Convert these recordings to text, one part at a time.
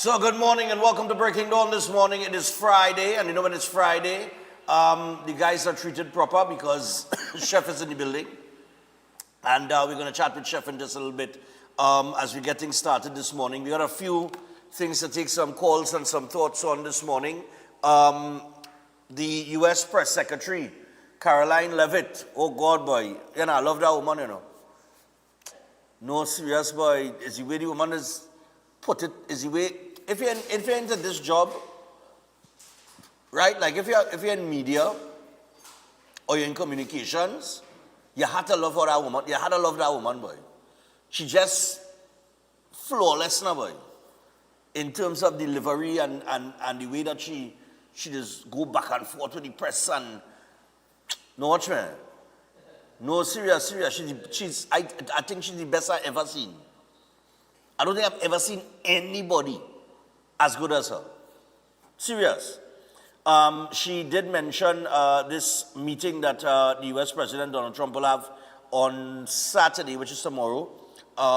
So good morning and welcome to Breaking Dawn this morning. It is Friday, and you know when it's Friday, the guys are treated proper because Chef is in the building. And we're going to chat with Chef in just a little bit as we're getting started this morning. We got a few things to take some calls and some thoughts on this morning. The U.S. Press Secretary, Caroline Leavitt, oh God, boy, you know, I love that woman, you know. No, serious, boy, is the way the woman is put it, is the way, if you're into this job, right, like if you're in media or you're in communications, you had to love that woman, you had to love that woman, boy. She just flawless now, boy, in terms of delivery and the way that she just go back and forth with the press and, no, watch me. No, serious. I think she's the best I've ever seen. I don't think I've ever seen anybody as good as her. Serious. She did mention this meeting that the U.S. President Donald Trump will have on Saturday, which is tomorrow,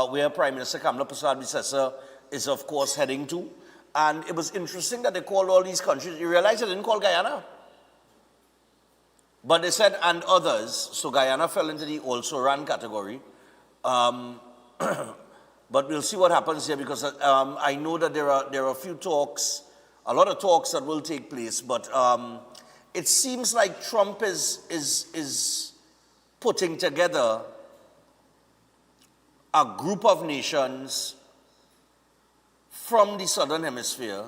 where Prime Minister Kamala Persad-Bissessar is, of course, heading to. And it was interesting that they called all these countries. You realize they didn't call Guyana. But they said, and others, so Guyana fell into the also-ran category. But we'll see what happens here because I know that there are a few talks, a lot of talks that will take place, but it seems like Trump is putting together a group of nations from the Southern Hemisphere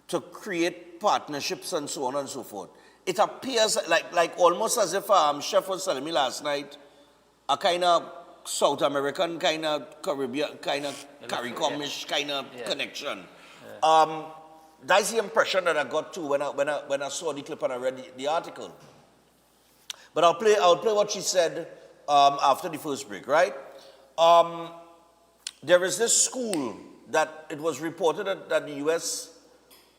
to create partnerships and so on and so forth. It appears like almost as if Chef was telling me last night, a kind of South American, kind of Caribbean, kind of CARICOM-ish kind of connection. Yeah. That's the impression that I got too when I saw the clip and I read the article. But I'll play what she said after the first break, right? There is this school that it was reported that the U.S.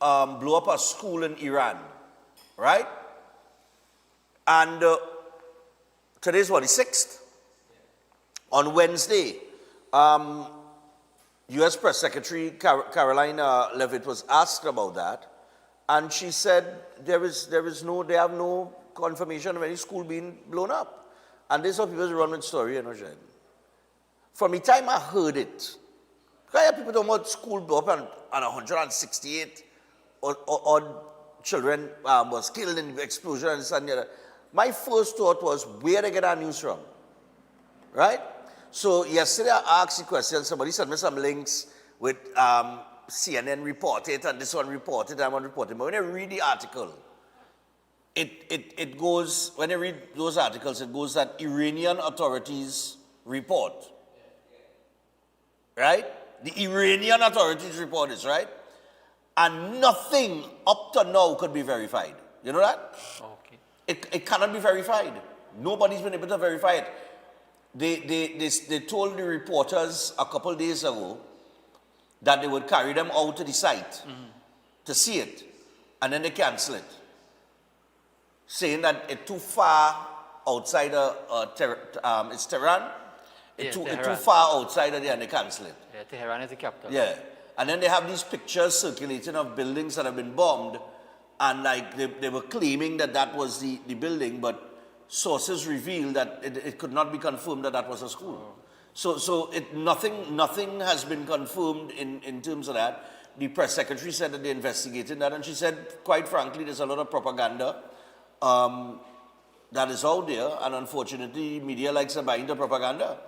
Blew up a school in Iran, right? And today's what, the 6th? On Wednesday, U.S. Press Secretary Caroline Leavitt was asked about that, and she said they have no confirmation of any school being blown up. And this is how people run with story, you know, Jen. From the time I heard it, I hear people talking about school blew up and 168 odd children was killed in the explosion and this and that. My first thought was, where they get our news from? Right? So yesterday I asked the question, somebody sent me some links with CNN reported and this one reported, that one reported. But when I read the article, it goes, when I read those articles, it goes that Iranian authorities report. Right? The Iranian authorities report this, right? And nothing up to now could be verified. You know that? Okay. It cannot be verified. Nobody's been able to verify it. They told the reporters a couple days ago that they would carry them out to the site to see it, and then they cancel it, saying that it's too far outside it's Tehran. It's too far outside of there, and they cancel it. Yeah, Tehran is the capital. Yeah. And then they have these pictures circulating of buildings that have been bombed, and like they were claiming that was the building, but sources revealed that it could not be confirmed that was a school. Oh. So nothing has been confirmed in terms of that. The press secretary said that they investigated that, and she said, quite frankly, there's a lot of propaganda that is out there, and unfortunately, media likes to buy into propaganda.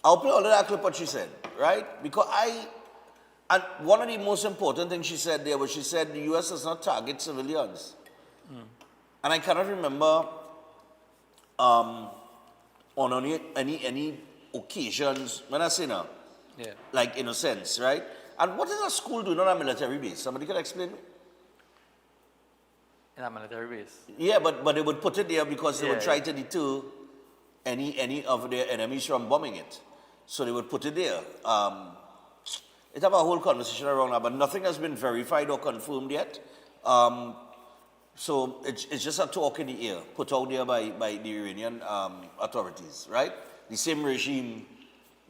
I'll play all of that clip what she said, right? Because and one of the most important things she said there was she said the U.S. does not target civilians. And I cannot remember on any occasions, when I say now, like in a sense, right? And what is a school doing on a military base? Somebody can explain me? In a military base? Yeah, but they would put it there because they would try to deter any of their enemies from bombing it. So they would put it there. It have a whole conversation around that, but nothing has been verified or confirmed yet. So it's just a talk in the air put out there by the Iranian authorities, right? The same regime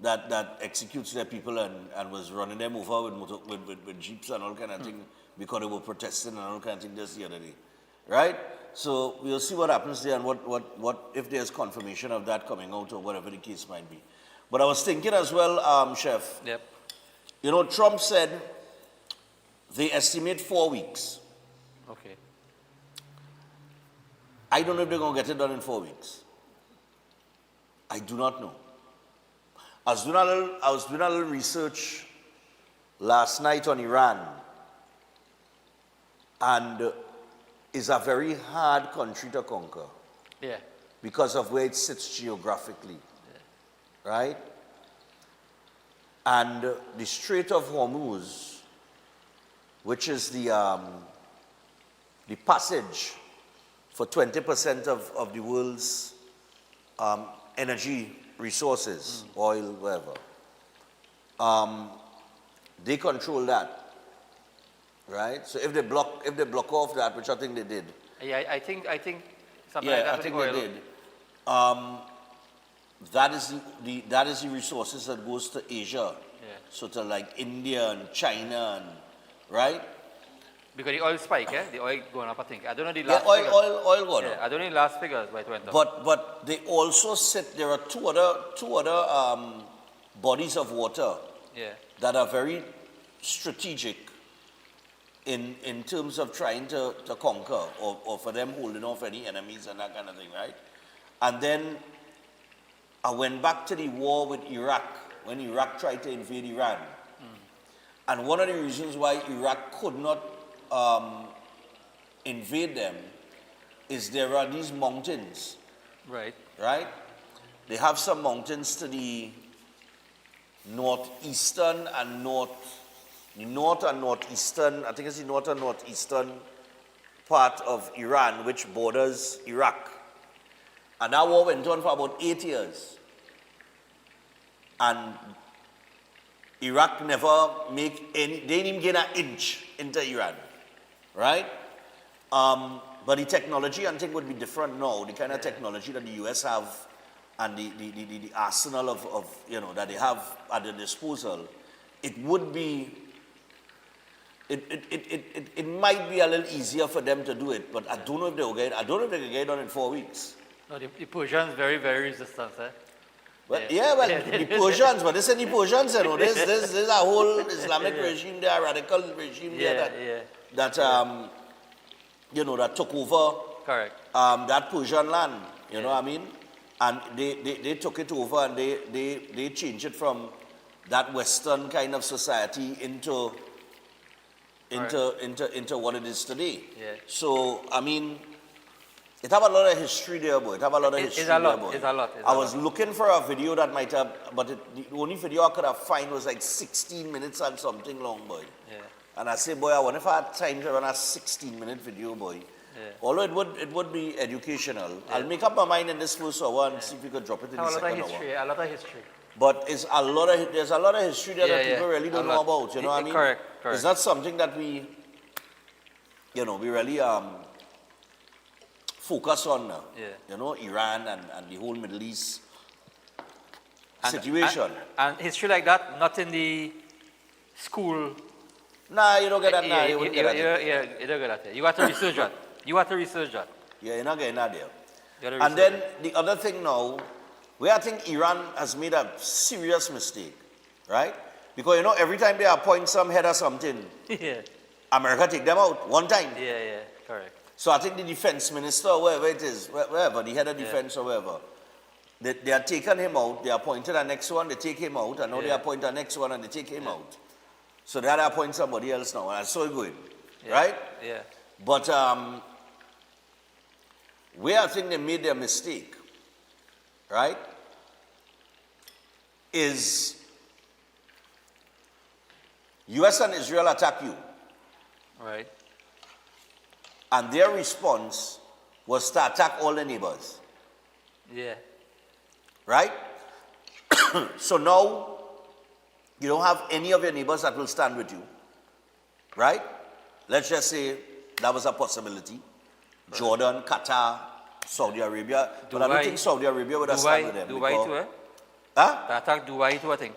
that executes their people and was running them over with jeeps and all kind of thing because they were protesting and all kind of thing just the other day, right? So we'll see what happens there and what if there's confirmation of that coming out or whatever the case might be. But I was thinking as well, Chef. Yep. You know, Trump said they estimate 4 weeks. Okay. I don't know if they're going to get it done in 4 weeks. I do not know. I was doing a little research last night on Iran, and it's a very hard country to conquer. Yeah. Because of where it sits geographically, right? And the Strait of Hormuz, which is the passage for 20% of the world's energy resources, oil, whatever. They control that, right? So if they block off that, which I think they did. Yeah, I think something like that. I think they did. That is the resources that goes to Asia. Yeah. So to like India and China and right? Because the oil spike, the oil going up, I think. I don't know the last Yeah, figures. oil going up. I don't know the last figures, but it went up. But they also sit. There are two other bodies of water that are very strategic in terms of trying to conquer or for them holding off any enemies and that kind of thing, right? And then I went back to the war with Iraq when Iraq tried to invade Iran. And one of the reasons why Iraq could not invade them is there are these mountains. Right. Right? They have some mountains to the northeastern and northeastern, I think it's the north and northeastern part of Iran, which borders Iraq. And that war went on for about 8 years. And Iraq never make any, they didn't even gain an inch into Iran, right? But the technology, I think, would be different now. The kind of technology that the US have and the arsenal of that they have at their disposal, it would be, it might be a little easier for them to do it, but I don't know if they can get it done in 4 weeks. No, the Persians very, very resistant, Well, the Persians, but this is the Persians, This is a whole Islamic regime there, a radical regime there that that took over. Correct. That Persian land, you know what I mean? And they took it over and they changed it from that Western kind of society into what it is today. Yeah. So I mean, it have a lot of history there, boy. It's a lot. I was looking for a video that might have, but the only video I could have find was like 16 minutes and something long, boy. Yeah. And I say, boy, I wonder if I had time to run a 16-minute video, boy. Yeah. Although it would be educational. Yeah. I'll make up my mind in this first hour and see if we could drop it in the second hour. A lot of history. But there's a lot of history there that people really don't know about. You know what I mean? Correct. It's not something that we really focus on now. Yeah. Iran and the whole Middle East situation. And history like that, not in the school. Nah, you don't get that now. You don't get that. You have to research that. Yeah, you're not getting that there. And then the other thing now, where I think Iran has made a serious mistake, right? Because, every time they appoint some head or something, America take them out one time. Yeah, correct. So I think the defense minister, or wherever it is, wherever, the head of defense or wherever, they are taking him out, they appointed a next one, they take him out, and now they appoint a next one and they take him out. So they had to appoint somebody else now, and that's so good, right? Yeah. But where I think they made their mistake, right, is US and Israel attack you. Right. And their response was to attack all the neighbors. Yeah. Right? So now, you don't have any of your neighbors that will stand with you. Right? Let's just say that was a possibility. Right. Jordan, Qatar, Saudi Arabia. But I don't think Saudi Arabia would have stand with them. Dubai too, Huh? They attacked Dubai too, I think.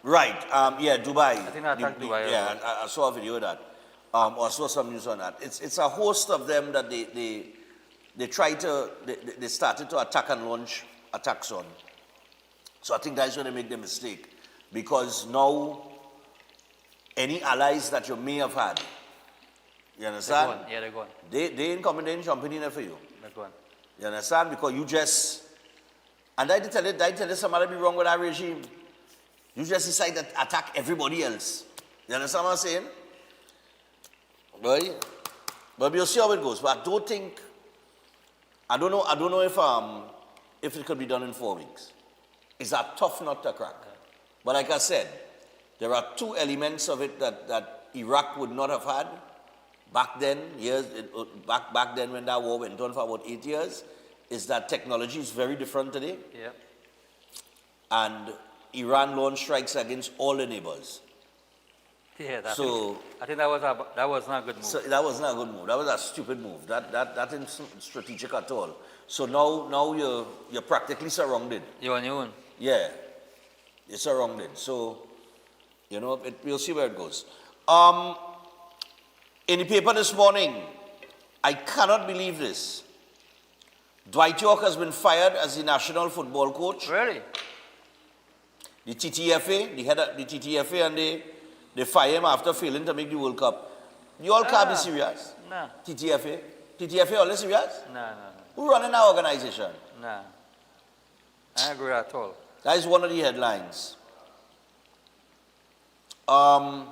Right. Yeah, Dubai. I think they attacked Dubai. Yeah, I saw a video of that. Or saw some news on that. It's a host of them that they started to attack and launch attacks on. So I think that's where they make the mistake. Because now, any allies that you may have had, you understand? They're gone. Yeah, they're gone. They ain't coming, they ain't jumping in there for you. They're gone. You understand? Because you just, and I tell you somebody be wrong with that regime. You just decide to attack everybody else. You understand what I'm saying? Right? But we'll see how it goes. But I don't think, I don't know if it could be done in 4 weeks. It's a tough nut to crack. But like I said, there are two elements of it that Iraq would not have had back then, back then when that war went on for about 8 years, is that technology is very different today. Yeah. And Iran launched strikes against all the neighbors. Yeah, I think that was not a good move. So that was not a good move. That was a stupid move. That isn't strategic at all. So now you're practically surrounded. You're on your own. Yeah, you're surrounded. So, we'll see where it goes. In the paper this morning, I cannot believe this. Dwight York has been fired as the national football coach. Really? The TTFA, the head of the TTFA, and they fire him after failing to make the World Cup. You all can't be serious. Nah. TTFA? TTFA all serious? Nah. Who running our organization? Nah. I agree at all. That is one of the headlines. And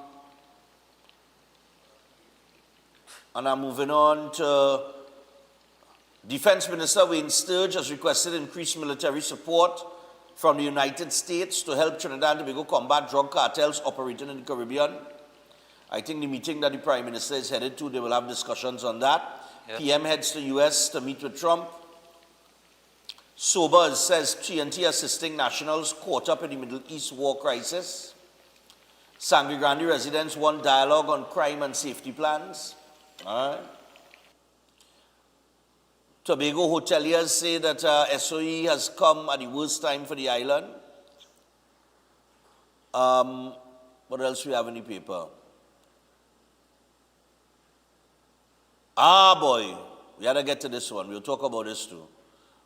I'm moving on to Defense Minister Wayne Sturge has requested increased military support from the United States to help Trinidad and Tobago combat drug cartels operating in the Caribbean. I think the meeting that the Prime Minister is headed to, they will have discussions on that. Yep. PM heads to US to meet with Trump. Sobers says TNT assisting nationals caught up in the Middle East war crisis. Sangre Grande residents want dialogue on crime and safety plans. All right. Tobago hoteliers say that SOE has come at the worst time for the island. What else we have in the paper? Boy, we had to get to this one. We'll talk about this too.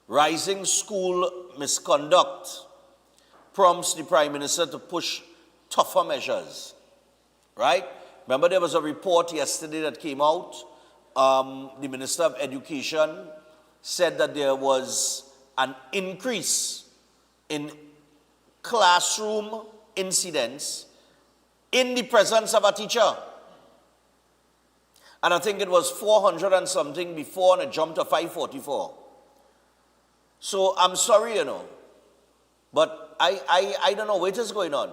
Rising school misconduct prompts the Prime Minister to push tougher measures. Right? Remember there was a report yesterday that came out. The Minister of Education said that there was an increase in classroom incidents in the presence of a teacher. And I think it was 400 and something before, and it jumped to 544. So I'm sorry, but I don't know what is going on.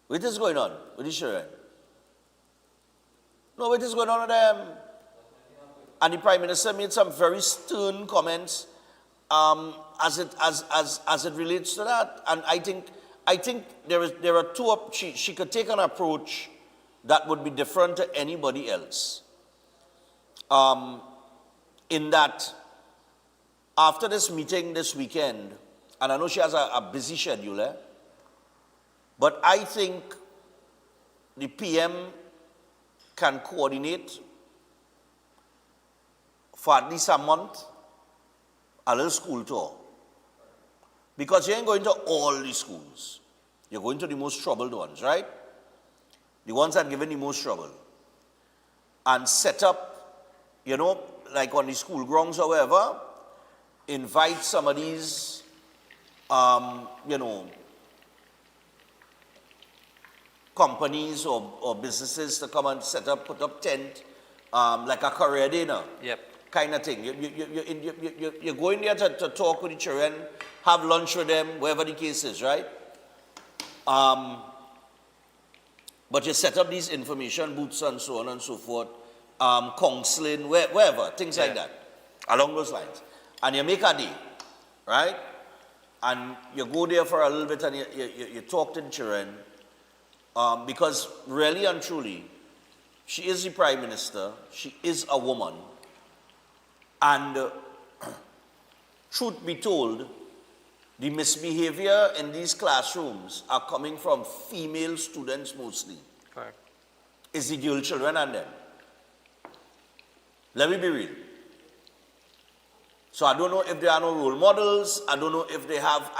What is going on with the children? No, what is going on with them? And the Prime Minister made some very stern comments as it relates to that. And I think there are two. She could take an approach that would be different to anybody else. In that, after this meeting this weekend, and I know she has a busy schedule, but I think the PM can coordinate for at least a month a little school tour. Because you ain't going to all the schools. You're going to the most troubled ones, right? The ones that are given the most trouble. And set up, like on the school grounds or wherever, invite some of these, companies or businesses to come and put up tent, like a career dinner. Yep. Kind of thing. You're going there to talk with the children, have lunch with them, wherever the case is, right? But you set up these information booths and so on and so forth, counseling, wherever, things like that, along those lines. And you make a day, right? And you go there for a little bit and you talk to the children, because really and truly, she is the Prime Minister, she is a woman, and truth be told, The misbehavior in these classrooms are coming from female students mostly. Correct. It's the girl children and them. Let me be real. So I don't know if there are no role models. I don't know if they have,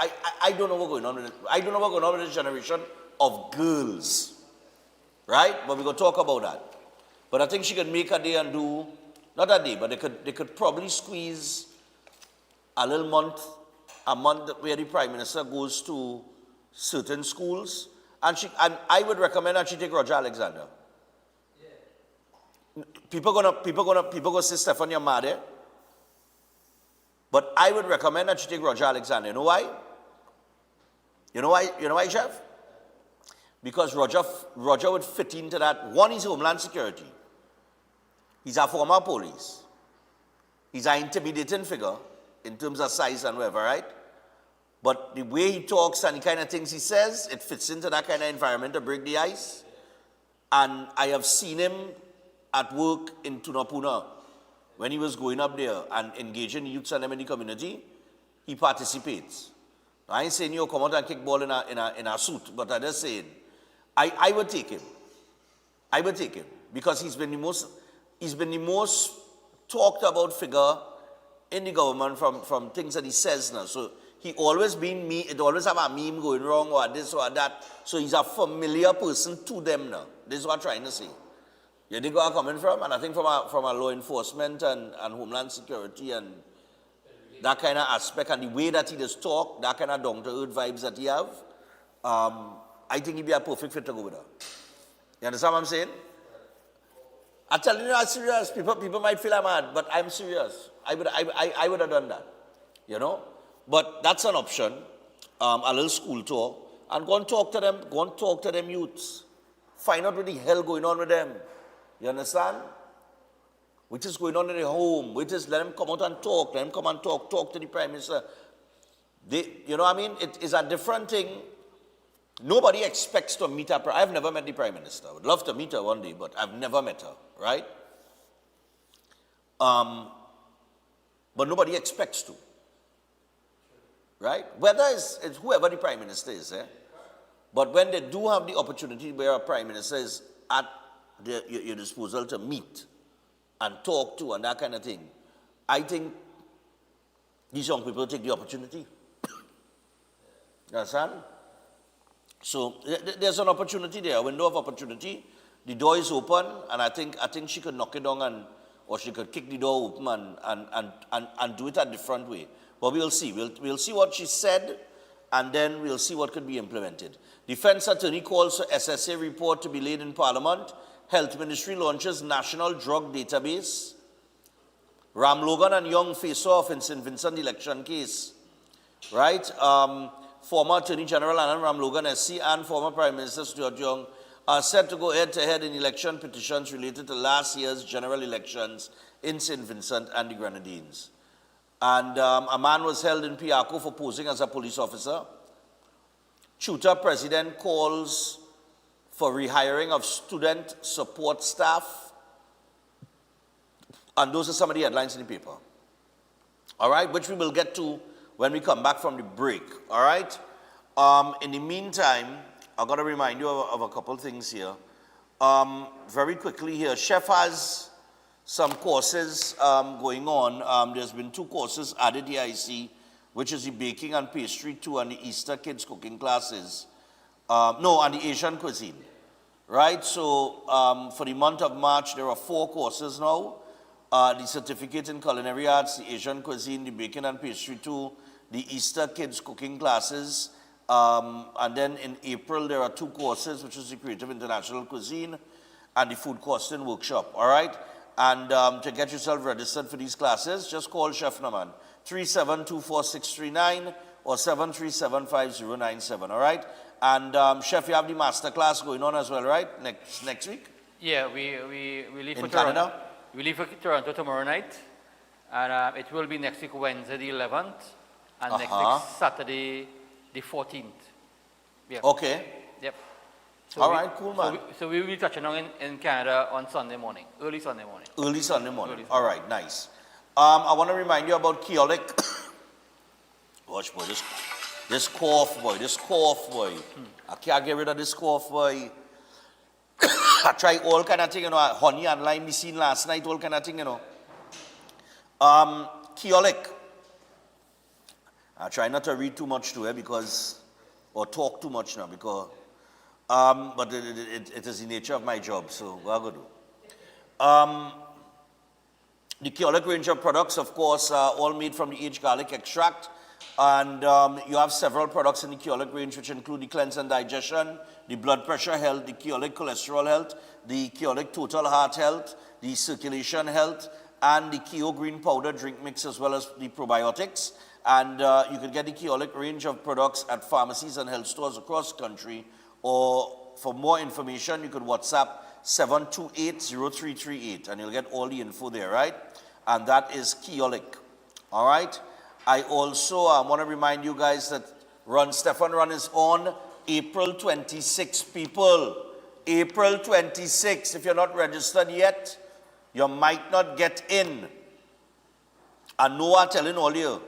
I don't know what's going on with it. I don't know what's going on with this generation of girls. Right? But we're going to talk about that. But I think she can make a day and do, not a day, but they could probably squeeze a month where the Prime Minister goes to certain schools. And I would recommend that she take Roger Alexander. Yeah. People gonna say, Stefan, you're mad, eh? But I would recommend that you take Roger Alexander. You know why? You know why, Chef? Because Roger would fit into that. One is Homeland Security. He's a former police. He's an intimidating figure in terms of size and whatever, right? But the way he talks and the kind of things he says, it fits into that kind of environment to break the ice. And I have seen him at work in Tunapuna. When he was going up there and engaging youths and them in the community, he participates. I ain't saying you come out and kick ball in a suit, but I just saying, I would take him. I would take him because he's been the most talked about figure in the government from things that he says now. So he always been it always have a meme going wrong or this or that. So he's a familiar person to them now. This is what I'm trying to say. You think where I'm coming from? And I think from a law enforcement and Homeland Security and that kind of aspect and the way that he does talk, that kind of down-to-earth vibes that he have, I think he'd be a perfect fit to go with her. You understand what I'm saying? I'm telling you, I'm serious. People might feel I'm mad, but I'm serious. I would have done that, you know? But that's an option, a little school tour, and go and talk to them youths. Find out what the hell going on with them. You understand? Which is going on in their home. Which is let them come out and talk. Let them come and talk to the Prime Minister. You know what I mean? It is a different thing. Nobody expects to meet her. I've never met the Prime Minister. I would love to meet her one day, but I've never met her, right? But nobody expects to. Right? Whether it's whoever the Prime Minister is, eh? But when they do have the opportunity where a Prime Minister is at your disposal to meet and talk to and that kind of thing, I think these young people take the opportunity. You understand? So there's an opportunity there, a window of opportunity. The door is open, and I think she could knock it down or she could kick the door open and do it a different way. But we'll see. We'll see what she said, and then we'll see what could be implemented. Defense attorney calls for SSA report to be laid in Parliament. Health Ministry launches National Drug Database. Ram Logan and Young face off in St. Vincent election case. Right? Former Attorney General Anand Ram Logan SC and former Prime Minister Stuart Young are set to go head-to-head in election petitions related to last year's general elections in St. Vincent and the Grenadines. And a man was held in Piaco for posing as a police officer. Chuta president calls for rehiring of student support staff. And those are some of the headlines in the paper. All right, which we will get to when we come back from the break. All right? In the meantime, I've got to remind you of a couple things here. Very quickly here, Chef has some courses going on. There's been 2 courses added here, I see, which is the baking and pastry 2 and the Easter kids cooking classes. And the Asian cuisine, right? So for the month of March, there are 4 courses now. The certificate in culinary arts, the Asian cuisine, the baking and pastry 2, the Easter kids cooking classes. And then in April, there are 2 courses, which is the creative international cuisine and the food costing workshop, all right? And to get yourself registered for these classes, just call Chef Naman, 3724-639 or 737-5097, all right? And Chef, you have the master class going on as well, right? Next week? Yeah, we leave in for Toronto. Canada? We leave for Toronto tomorrow night. And it will be next week, Wednesday the 11th. And next week, Saturday the 14th. Yeah. Okay. Yep. So all right, cool, man. So we will be touching on in Canada on Sunday morning, early Sunday morning. Early Sunday morning. All right, nice. I want to remind you about Geopolitics. Watch, boy, This cough, boy. I can't get rid of this cough, boy. I tried all kind of thing, honey and lime we seen last night, all kind of thing, Keolic. I try not to read too much to it or talk too much now because, but it is the nature of my job, so what I go do. The Keolic range of products, of course, are all made from the aged garlic extract. And you have several products in the Keolic range, which include the cleanse and digestion, the blood pressure health, the Keolic cholesterol health, the Keolic total heart health, the circulation health, and the Keo green powder drink mix, as well as the probiotics. And you can get the Keolic range of products at pharmacies and health stores across the country. Or for more information, you could WhatsApp 728-0338, and you'll get all the info there, right? And that is Keolic, all right? I also want to remind you guys that Stefan Run is on April 26, people. April 26. If you're not registered yet, you might not get in. I know I'm telling all you.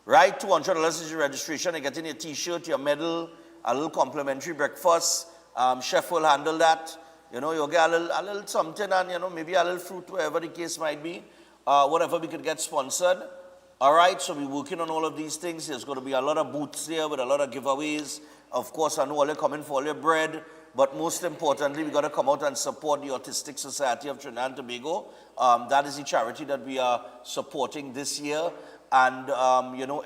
Right? $200 is your registration. You get in your t-shirt, your medal, a little complimentary breakfast. Chef will handle that. You'll get a little something and, maybe a little fruit, whatever the case might be. Whatever we could get sponsored. All right, so we're working on all of these things. There's going to be a lot of booths there with a lot of giveaways. Of course, I know all you're coming for all your bread, but most importantly, we got to come out and support the Autistic Society of Trinidad and Tobago. That is the charity that we are supporting this year. And,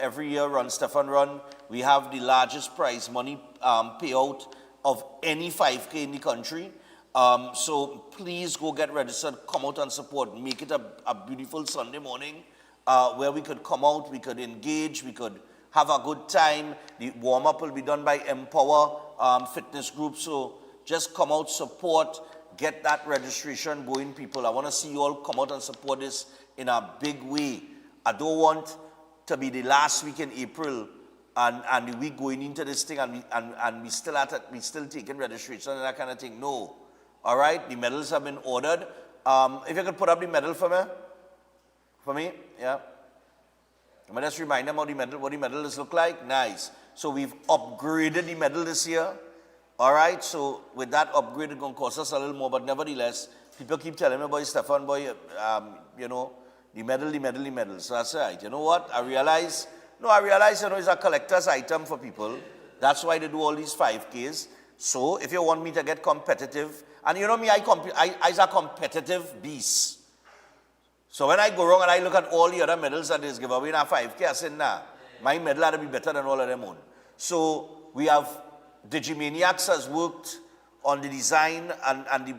every year on Stefan Run, we have the largest prize money payout of any 5K in the country. So please go get registered, come out and support. Make it a beautiful Sunday morning. Where we could come out, we could engage, we could have a good time. The warm-up will be done by Empower Fitness Group. So just come out, support, get that registration going, people. I want to see you all come out and support this in a big way. I don't want to be the last week in April and the week going into this thing and we still at it, we still taking registration and that kind of thing. No. All right, the medals have been ordered. If you could put up the medal for me. For me, yeah. I'm going to just remind them what the medals look like. Nice. So we've upgraded the medal this year. All right, so with that upgrade, it's going to cost us a little more, but nevertheless, people keep telling me, boy, Stefan, boy, the medal. So that's right. You know what? I realize, it's a collector's item for people. That's why they do all these 5Ks. So if you want me to get competitive, and you know me, I's a competitive beast. So when I go wrong and I look at all the other medals that is given away in a 5K, I say, nah, my medal had to be better than all of them on. So we have Digimaniacs has worked on the design and the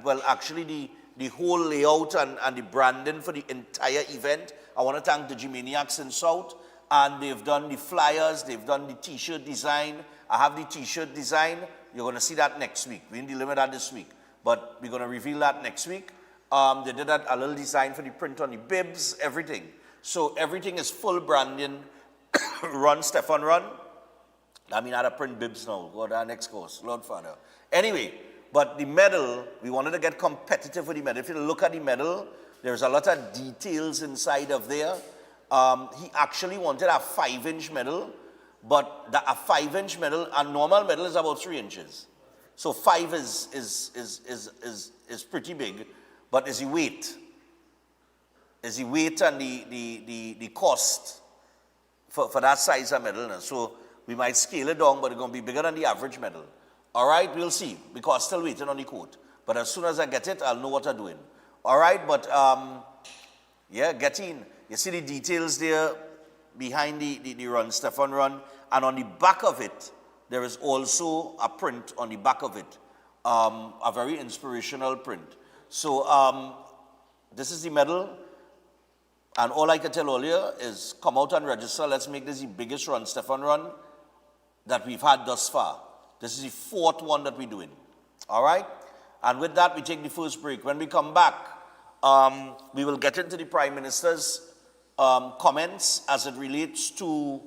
whole layout and the branding for the entire event. I want to thank Digimaniacs in South. And they've done the flyers, they've done the t-shirt design. I have the t-shirt design. You're going to see that next week. We didn't deliver that this week, but we're going to reveal that next week. They did a little design for the print on the bibs, everything. So everything is full branding. Run, Stefan, run. I mean, I had to print bibs now. Go to our next course, Lord Father. Anyway, but the medal, we wanted to get competitive with the medal. If you look at the medal, there's a lot of details inside of there. He actually wanted a 5-inch medal, but a 5-inch medal, a normal medal is about 3 inches. So 5 is pretty big. But is the weight and the cost for that size of medal. So we might scale it down, but it's going to be bigger than the average medal. All right, we'll see, because still waiting on the quote. But as soon as I get it, I'll know what I'm doing. All right, but get in. You see the details there behind the run, Stefan Run. And on the back of it, there is also a print on the back of it, a very inspirational print. So this is the medal, and all I can tell all you is come out and register. Let's make this the biggest run, Stefan Run, that we've had thus far. This is the 4th one that we're doing. All right? And with that, we take the first break. When we come back, we will get into the Prime Minister's comments as it relates to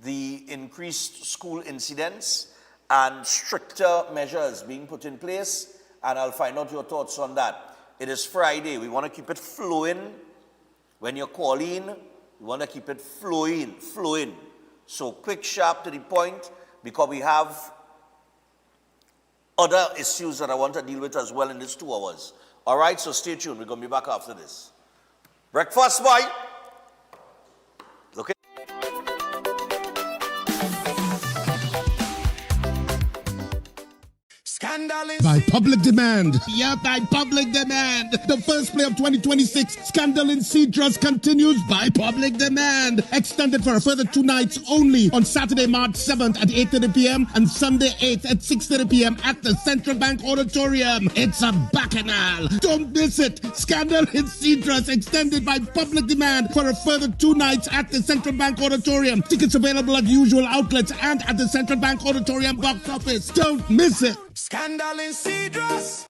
the increased school incidents and stricter measures being put in place. And I'll find out your thoughts on that. It is Friday. We want to keep it flowing. When you're calling, we want to keep it flowing. So quick, sharp, to the point, because we have other issues that I want to deal with as well in these 2 hours. All right, so stay tuned. We're going to be back after this. Breakfast, boy. Okay. By public demand. Yeah, by public demand. The first play of 2026, Scandal in Cedros, continues by public demand. Extended for a further 2 nights only on Saturday, March 7th at 8:30 p.m. and Sunday 8th at 6:30 p.m. at the Central Bank Auditorium. It's a bacchanal. Don't miss it. Scandal in Cedros, extended by public demand for a further 2 nights at the Central Bank Auditorium. Tickets available at usual outlets and at the Central Bank Auditorium box office. Don't miss it. Scandal in Cedros.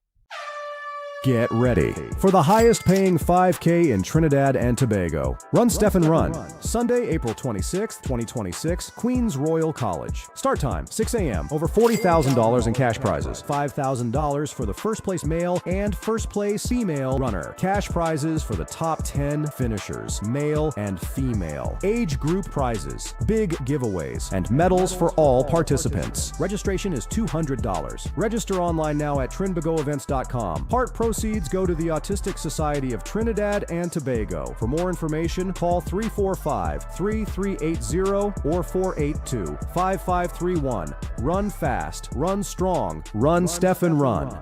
Get ready for the highest paying 5K in Trinidad and Tobago. Run, Steph, and Run. Sunday, April 26th, 2026, Queens Royal College. Start time, 6 a.m. Over $40,000 in cash prizes. $5,000 for the first place male and first place female runner. Cash prizes for the top 10 finishers, male and female. Age group prizes, big giveaways, and medals for all participants. Registration is $200. Register online now at trinbagoevents.com. Part proceeds go to the Autistic Society of Trinidad and Tobago. For more information, call 345-3380 or 482-5531. Run fast, run strong, run Steph and Run.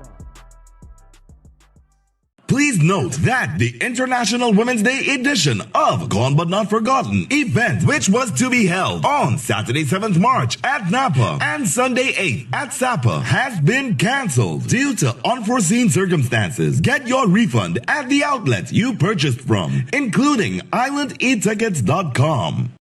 Please note that the International Women's Day edition of Gone But Not Forgotten event, which was to be held on Saturday 7th March at Napa and Sunday 8th at Sapa, has been cancelled due to unforeseen circumstances. Get your refund at the outlet you purchased from, including islandetickets.com.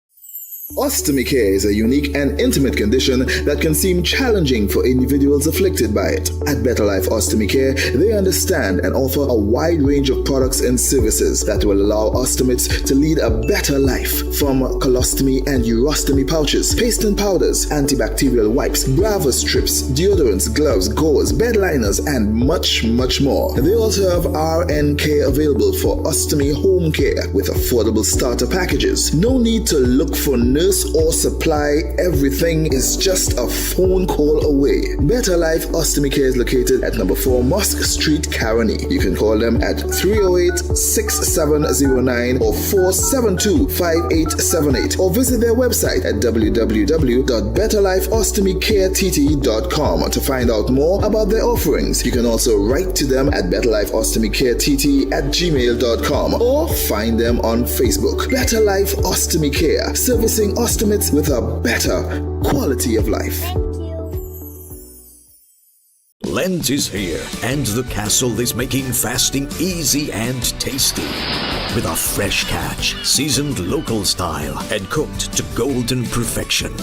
Ostomy care is a unique and intimate condition that can seem challenging for individuals afflicted by it. At Better Life Ostomy Care, they understand and offer a wide range of products and services that will allow ostomates to lead a better life. From colostomy and urostomy pouches, paste and powders, antibacterial wipes, Brava strips, deodorants, gloves, gauze, bed liners, and much, much more. They also have RN care available for ostomy home care with affordable starter packages. No need to look for nurse or supply. Everything is just a phone call away. Better Life Ostomy Care is located at number 4 Mosque Street, Caroni. You can call them at 308-6709 or 472-5878 or visit their website at www.betterlifeostomycareTT.com to find out more about their offerings. You can also write to them at betterlifeostomycareTT@gmail.com or find them on Facebook. Better Life Ostomy Care, servicing ostomates with a better quality of life. Lent is here, and the castle is making fasting easy and tasty. With a fresh catch, seasoned local style, and cooked to golden perfection.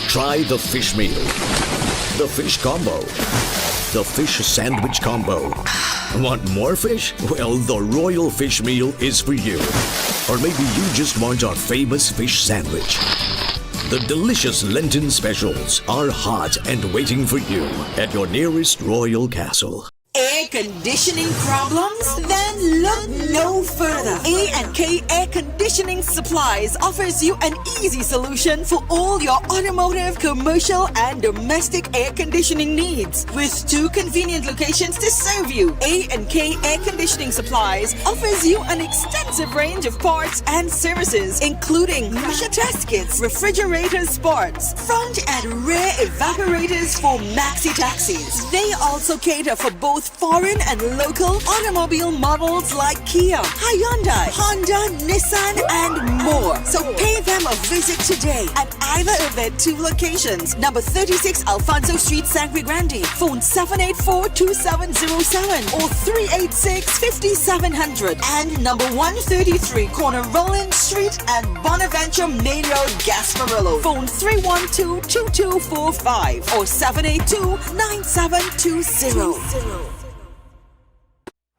Try the fish meal, the fish combo, the fish sandwich combo. Want more fish? Well, the Royal Fish Meal is for you. Or maybe you just want our famous fish sandwich. The delicious Lenten specials are hot and waiting for you at your nearest Royal Castle. Air conditioning problems? Then look no further. A&K Air Conditioning Supplies offers you an easy solution for all your automotive, commercial, and domestic air conditioning needs. With 2 convenient locations to serve you, A&K Air Conditioning Supplies offers you an extensive range of parts and services, including pressure test kits, refrigerator parts, front and rear evaporators for maxi taxis. They also cater for both foreign and local automobile models like Kia, Hyundai, Honda, Nissan, and more. So pay them a visit today at either of their 2 locations. Number 36 Alfonso Street, Sangre Grande. Phone 784-2707 or 386-5700. And number 133 Corner Roland Street and Bonaventure Main Road, Gasparillo. Phone 312-2245 or 782-9720.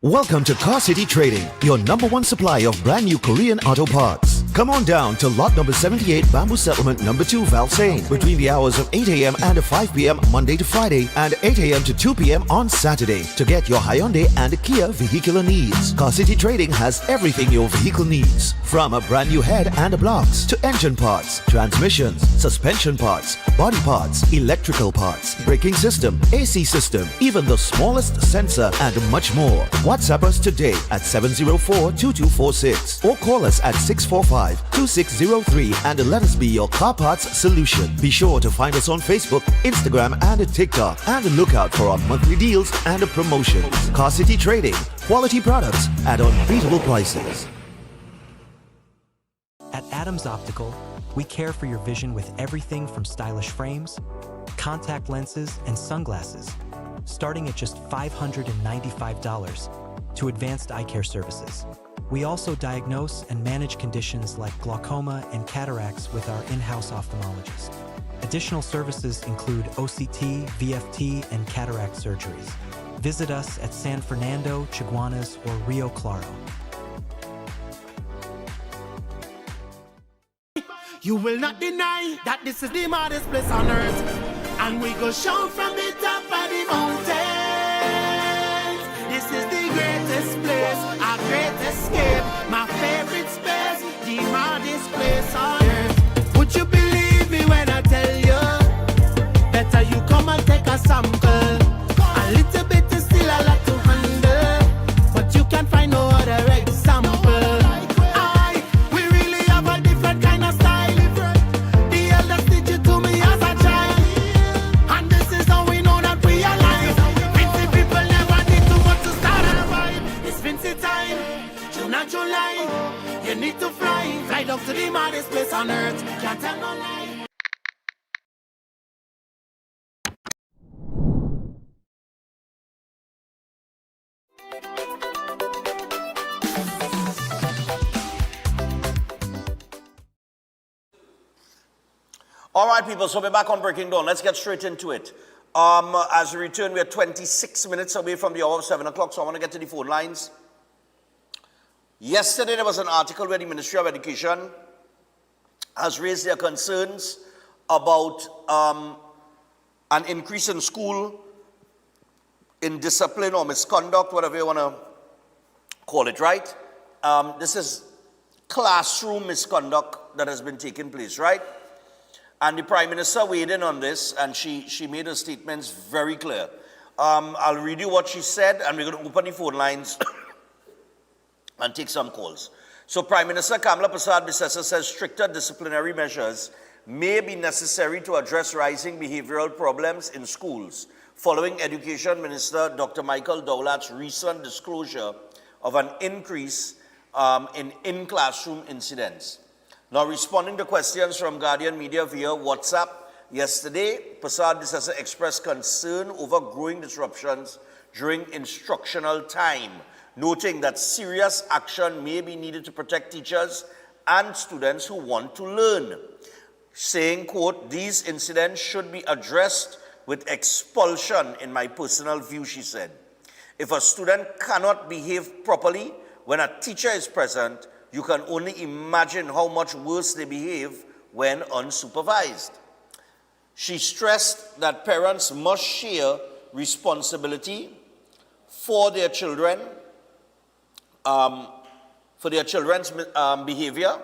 Welcome to Car City Trading, your #1 supply of brand new Korean auto parts. Come on down to lot number 78 Bamboo Settlement number 2 Valsane between the hours of 8 a.m. and 5 p.m. Monday to Friday and 8 a.m. to 2 p.m. on Saturday to get your Hyundai and Kia vehicular needs. Car City Trading has everything your vehicle needs, from a brand new head and blocks to engine parts, transmissions, suspension parts, body parts, electrical parts, braking system, AC system, even the smallest sensor and much more. WhatsApp us today at 704-2246 or call us at 645-2603 and let us be your car parts solution. Be sure to find us on Facebook, Instagram and TikTok and look out for our monthly deals and promotions. Car City Trading, quality products at unbeatable prices. At Adams Optical, we care for your vision with everything from stylish frames, contact lenses, and sunglasses, starting at just $595, to advanced eye care services. We also diagnose and manage conditions like glaucoma and cataracts with our in-house ophthalmologist. Additional services include OCT, VFT, and cataract surgeries. Visit us at San Fernando, Chaguanas, or Rio Claro. You will not deny that this is the maddest place on earth, and we go shout from the top of the mountains. This is the greatest place, our great escape, my favorite space, the maddest place on earth. Would you believe me when I tell you? Better you come and take a sample. A little bit is still a lot to handle, but you can find no other example. July, you need to fly down to the maddest place on earth. Can't tell no lie. All right, people, so we're back on Breaking Dawn. Let's get straight into it. As we return, we're 26 minutes away from the hour of 7 o'clock, so I want to get to the phone lines. Yesterday, there was an article where the Ministry of Education has raised their concerns about an increase in school indiscipline or misconduct, whatever you want to call it, right? This is classroom misconduct that has been taking place, right? And the Prime Minister weighed in on this, and she made her statements very clear. I'll read you what she said, and we're going to open the phone lines and take some calls. So Prime Minister Kamala Persad-Bissessar says stricter disciplinary measures may be necessary to address rising behavioral problems in schools, following Education Minister Dr. Michael Dowlatt's recent disclosure of an increase in in-classroom incidents. Now, responding to questions from Guardian Media via WhatsApp yesterday, Persad-Bissessar expressed concern over growing disruptions during instructional time, noting that serious action may be needed to protect teachers and students who want to learn, saying, quote, "These incidents should be addressed with expulsion, in my personal view," she said. If a student cannot behave properly when a teacher is present, you can only imagine how much worse they behave when unsupervised. She stressed that parents must share responsibility for their children, behavior,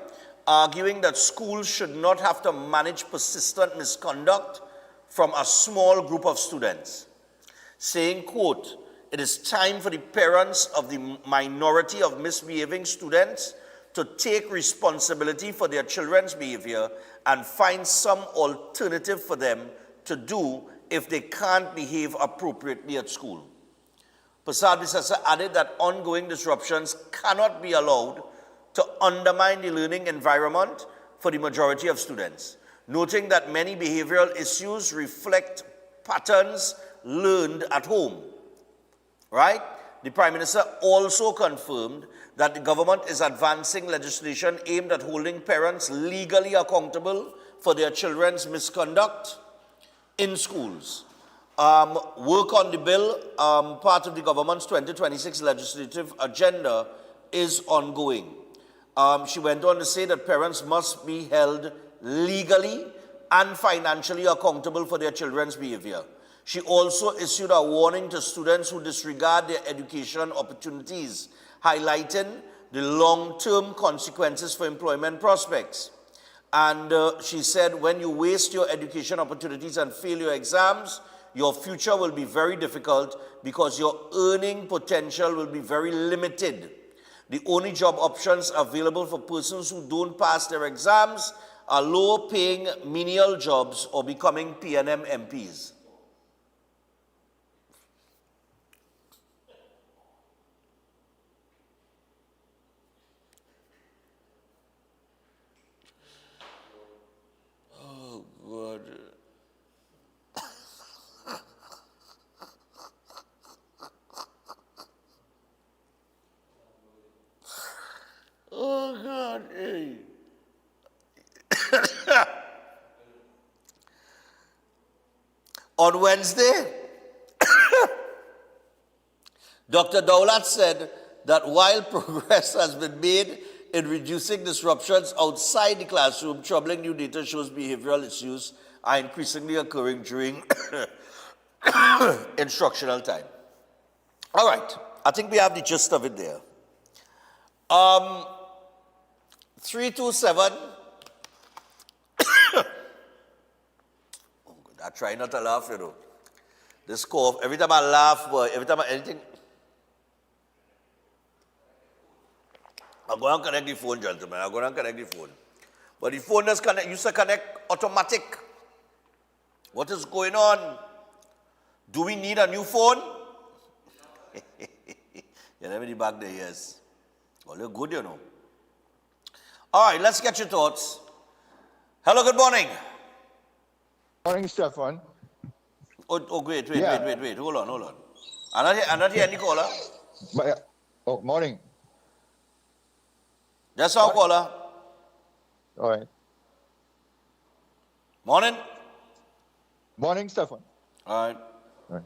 arguing that schools should not have to manage persistent misconduct from a small group of students, saying, quote, "It is time for the parents of the minority of misbehaving students to take responsibility for their children's behavior and find some alternative for them to do if they can't behave appropriately at school." Persad-Bissessar added that ongoing disruptions cannot be allowed to undermine the learning environment for the majority of students, noting that many behavioral issues reflect patterns learned at home. Right? The Prime Minister also confirmed that the government is advancing legislation aimed at holding parents legally accountable for their children's misconduct in schools. Work on the bill, part of the government's 2026 legislative agenda, is ongoing. She went on to say that parents must be held legally and financially accountable for their children's behavior. She also issued a warning to students who disregard their education opportunities, highlighting the long-term consequences for employment prospects. And she said, when you waste your education opportunities and fail your exams, your future will be very difficult because your earning potential will be very limited. The only job options available for persons who don't pass their exams are low-paying menial jobs or becoming PNM MPs. Oh, God. Oh, God. Hey. On Wednesday, Dr. Dowlat said that while progress has been made in reducing disruptions outside the classroom, troubling new data shows behavioral issues are increasingly occurring during instructional time. All right, I think we have the gist of it there. 327. I try not to laugh, you know. This cough, every time I laugh, boy, every time anything. I'm going to connect the phone, gentlemen. I'm going to connect the phone. But the phone used to connect automatic. What is going on? Do we need a new phone? You never the back there, yes. Well, you're good, you know. All right, let's get your thoughts. Hello, good morning. Morning, Stefan. Oh, wait. Hold on. I'm not here any caller. Oh, morning. Just our caller. All right. Morning. Morning, Stefan. All right. All right.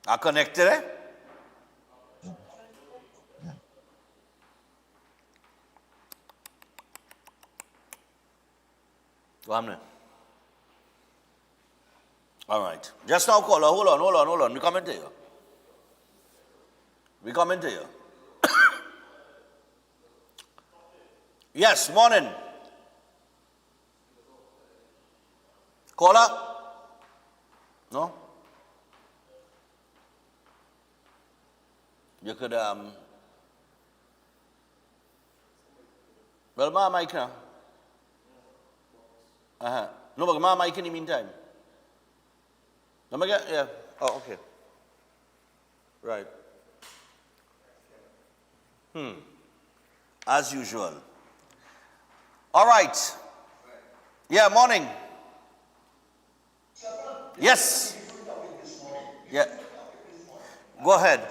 Are connected, eh? Go on. All right. Just now, caller. Hold on. We coming to you. Yes, morning. Caller? No? You could, well, my mic now. No, but my mic in the meantime. Yeah. Oh, okay. Right. As usual. All right. Yeah, morning. Yes. Yeah. Go ahead.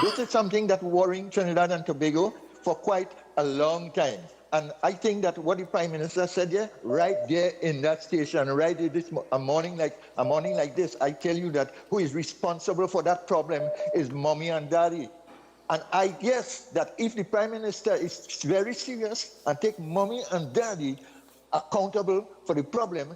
This is something that worrying Trinidad and Tobago for quite a long time. And I think that what the Prime Minister said there, right there in that station, right this a morning like this, I tell you that who is responsible for that problem is mommy and daddy. And I guess that if the Prime Minister is very serious and take mommy and daddy accountable for the problem,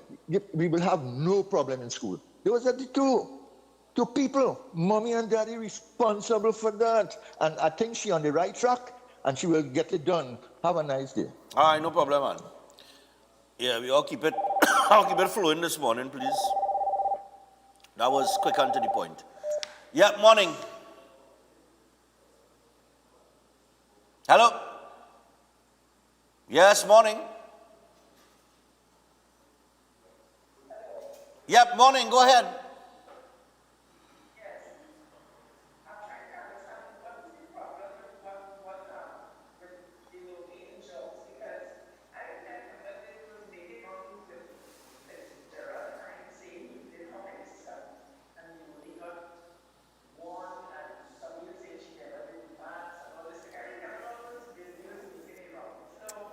we will have no problem in school. Those are the two people, mommy and daddy, responsible for that. And I think she's on the right track, and she will get it done. Have a nice day. All right, no problem, man. Yeah, we all keep it, I'll keep it flowing this morning, please. That was quick and to the point. Yeah, morning. Hello? Yes, morning. Yep, morning, go ahead.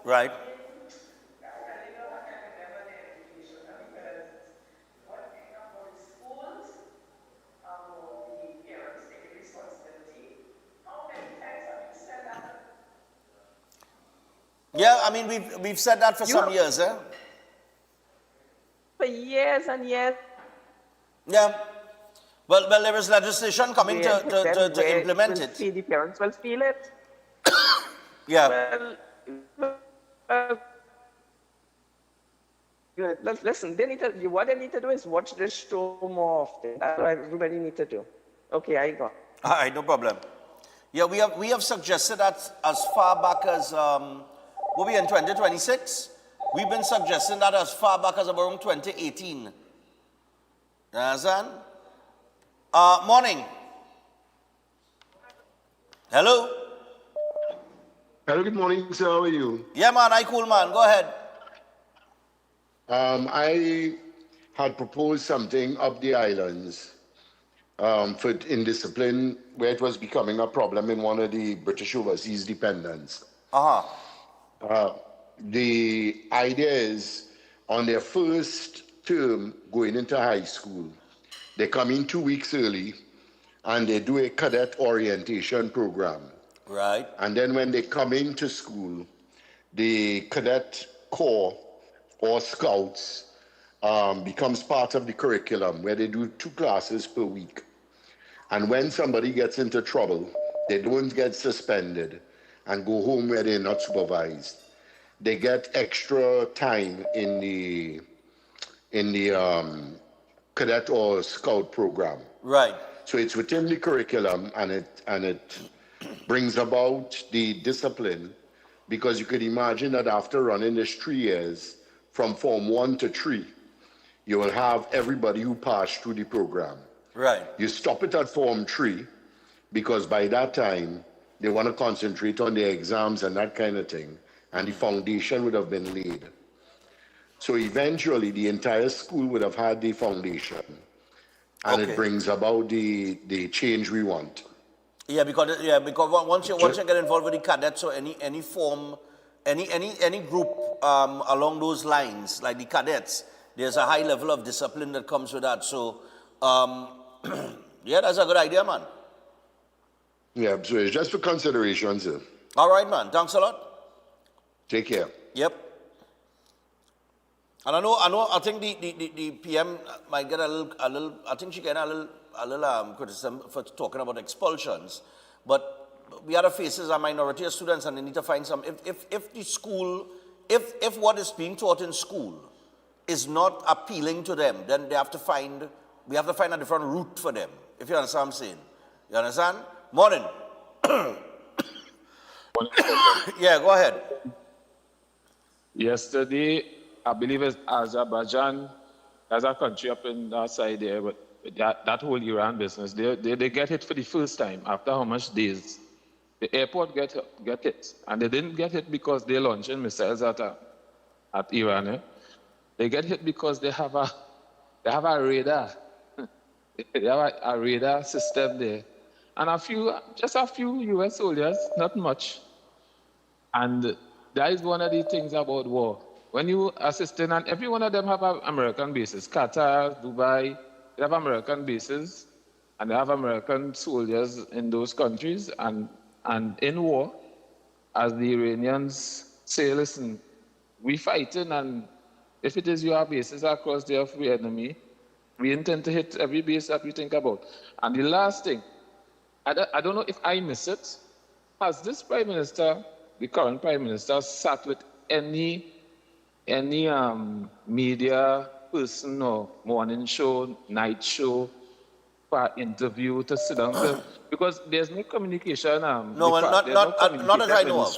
Right. Yeah, I mean, we've said that for some years, eh? For years and years. Yeah. Well, there is legislation coming to implement it. The parents will feel it. Yeah. Listen, what they need to do is watch this show more often. That's what everybody needs to do. Okay, I go. All right, no problem. Yeah, we have suggested that as far back as, we'll be in 2026. We've been suggesting that as far back as around 2018. You understand? Morning. Hello? Hello, good morning, sir. How are you? Yeah, man, I cool, man. Go ahead. I had proposed something up the islands for indiscipline, where it was becoming a problem in one of the British overseas dependents. The idea is, on their first term going into high school, they come in 2 weeks early and they do a cadet orientation program. Right. And then when they come into school, the cadet corps or scouts becomes part of the curriculum, where they do 2 classes per week. And when somebody gets into trouble, they don't get suspended and go home where they're not supervised. They get extra time in the cadet or scout program. Right. So it's within the curriculum, and it brings about the discipline, because you could imagine that after running this 3 years, from Form 1 to 3, you will have everybody who passed through the program. Right. You stop it at Form 3, because by that time, they want to concentrate on their exams and that kind of thing, and the foundation would have been laid. So eventually, the entire school would have had the foundation, and it brings about the change we want. Yeah, because once you get involved with the cadets or any form, any group along those lines, like the cadets, there's a high level of discipline that comes with that. So, yeah, that's a good idea, man. Yeah, so it's just for consideration, sir. All right, man. Thanks a lot. Take care. Yep. And I think the PM might get a little, I think she get a little criticism for talking about expulsions, but we are the faces a minority of students, and they need to find some, if the school, if what is being taught in school is not appealing to them, then we have to find a different route for them, if you understand what I'm saying. You understand? Morning. Yeah, go ahead. Yesterday, I believe it's Azerbaijan, as a country up in that side there, but that whole Iran business, they get hit for the first time after how much days? The airport get hit, and they didn't get hit because they're launching missiles at Iran. Eh? They get hit because they have a radar. They have a radar system there, and just a few U.S. soldiers, not much. And that is one of the things about war. When you assisting, and every one of them have American bases. Qatar, Dubai, they have American bases, and they have American soldiers in those countries. And in war, as the Iranians say, listen, we fighting, and if it is your bases across there of the enemy, we intend to hit every base that we think about. And the last thing, I don't know if I miss it, has this Prime Minister, the current Prime Minister, sat with any media person or morning show, night show, for an interview to sit down to, because there's no communication. Not that I know of.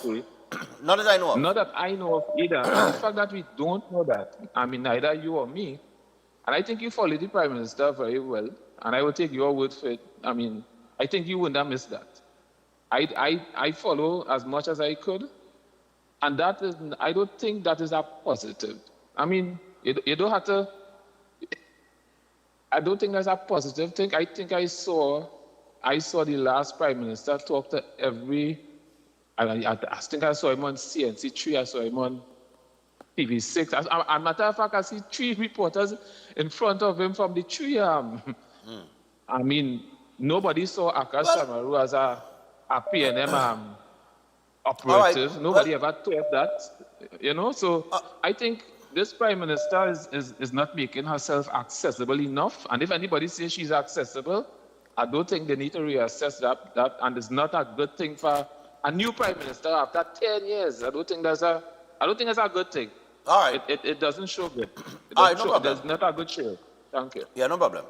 Not that I know of. Not that I know of either. And the fact that we don't know that, I mean, neither you or me, and I think you follow the Prime Minister very well, and I will take your word for it. I mean, I think you wouldn't have missed that. I follow as much as I could, and that is, I don't think that is a positive. I mean, you don't have to, I don't think that's a positive thing. I think I saw the last Prime Minister talk to every, I think I saw him on CNC3, I saw him on TV6. As a matter of fact, I see 3 reporters in front of him from the 3 I mean, nobody saw Akash Samaru as a PNM operative. Nobody ever thought that, you know. So I think this prime minister is not making herself accessible enough. And if anybody says she's accessible, I don't think they need to reassess that. And it's not a good thing for a new prime minister after 10 years. I don't think that's a good thing. All right. It doesn't show good. All right, no problem. It's not a good show. Thank you. Yeah, no problem.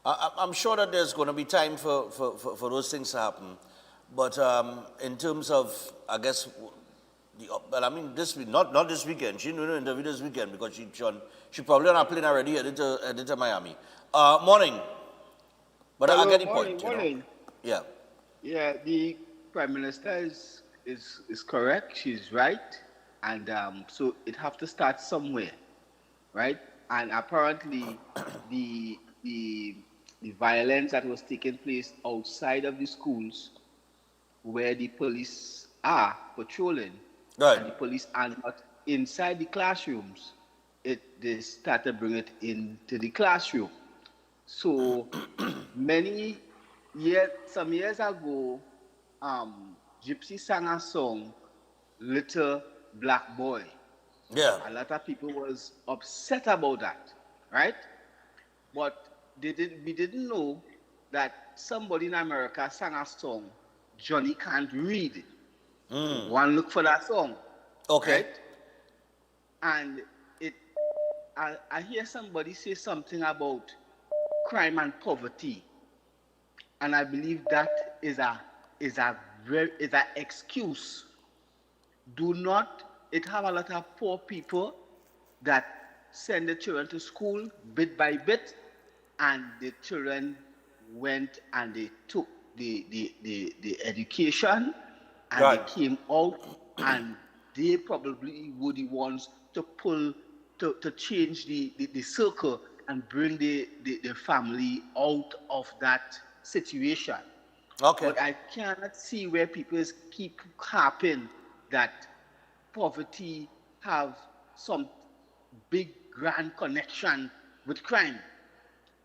I'm sure that there's going to be time for those things to happen. But in terms of, I guess, this week, not this weekend. She didn't interview this weekend because she probably on a plane already headed to Miami. Morning. But I get the point. Morning. Yeah. Yeah, the Prime Minister is correct. She's right. And so it have to start somewhere, right? And apparently the violence that was taking place outside of the schools where the police are patrolling, right, and the police are not inside the classrooms, they started to bring it into the classroom. So some years ago, Gypsy sang a song, Little Black Boy. Yeah. A lot of people was upset about that, right? But we didn't know that somebody in America sang a song, Johnny Can't Read. One look for that song. Okay. Right? And I hear somebody say something about crime and poverty. And I believe that is a excuse. It have a lot of poor people that send the children to school bit by bit, and the children went and they took the education, and right, they came out, and they probably were the ones to change the circle and bring the family out of that situation. Okay. But I cannot see where people keep harping that poverty have some big grand connection with crime.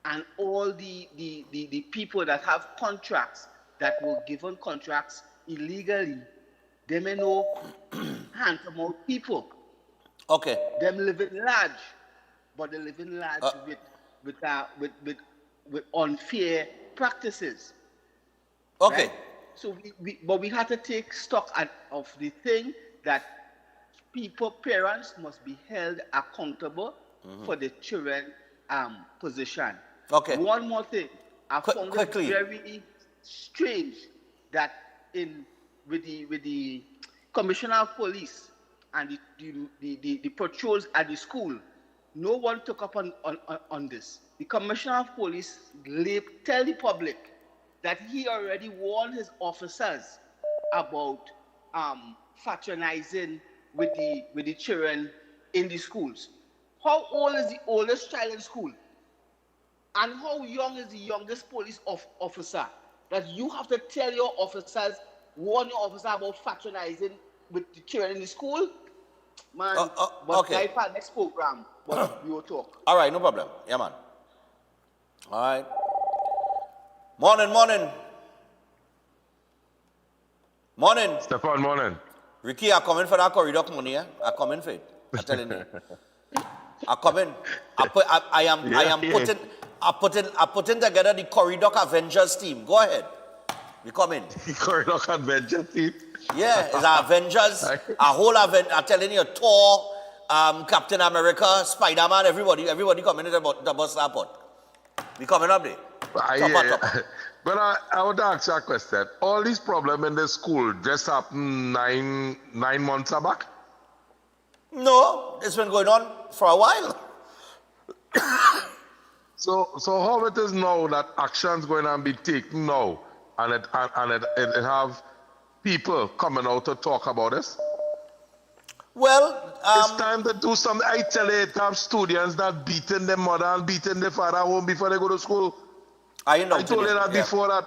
And all the people that have contracts, that were given contracts illegally, they may know hand-to-mouth people. Okay. Them living large, but they living large with unfair practices. Okay. Right? So we had to take stock of the thing that parents must be held accountable for the children position. Okay. One more thing. I found quickly. it very strange that with the commissioner of police and the patrols at the school, no one took up on this. The commissioner of police tell the public that he already warned his officers about fraternizing with the children in the schools. How old is the oldest child in school? And how young is the youngest police officer? That you have to tell your officers, warn your officer about fraternizing with the children in the school? Man, okay. For next program, but we will talk. All right, no problem. Yeah, man. All right. Morning. Stefan, morning. Ricky, I come in for that corridor money. I come in for it. I'm telling you. I come in. I putting together the Corridor Avengers team. Go ahead. We come in. Corridor Avengers team? Yeah, it's our Avengers. A whole Avengers. I'm telling you, Thor, Captain America, Spider-Man, everybody coming in the bus airport. We coming up there. Top. But I would ask you a question. All these problems in the school just happened nine months back? No, it's been going on for a while. So how it is now that action's going to be taken now, and it have people coming out to talk about this? Well, it's time to do something. I tell you, it have students that beating their mother and beating their father home before they go to school. I told you that before that.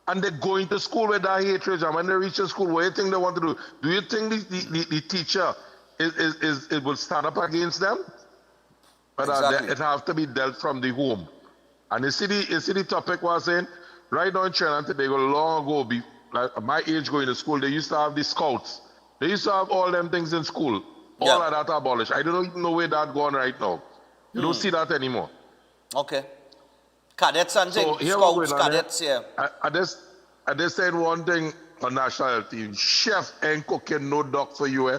And they're going to school with that hatred. And when they reach the school, what do you think they want to do? Do you think the teacher it will stand up against them? But exactly. It have to be dealt from the home. And you see the topic was saying, right now in Trinidad and Tobago, like my age going to school, they used to have the scouts. They used to have all them things in school. All of that abolished. I don't even know where that gone right now. You don't see that anymore. Okay. Cadets and So things. here we're Scouts, going on cadets, yeah. I just said one thing on national team. Chef ain't cooking no duck for you, eh?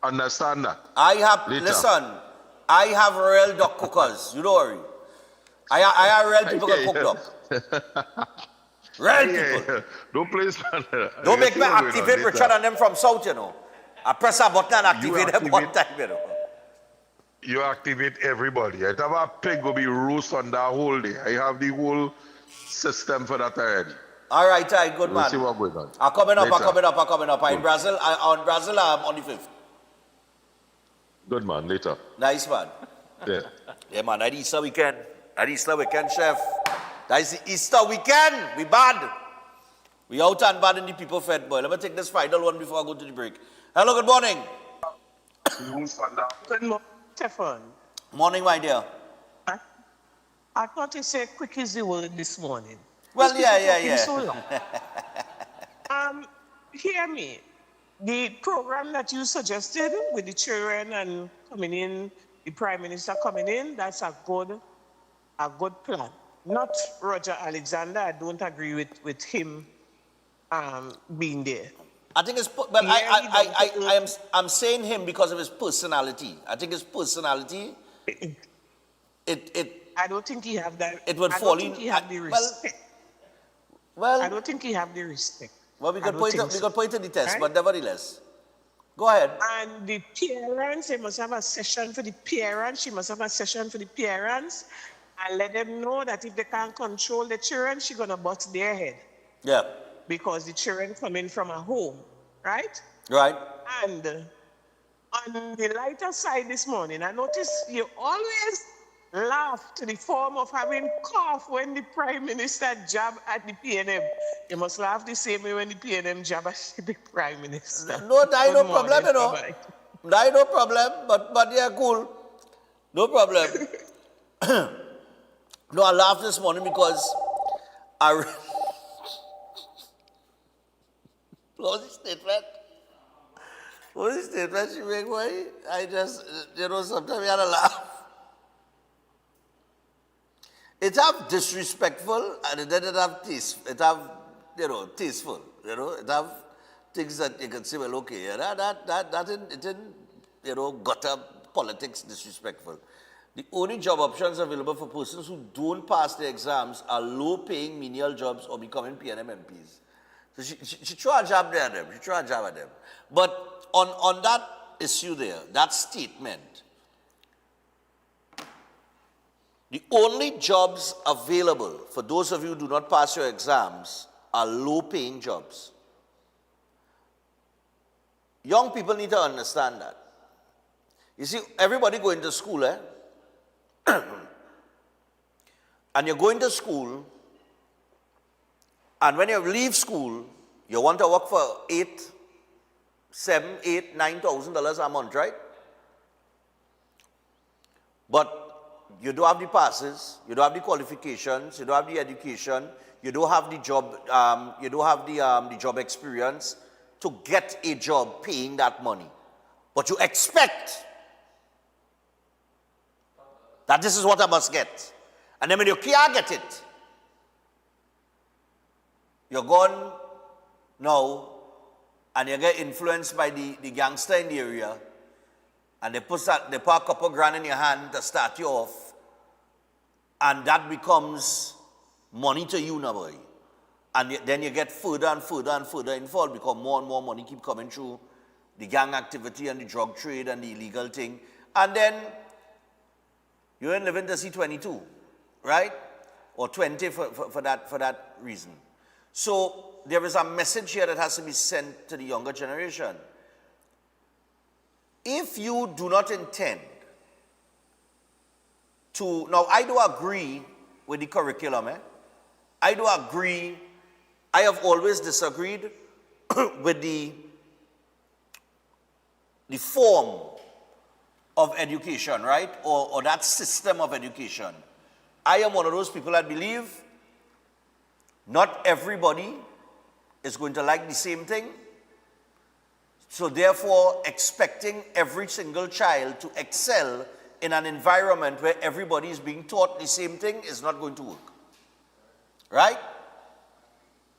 Understand that? Listen, I have real duck cookers. You don't worry. I have real people that cook duck. Real people. Don't play Don't make me activate Richard and them from South, you know. I press a button and activate them one time, you know. You activate everybody. I have a pig will be roast on that whole day. I have the whole system for that already. All right, good man. We'll see what goes on. I'm coming up. I'm in Brazil. On Brazil, I'm on the 5th. Good man, later. Nice man. Yeah. Yeah, man, that Easter weekend. Chef. That's the Easter weekend. We bad. We out and bad in the people fed, boy. Let me take this final one before I go to the break. Hello, good morning. Good morning, Stefan. Morning, my dear. I thought you said quick as the word this morning. Well, yeah. So long. Hear me. The program that you suggested with the children and coming in, the Prime Minister coming in, that's a good plan. Not Roger Alexander. I don't agree with him being there. I think it's, but I'm saying him because of his personality. I think his personality, I don't think he have that. It would fall in. I don't think he have the respect. Well, I don't think he have the respect. Well, we could put it to the test, right? But nevertheless, go ahead. And the parents, they must have a session for the parents. She must have a session for the parents, and let them know that if they can't control the children, she's gonna bust their head. Yeah. Because the children come in from a home, right? Right. And on the lighter side this morning, I noticed you always laugh to the form of having cough when the Prime Minister jab at the PNM. You must laugh the same way when the PNM jab at the Prime Minister. No, that no problem, you know. That no problem, but yeah, cool. No problem. No, I laughed this morning because what was the statement she made, boy? I just, sometimes we had a laugh. It have disrespectful and then it have tasteful, it have things that you can say, well, okay, yeah, it didn't, gutter politics disrespectful. The only job options available for persons who don't pass the exams are low-paying menial jobs or becoming PNM MPs. So she threw a jab there at them. But on that issue there, that statement, the only jobs available for those of you who do not pass your exams are low-paying jobs. Young people need to understand that. You see, everybody going to school, and you're going to school, and when you leave school, you want to work for $9,000 a month, right? But you don't have the passes, you don't have the qualifications, you don't have the education, you don't have the job, you don't have the job experience to get a job paying that money. But you expect that this is what I must get. And then when you can't get it, you're gone now and you get influenced by the gangster in the area and they put a couple grand in your hand to start you off, and that becomes money to you now, boy. And then you get further and further and further involved because more and more money keep coming through the gang activity and the drug trade and the illegal thing. And then you ain't living to see 22, right? Or 20 for that reason. So there is a message here that has to be sent to the younger generation. If you do not intend to, now I do agree with the curriculum, I do agree, I have always disagreed with the form of education, right? Or that system of education. I am one of those people that believe not everybody is going to like the same thing. So therefore, expecting every single child to excel in an environment where everybody is being taught the same thing is not going to work. Right?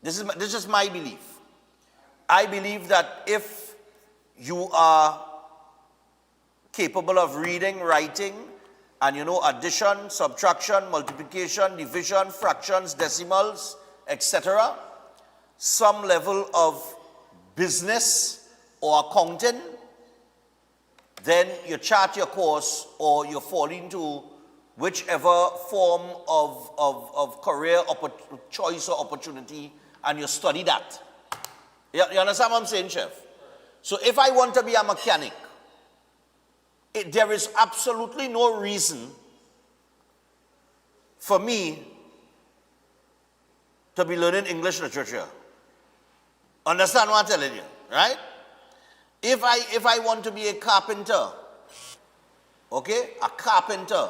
This is just my belief. I believe that if you are capable of reading, writing, and you know addition, subtraction, multiplication, division, fractions, decimals, etc., some level of business or accounting, then you chart your course or you fall into whichever form of career choice or opportunity, and you study that. You understand what I'm saying, Chef? So if I want to be a mechanic, there is absolutely no reason for me to be learning English literature. Understand what I'm telling you, right? If I want to be a carpenter, okay, a carpenter,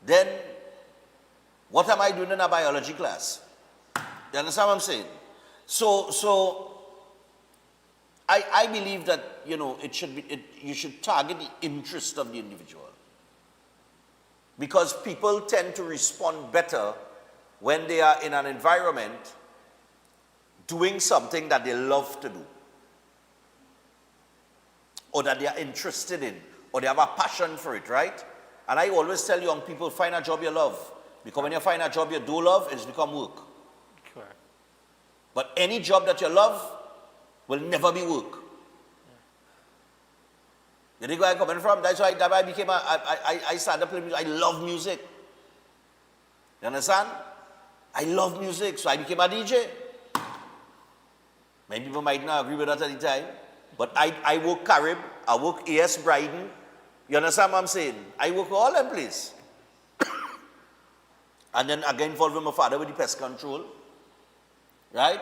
then what am I doing in a biology class? You understand what I'm saying? So I believe that, you know, you should target the interest of the individual. Because people tend to respond better when they are in an environment doing something that they love to do, or that they are interested in, or they have a passion for it, right? And I always tell young people, find a job you love. Because when you find a job you do love, it's become work. Correct. But any job that you love will never be work. You think where I'm coming from? That's why I became I started playing music. I love music. You understand? I love music, so I became a DJ. Many people might not agree with that at the time. But I work Carib, I work AS Bryden. You understand what I'm saying? I work all them place. And then again involved with my father with the pest control. Right?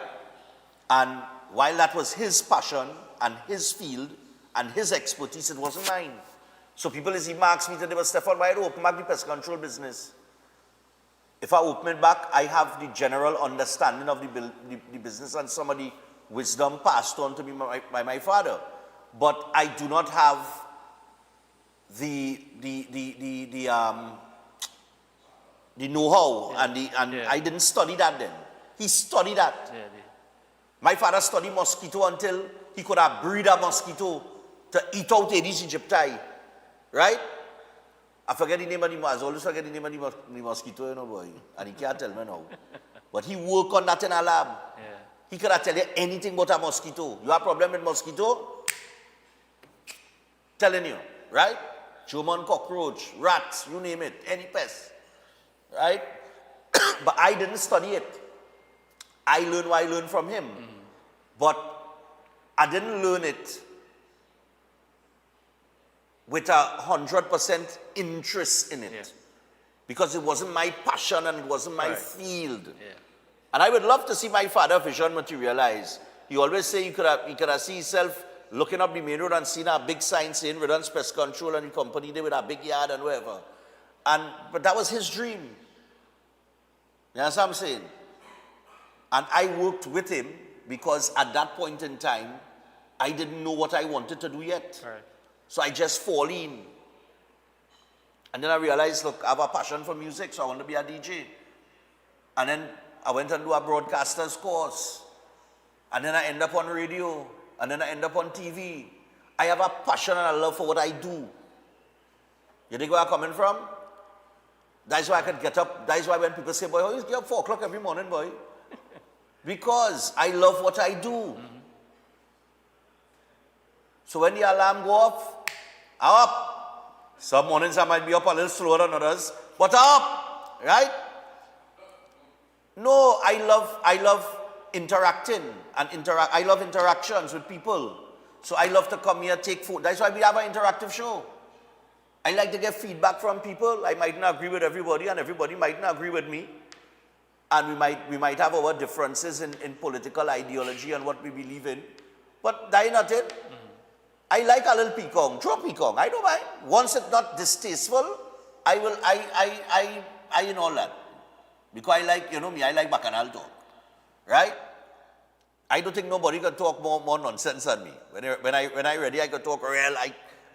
And while that was his passion and his field and his expertise, it wasn't mine. So people as he asked me today, but Stefan, why do you open back the pest control business? If I open it back, I have the general understanding of the business and some of the wisdom passed on to me by my father. But I do not have the know-how and I didn't study that then. He studied that. Yeah, my father studied mosquito until he could have breed a mosquito to eat out Aedes aegypti. Right? I forget the name of I always forget the name of the mosquito, you know, boy. And he can't tell me now. But he worked on that in a lab. Yeah. He cannot tell you anything about a mosquito. You have a problem with mosquito? Telling you, right? German cockroach, rats, you name it, any pest. Right? But I didn't study it. I learned what I learned from him. But I didn't learn it with 100% interest in it. Yeah. Because it wasn't my passion and it wasn't my field. Yeah. And I would love to see my father's vision materialize. He always say he could have seen himself looking up the main road and seen a big sign saying Redon's Pest Control and the company there with a big yard and whatever. But that was his dream. You understand what I'm saying? And I worked with him because at that point in time, I didn't know what I wanted to do yet. Right. So I just fall in. And then I realized, look, I have a passion for music, so I want to be a DJ. And then I went and do a broadcaster's course. And then I end up on radio. And then I end up on TV. I have a passion and a love for what I do. You think where I'm coming from? That's why I could get up. That's why when people say, boy, how you get up 4 o'clock every morning, boy? Because I love what I do. So when the alarm go off, I'm up. Some mornings I might be up a little slower than others, but I'm up, right? No, I love interacting and I love interactions with people. So I love to come here, take food. That's why we have an interactive show. I like to get feedback from people. I might not agree with everybody, and everybody might not agree with me. And we might have our differences in political ideology and what we believe in. But that's not it. I like a little peacock. Throw peacock. I don't mind. Once it's not distasteful, I you know all that. Because I like, you know me, I like bacchanal talk. Right? I don't think nobody can talk more nonsense than me. When I ready, I can talk real.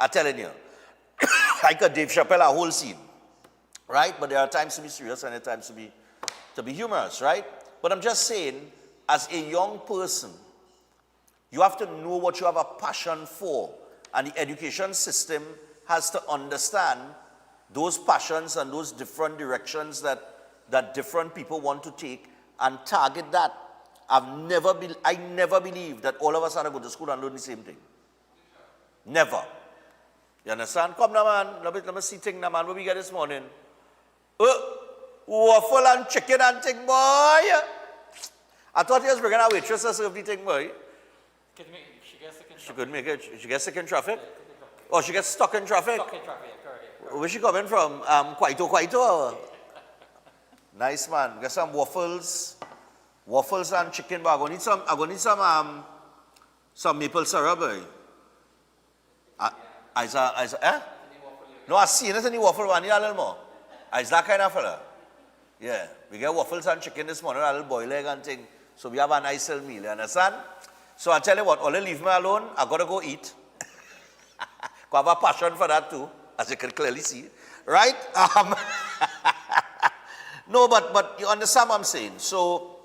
I'm telling you. I could Dave Chappelle a whole scene. Right? But there are times to be serious and there are times to be humorous, right? But I'm just saying, as a young person, you have to know what you have a passion for. And the education system has to understand those passions and those different directions that different people want to take and target that. I never believed that all of us had to go to school and learn the same thing. Never. You understand? Come now, man. Let me see thing now, man. What we get this morning? Waffle and chicken and thing, boy. I thought he was bringing a waitress to serve the thing, boy. She couldn't make it. She gets sick in traffic? Or she gets stuck in traffic? Stuck in traffic, correct. Where's she coming from? Kwaito? Nice, man. Get some waffles. Waffles and chicken, but I'm gonna need some maple syrup, boy. No, I seen it in the waffle, but I need a little more. Is that kind of fella? Yeah. We get waffles and chicken this morning, a little boiled egg and thing. So we have a nice little meal, you understand? So I tell you what, only leave me alone, I gotta go eat. I have a passion for that too, as you can clearly see. Right? No, but you understand what I'm saying. So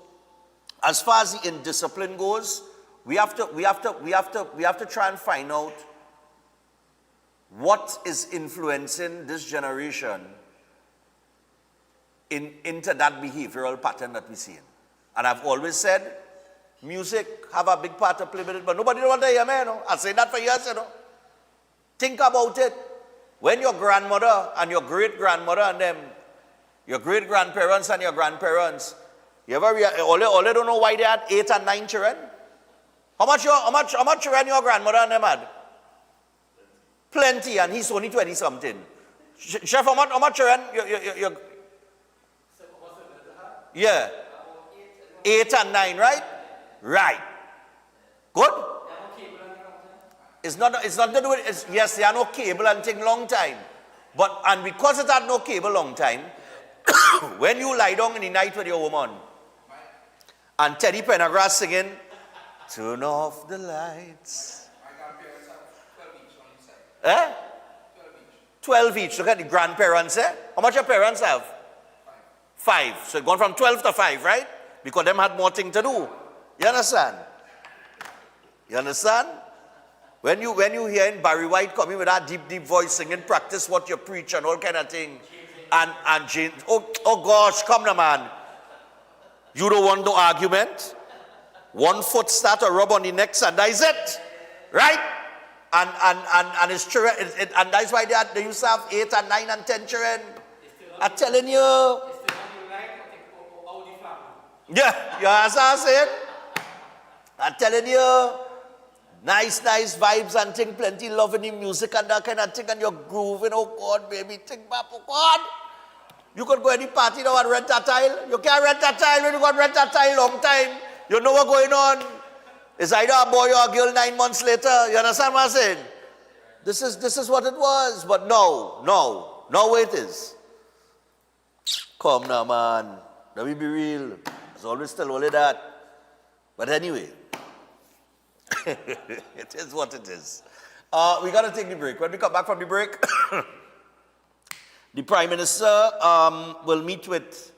as far as the indiscipline goes, we have to try and find out what is influencing this generation into that behavioral pattern that we're seeing. And I've always said, music have a big part to play with it, but nobody don't want to hear me, you know. I say that for years, you know. Think about it. When your grandmother and your great-grandmother and them, your great-grandparents and your grandparents, you ever all they don't know why they had 8 and 9 children? How much children your grandmother and them had? Plenty, and he's only 20-something. Chef, how much children? Yeah. 8 and 9, right? Right. Good? It's not to do with, yes, there are no cable and thing long time. And because it had no cable long time, when you lie down in the night with your woman, and Teddy Pendergrass singing, turn off the lights. 12 each. Look at the grandparents, How much your parents have? 5. So it gone from 12 to 5, right? Because them had more thing to do. You understand? You understand? When you hear Barry White coming with that deep voice singing, practice what you preach and all kind of thing. And James, oh gosh, come now, man. You don't want no argument. One foot start to rub on the next and that is it. Right? And it's children, and that's why they used to have 8 and 9 and 10 children. I'm telling you. Yeah, you understand what I'm saying? I'm telling you. Nice vibes and thing, plenty love in the music and that kind of thing, and you're grooving, oh God, baby, think back, oh God. You could go any party now and rent a tile. You can't rent a tile when you got rent a tile long time. You know what's going on. It's either a boy or a girl 9 months later. You understand what I'm saying? This is what it was. But no way it is. Come now, man. Let me be real. It's always still only that. But anyway, it is what it is. We got to take the break. When we come back from the break, the Prime Minister will meet with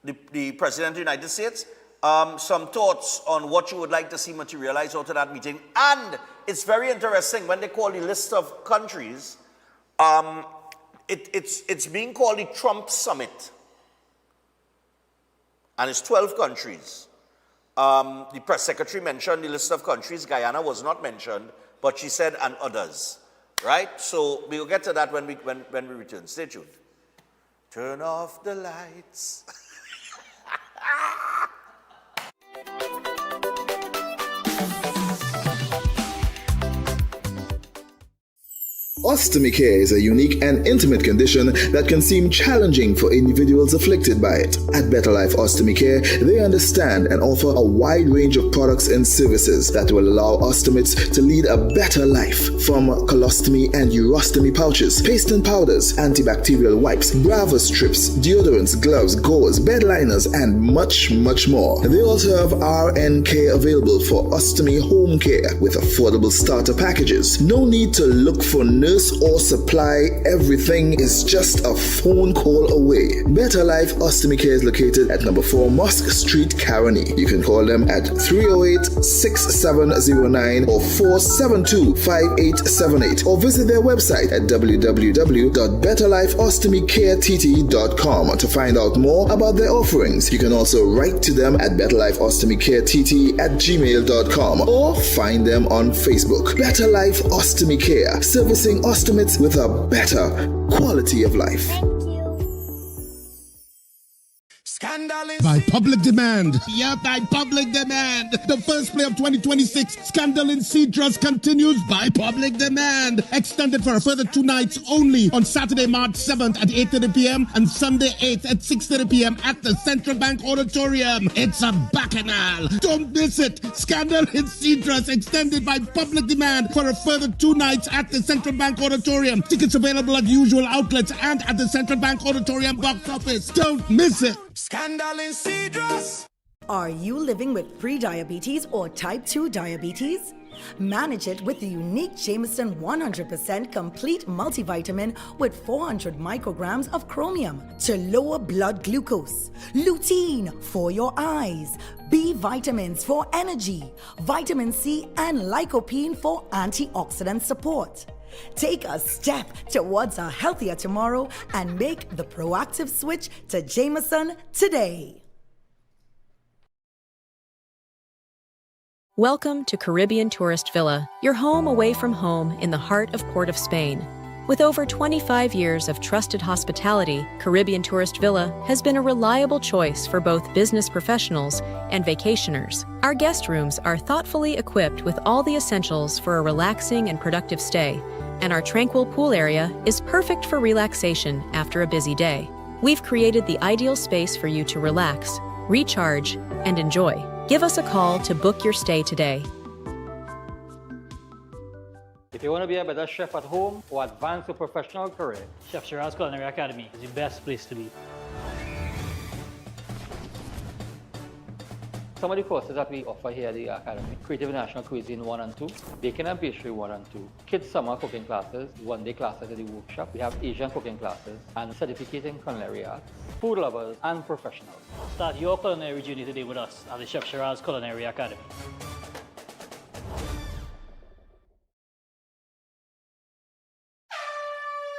the President of the United States. Some thoughts on what you would like to see materialize out of that meeting. And it's very interesting when they call the list of countries, it's being called the Trump Summit. And it's 12 countries. The press secretary mentioned the list of countries. Guyana was not mentioned, but she said, and others. Right? So we'll get to that when we return. Stay tuned. Turn off the lights. Ostomy care is a unique and intimate condition that can seem challenging for individuals afflicted by it. At Better Life Ostomy Care, they understand and offer a wide range of products and services that will allow ostomates to lead a better life. From colostomy and urostomy pouches, paste and powders, antibacterial wipes, Brava strips, deodorants, gloves, gauze, bed liners, and much, much more. They also have RN care available for ostomy home care with affordable starter packages. No need to look for nurse or supply. Everything is just a phone call away. Better Life Ostomy Care is located at number 4 Mosque Street, Caroni. You can call them at 308-6709 or 472-5878 or visit their website at www.betterlifeostomycareTT.com to find out more about their offerings. You can also write to them at betterlifeostomycareTT@gmail.com or find them on Facebook. Better Life Ostomy Care, servicing ostomates with a better quality of life. By public demand. Yeah, by public demand. The first play of 2026, Scandal in Cedros, continues by public demand. Extended for a further 2 nights only on Saturday, March 7th at 8:30 p.m. and Sunday 8th at 6:30 p.m. at the Central Bank Auditorium. It's a bacchanal. Don't miss it. Scandal in Cedros, extended by public demand for a further 2 nights at the Central Bank Auditorium. Tickets available at usual outlets and at the Central Bank Auditorium box office. Don't miss it. Scandal in Cedros. Are you living with pre-diabetes or type 2 diabetes? Manage it with the unique Jameson 100% complete multivitamin with 400 micrograms of chromium to lower blood glucose, lutein for your eyes, B vitamins for energy, vitamin C and lycopene for antioxidant support. Take a step towards a healthier tomorrow and make the proactive switch to Jameson today. Welcome to Caribbean Tourist Villa, your home away from home in the heart of Port of Spain. With over 25 years of trusted hospitality, Caribbean Tourist Villa has been a reliable choice for both business professionals and vacationers. Our guest rooms are thoughtfully equipped with all the essentials for a relaxing and productive stay, and our tranquil pool area is perfect for relaxation after a busy day. We've created the ideal space for you to relax, recharge, and enjoy. Give us a call to book your stay today. If you want to be a better chef at home or advance your professional career, Chef Shiraz Culinary Academy is the best place to be. Some of the courses that we offer here at the Academy: Creative National Cuisine 1 and 2, Baking and Pastry 1 and 2, Kids Summer Cooking Classes, 1-day classes at the workshop. We have Asian cooking classes and certificating culinary arts, food lovers and professionals. Start your culinary journey today with us at the Chef Shiraz Culinary Academy.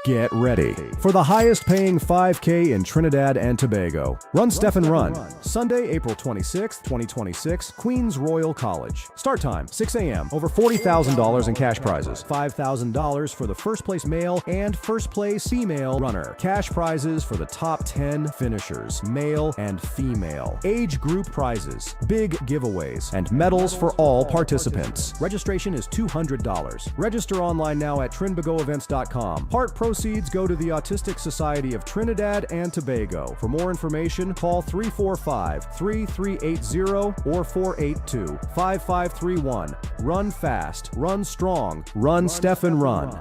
Get ready for the highest paying 5K in Trinidad and Tobago. Run, Stephen, Run. Sunday, April 26th, 2026, Queens Royal College. Start time, 6 a.m. Over $40,000 in cash prizes. $5,000 for the first place male and first place female runner. Cash prizes for the top 10 finishers, male and female. Age group prizes, big giveaways, and medals for all participants. Registration is $200. Register online now at trinbagoevents.com. Part proceeds go to the Autistic Society of Trinidad and Tobago. For more information, call 345-3380 or 482-5531. Run fast, run strong, run Stephen, run.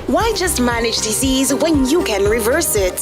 Why just manage disease when you can reverse it?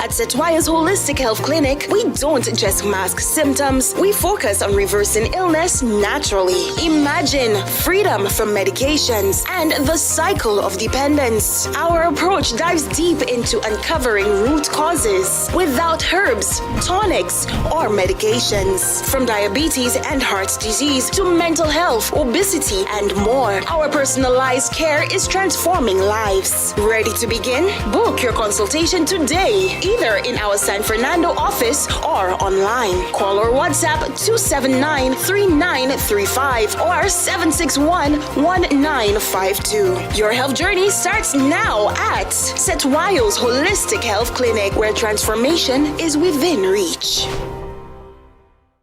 At Setwaya's Holistic Health Clinic, we don't just mask symptoms, we focus on reversing illness naturally. Imagine freedom from medications and the cycle of dependence. Our approach dives deep into uncovering root causes without herbs, tonics, or medications. From diabetes and heart disease to mental health, obesity, and more, our personalized care is transforming lives. Ready to begin? Book your consultation today, either in our San Fernando office or online. Call or WhatsApp 279-3935 or 761-1952. Your health journey starts now at Setwayo's Holistic Health Clinic, where transformation is within reach.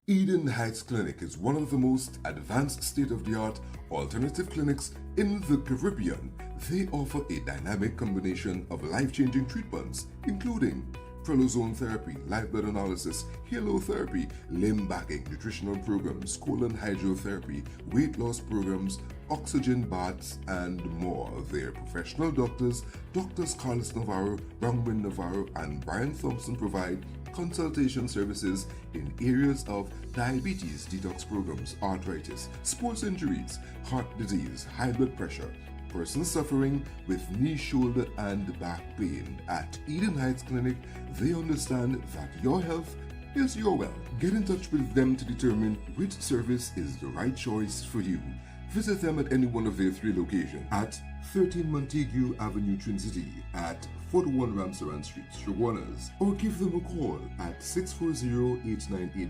Eden Heights Clinic is one of the most advanced state-of-the-art alternative clinics in the Caribbean. They offer a dynamic combination of life-changing treatments, including prolozone therapy, live blood analysis, halotherapy, limb backing, nutritional programs, colon hydrotherapy, weight loss programs, oxygen baths, and more. Their professional doctors, Drs. Carlos Navarro, Bronwyn Navarro, and Brian Thompson provide consultation services in areas of diabetes detox programs, arthritis, sports injuries, heart disease, high blood pressure, persons suffering with knee, shoulder, and back pain. At Eden Heights Clinic, they understand that your health is your wealth. Get in touch with them to determine which service is the right choice for you. Visit them at any one of their 3 locations at 13 Montague Avenue, Twin City, at 41 Ramsaran Street, Shoguanas, or give them a call at 640-8985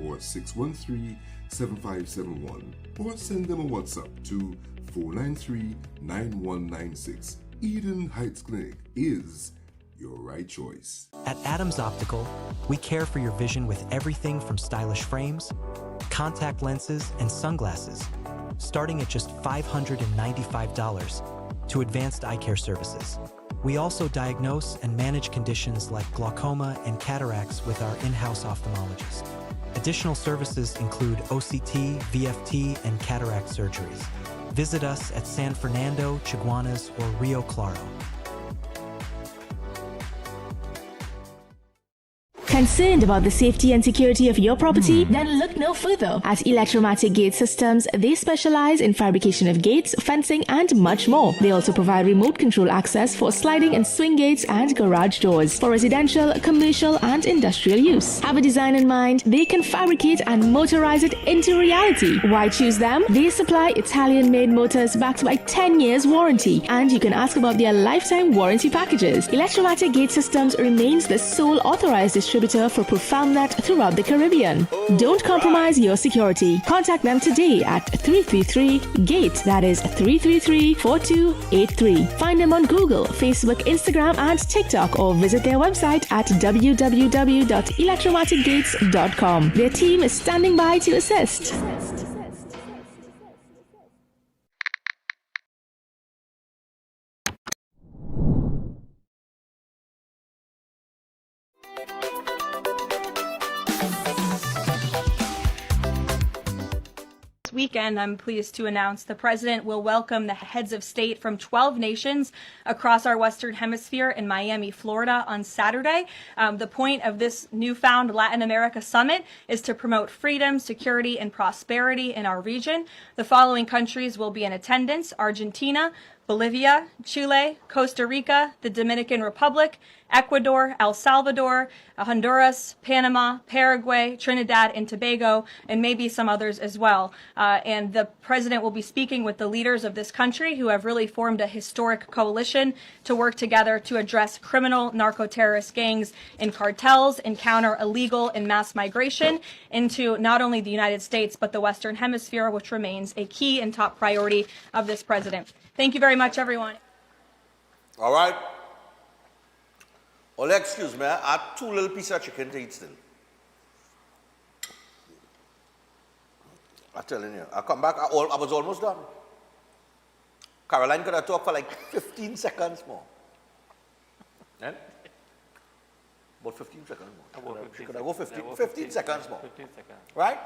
or 613-7571, or send them a WhatsApp to 493-9196. Eden Heights Clinic is your right choice. At Adams Optical, we care for your vision with everything from stylish frames, contact lenses, and sunglasses, starting at just $595, to advanced eye care services. We also diagnose and manage conditions like glaucoma and cataracts with our in-house ophthalmologist. Additional services include OCT, VFT, and cataract surgeries. Visit us at San Fernando, Chaguanas, or Rio Claro. Concerned about the safety and security of your property? Then look no further. At Electromatic Gate Systems, they specialize in fabrication of gates, fencing, and much more. They also provide remote control access for sliding and swing gates and garage doors for residential, commercial, and industrial use. Have a design in mind? They can fabricate and motorize it into reality. Why choose them? They supply Italian-made motors backed by 10 years warranty, and you can ask about their lifetime warranty packages. Electromatic Gate Systems remains the sole authorized distributor for ProfoundNet throughout the Caribbean. Don't compromise your security. Contact them today at 333-GATE. That is 333-4283. Find them on Google, Facebook, Instagram, and TikTok, or visit their website at www.electromaticgates.com. Their team is standing by to assist. Weekend, I'm pleased to announce the President will welcome the heads of state from 12 nations across our Western Hemisphere in Miami, Florida on Saturday. The point of this newfound Latin America summit is to promote freedom, security, and prosperity in our region. The following countries will be in attendance: Argentina, Bolivia, Chile, Costa Rica, the Dominican Republic, Ecuador, El Salvador, Honduras, Panama, Paraguay, Trinidad and Tobago, and maybe some others as well. And the president will be speaking with the leaders of this country, who have really formed a historic coalition to work together to address criminal narco-terrorist gangs and cartels and counter illegal and mass migration into not only the United States, but the Western Hemisphere, which remains a key and top priority of this president. Thank you very much, everyone. All right. Well, excuse me, I have 2 little pieces of chicken to eat still. I'm telling you, I come back, I was almost done. Caroline could have talked for like 15 seconds more. Eh? About 15 seconds more. She could have go 15 seconds more. 15 seconds. Right?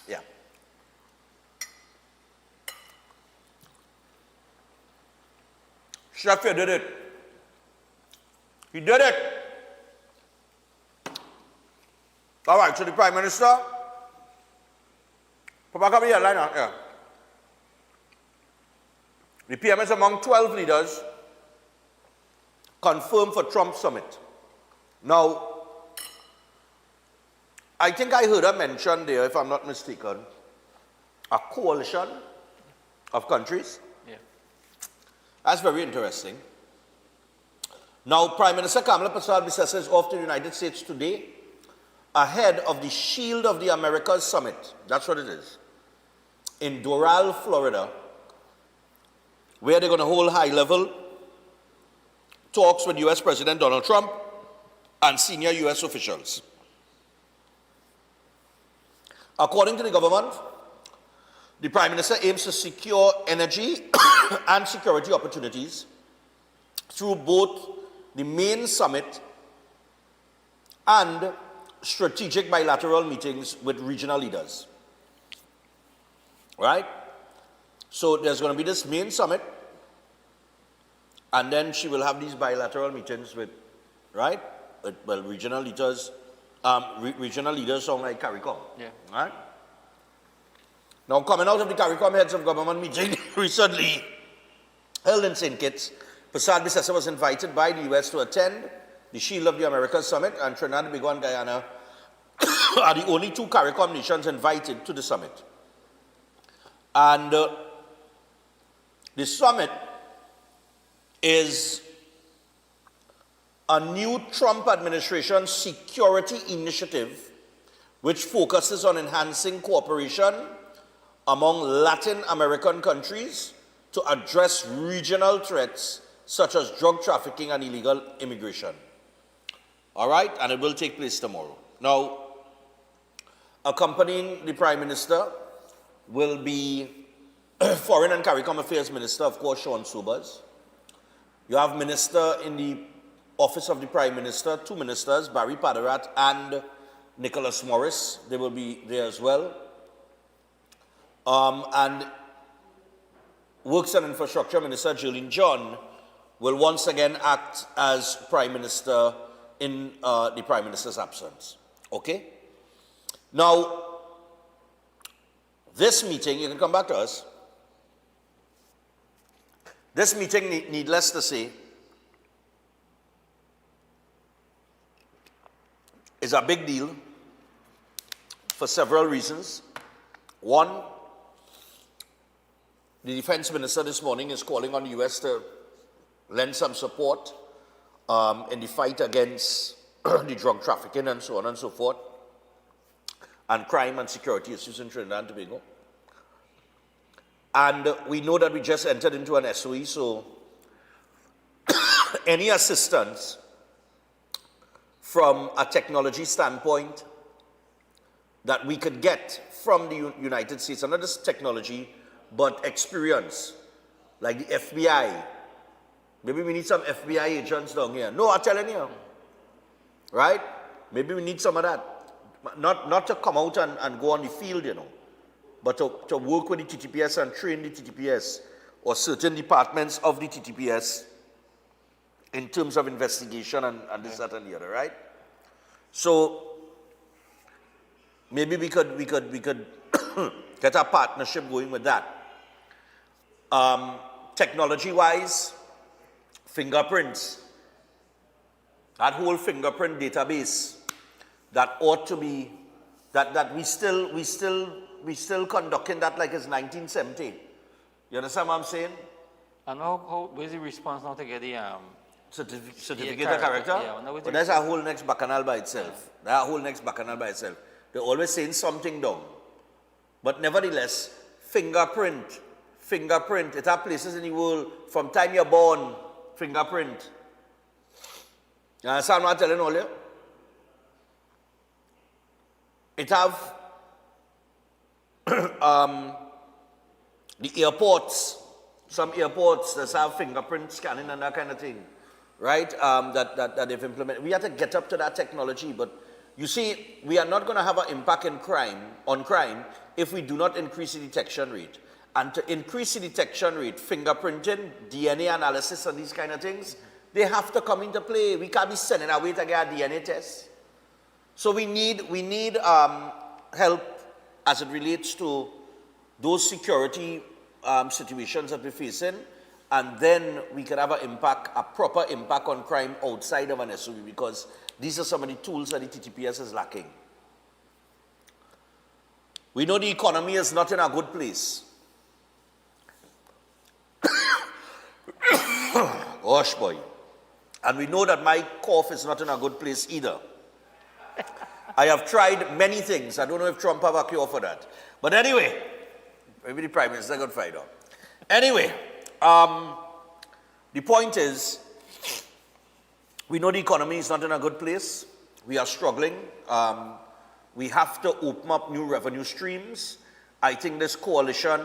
Yeah. Chef, you did it. He did it. All right, so the Prime Minister, Papa, come here, line up here. The PM is among 12 leaders confirmed for Trump summit. Now, I think I heard her mention there, if I'm not mistaken, a coalition of countries. Yeah. That's very interesting. Now, Prime Minister Kamala Prasad-Bissessa is off to the United States today, ahead of the Shield of the Americas Summit. That's what it is. In Doral, Florida, where they're going to hold high-level talks with U.S. President Donald Trump and senior U.S. officials. According to the government, the Prime Minister aims to secure energy and security opportunities through both the main summit and strategic bilateral meetings with regional leaders. Right? So there's going to be this main summit, and then she will have these bilateral meetings with, right? Well, regional leaders. Regional leaders sound like CARICOM. Yeah. Right? Now, coming out of the CARICOM heads of government meeting recently held in St. Kitts, Prasad Bissessa was invited by the US to attend the Shield of the Americas Summit, and Trinidad and Tobago and Guyana are the only two CARICOM nations invited to the summit. And the summit is a new Trump administration security initiative which focuses on enhancing cooperation among Latin American countries to address regional threats such as drug trafficking and illegal immigration. All right, and it will take place tomorrow. Now, accompanying the Prime Minister will be Foreign and CARICOM Affairs Minister, of course, Sean Sobers. You have Minister in the Office of the Prime Minister, two ministers, Barry Padarat and Nicholas Morris. They will be there as well. And Works and Infrastructure Minister Jolene John will once again act as Prime Minister in the Prime Minister's absence. Okay? Now, this meeting, you can come back to us. This meeting, needless to say, is a big deal for several reasons. One, the Defense Minister this morning is calling on the US to lend some support in the fight against the drug trafficking and so on and so forth, and crime and security issues in Trinidad and Tobago. And we know that we just entered into an SOE, so any assistance from a technology standpoint that we could get from the United States, and not just technology, but experience, like the FBI. Maybe we need some FBI agents down here. No, I'm telling you. Right? Maybe we need some of that. Not to come out and go on the field, you know, but to work with the TTPS and train the TTPS or certain departments of the TTPS in terms of investigation and this, that, and the other, right? So maybe we could get a partnership going with that. Technology-wise, fingerprints, that whole fingerprint database that ought to be, that we still conducting that like it's 1970. You understand what I'm saying? And where's the response now to get the certificate of character? Yeah, but that's a whole next bacchanal by itself. That's a whole next bacchanal by itself. They're always saying something down. But nevertheless, fingerprint, it have places in the world from time you're born, fingerprint. You understand what I'm telling all you? It have the airports, some airports that have fingerprint scanning and that kind of thing, right? That they've implemented. We have to get up to that technology, but you see, we are not going to have an impact on crime if we do not increase the detection rate. And to increase the detection rate, fingerprinting, DNA analysis, and these kind of things, they have to come into play. We can't be sending away to get a DNA test. So we need help as it relates to those security situations that we're facing, and then we can have a proper impact on crime outside of an SOE, because these are some of the tools that the TTPS is lacking. We know the economy is not in a good place. Gosh, boy. And we know that my cough is not in a good place either. I have tried many things. I don't know if Trump have a cure for that. But anyway, maybe the Prime Minister could find out. Anyway, the point is, we know the economy is not in a good place. We are struggling. We have to open up new revenue streams. I think this coalition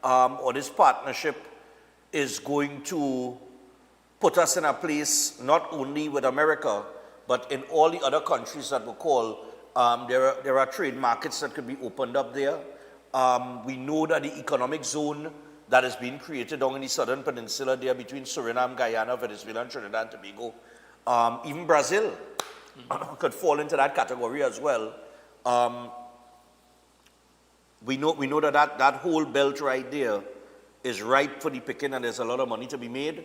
or this partnership is going to put us in a place not only with America, but in all the other countries that we call. There are trade markets that could be opened up there. We know that the economic zone that has been created on the southern peninsula there between Suriname, Guyana, Venezuela, and Trinidad and Tobago, even Brazil could fall into that category as well. We know that whole belt right there is ripe for the picking, and there's a lot of money to be made.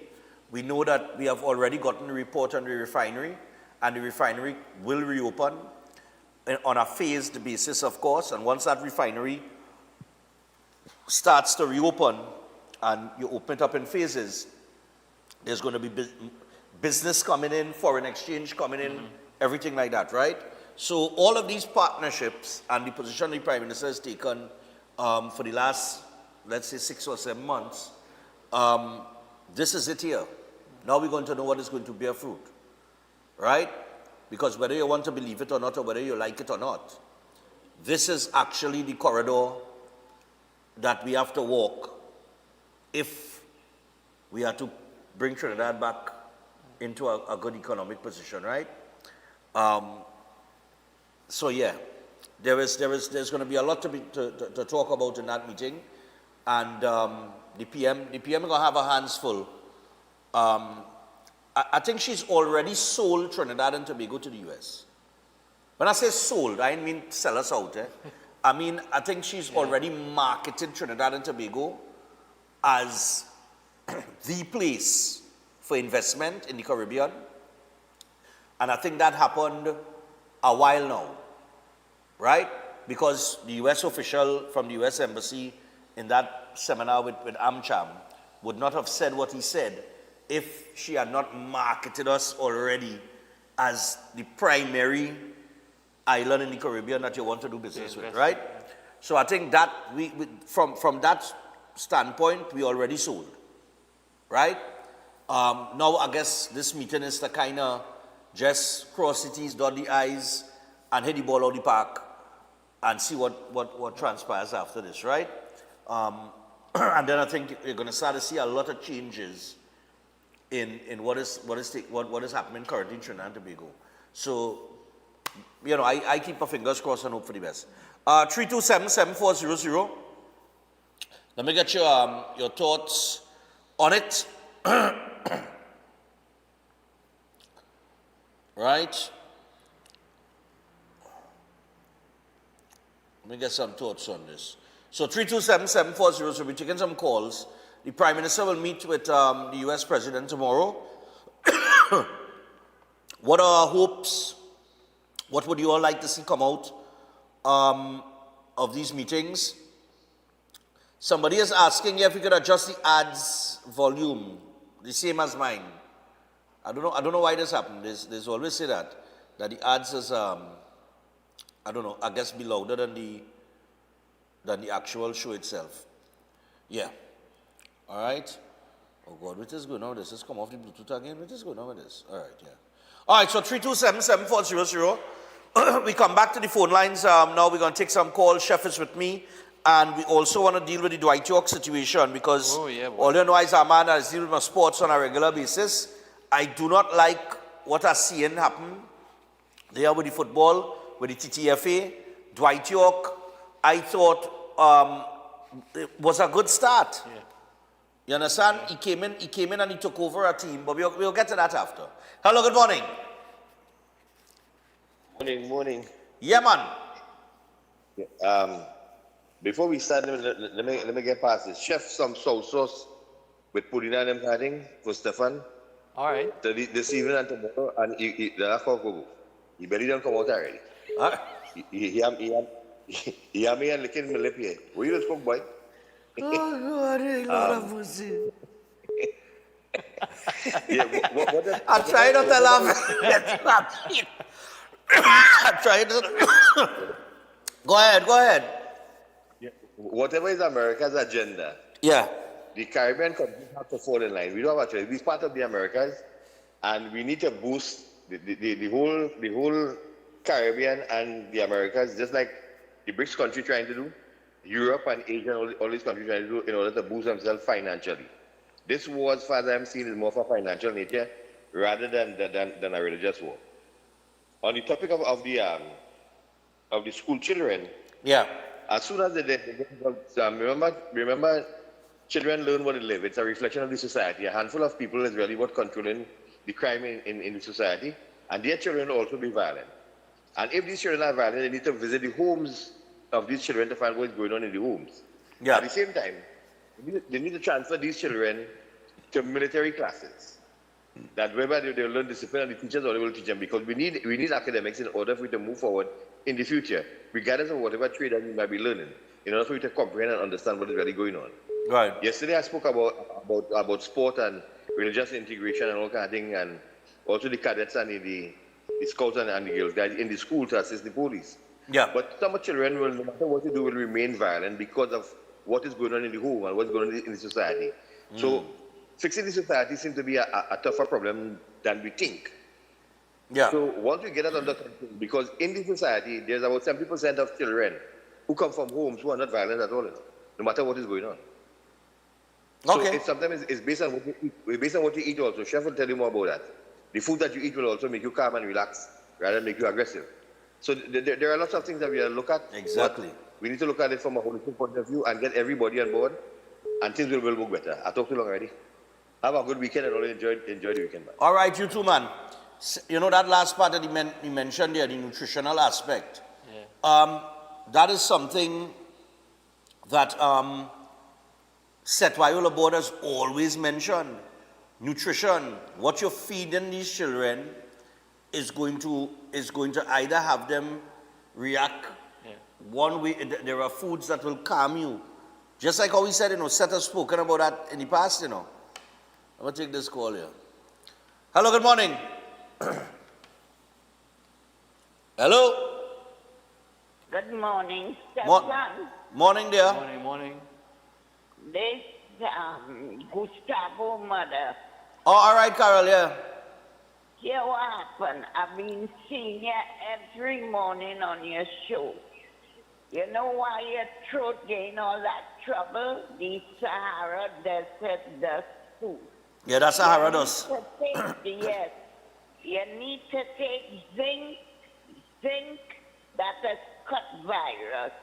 We know that we have already gotten a report on the refinery, and the refinery will reopen on a phased basis, of course. And once that refinery starts to reopen and you open it up in phases, there's going to be business coming in, foreign exchange coming in, everything like that, right? So all of these partnerships and the position the Prime Minister has taken for the last, let's say, 6 or 7 months, this is it here. Now we're going to know what is going to bear fruit, right? Because whether you want to believe it or not, or whether you like it or not, this is actually the corridor that we have to walk if we are to bring Trinidad back into a good economic position, right? So yeah, there's going to be a lot to talk about in that meeting, and the PM is going to have her hands full. I think she's already sold Trinidad and Tobago to the US. When I say sold, I don't mean sell us out. I mean, I think she's already marketed Trinidad and Tobago as the place for investment in the Caribbean. And I think that happened a while now, right? Because the US official from the US Embassy in that seminar with AmCham would not have said what he said if she had not marketed us already as the primary island in the Caribbean that you want to do business with, right? So I think that from that standpoint, we already sold, right? Now I guess this meeting is to kind of just cross the T's, dot the I's, and hit the ball out the park and see what transpires after this, right? And then I think you're going to start to see a lot of changes in what is happening currently in Trinidad and Tobago. So, you know, I keep my fingers crossed and hope for the best. 327-7400. Let me get your thoughts on it. Right? Let me get some thoughts on this. So 327-7400, we're taking some calls. The Prime Minister will meet with the US President tomorrow. What are our hopes? What would you all like to see come out of these meetings? Somebody is asking if we could adjust the ads volume, the same as mine. I don't know why this happened. There's always say that the ads is I don't know, I guess be louder than the actual show itself. Yeah. All right. Oh God, what is going on? This has come off the Bluetooth again. What is going on with this? All right, yeah. All right, so 327-7400. We come back to the phone lines. Now we're going to take some calls. Chef is with me. And we also want to deal with the Dwight York situation because all you know is a man that deals with my sports on a regular basis. I do not like what I'm seeing happen there with the football, with the TTFA. Dwight York, I thought it was a good start. Yeah. You understand? He came in and he took over a team, but we'll get to that after. Hello, good morning. Morning. Yeah, man. Before we start, let me get past this. Chef, some soy sauce with pudding and them adding for Stefan. All right. So this evening and tomorrow, and he barely don't come out already. He had me and licking my lip here. Where you spoke, boy? Oh, God, a lot of pussy. Yeah, I'm trying not to laugh. I'm trying to... Go ahead. Yeah. Whatever is America's agenda, the Caribbean countries have to fall in line. We don't have a choice. We're part of the Americas, and we need to boost the whole Caribbean and the Americas, just like the BRICS country trying to do, Europe and Asia, all these countries trying to do in order to boost themselves financially. This war, as far as I'm seeing, is more for financial nature rather than a religious war. On the topic of the school children, yeah. As soon as they remember, children learn what they live. It's a reflection of the society. A handful of people is really what controlling the crime in the society, and their children will also be violent. And if these children are violent, they need to visit the homes of these children to find what's going on in the homes. Yeah. At the same time, they need to transfer these children to military classes. That whether they will learn discipline and the teachers or they will teach them, because we need academics in order for you to move forward in the future, regardless of whatever trade that you might be learning, in order for you to comprehend and understand what is really going on. Right. Yesterday I spoke about sport and religious integration and all kind of thing, and also the cadets and the scouts and the girls guys in the school to assist the police. Yeah. But some children will, no matter what you do, will remain violent because of what is going on in the home and what's going on in the society. So fixing the society seems to be a tougher problem than we think. Yeah. So once we get that under control, because in the society, there's about 70% of children who come from homes who are not violent at all, no matter what is going on. Okay. So sometimes it's based on what you eat. Based on what you eat also. Chef will tell you more about that. The food that you eat will also make you calm and relax rather than make you aggressive. So there are lots of things that we have to look at. Exactly. We need to look at it from a holistic point of view and get everybody on board, and things will work better. I talked too long already. Have a good weekend and all enjoy the weekend. Man. All right, you too, man. You know that last part that he mentioned there, the nutritional aspect. Yeah. That is something that Setwayola Board has always mentioned. Nutrition, what you're feeding these children is going to either have them react one way. There are foods that will calm you. Just like how we said, Seth has spoken about that in the past, I'm going to take this call here. Hello, good morning. Hello? Good morning, Morning, dear. Morning. This Gustavo mother. Oh, all right, Carol, yeah. Here what happened. I've been seeing you every morning on your show. You know why your throat gain all that trouble? The Sahara Desert dust too. Yeah, that's Sahara dust. Yes. You need to take zinc that has cut virus.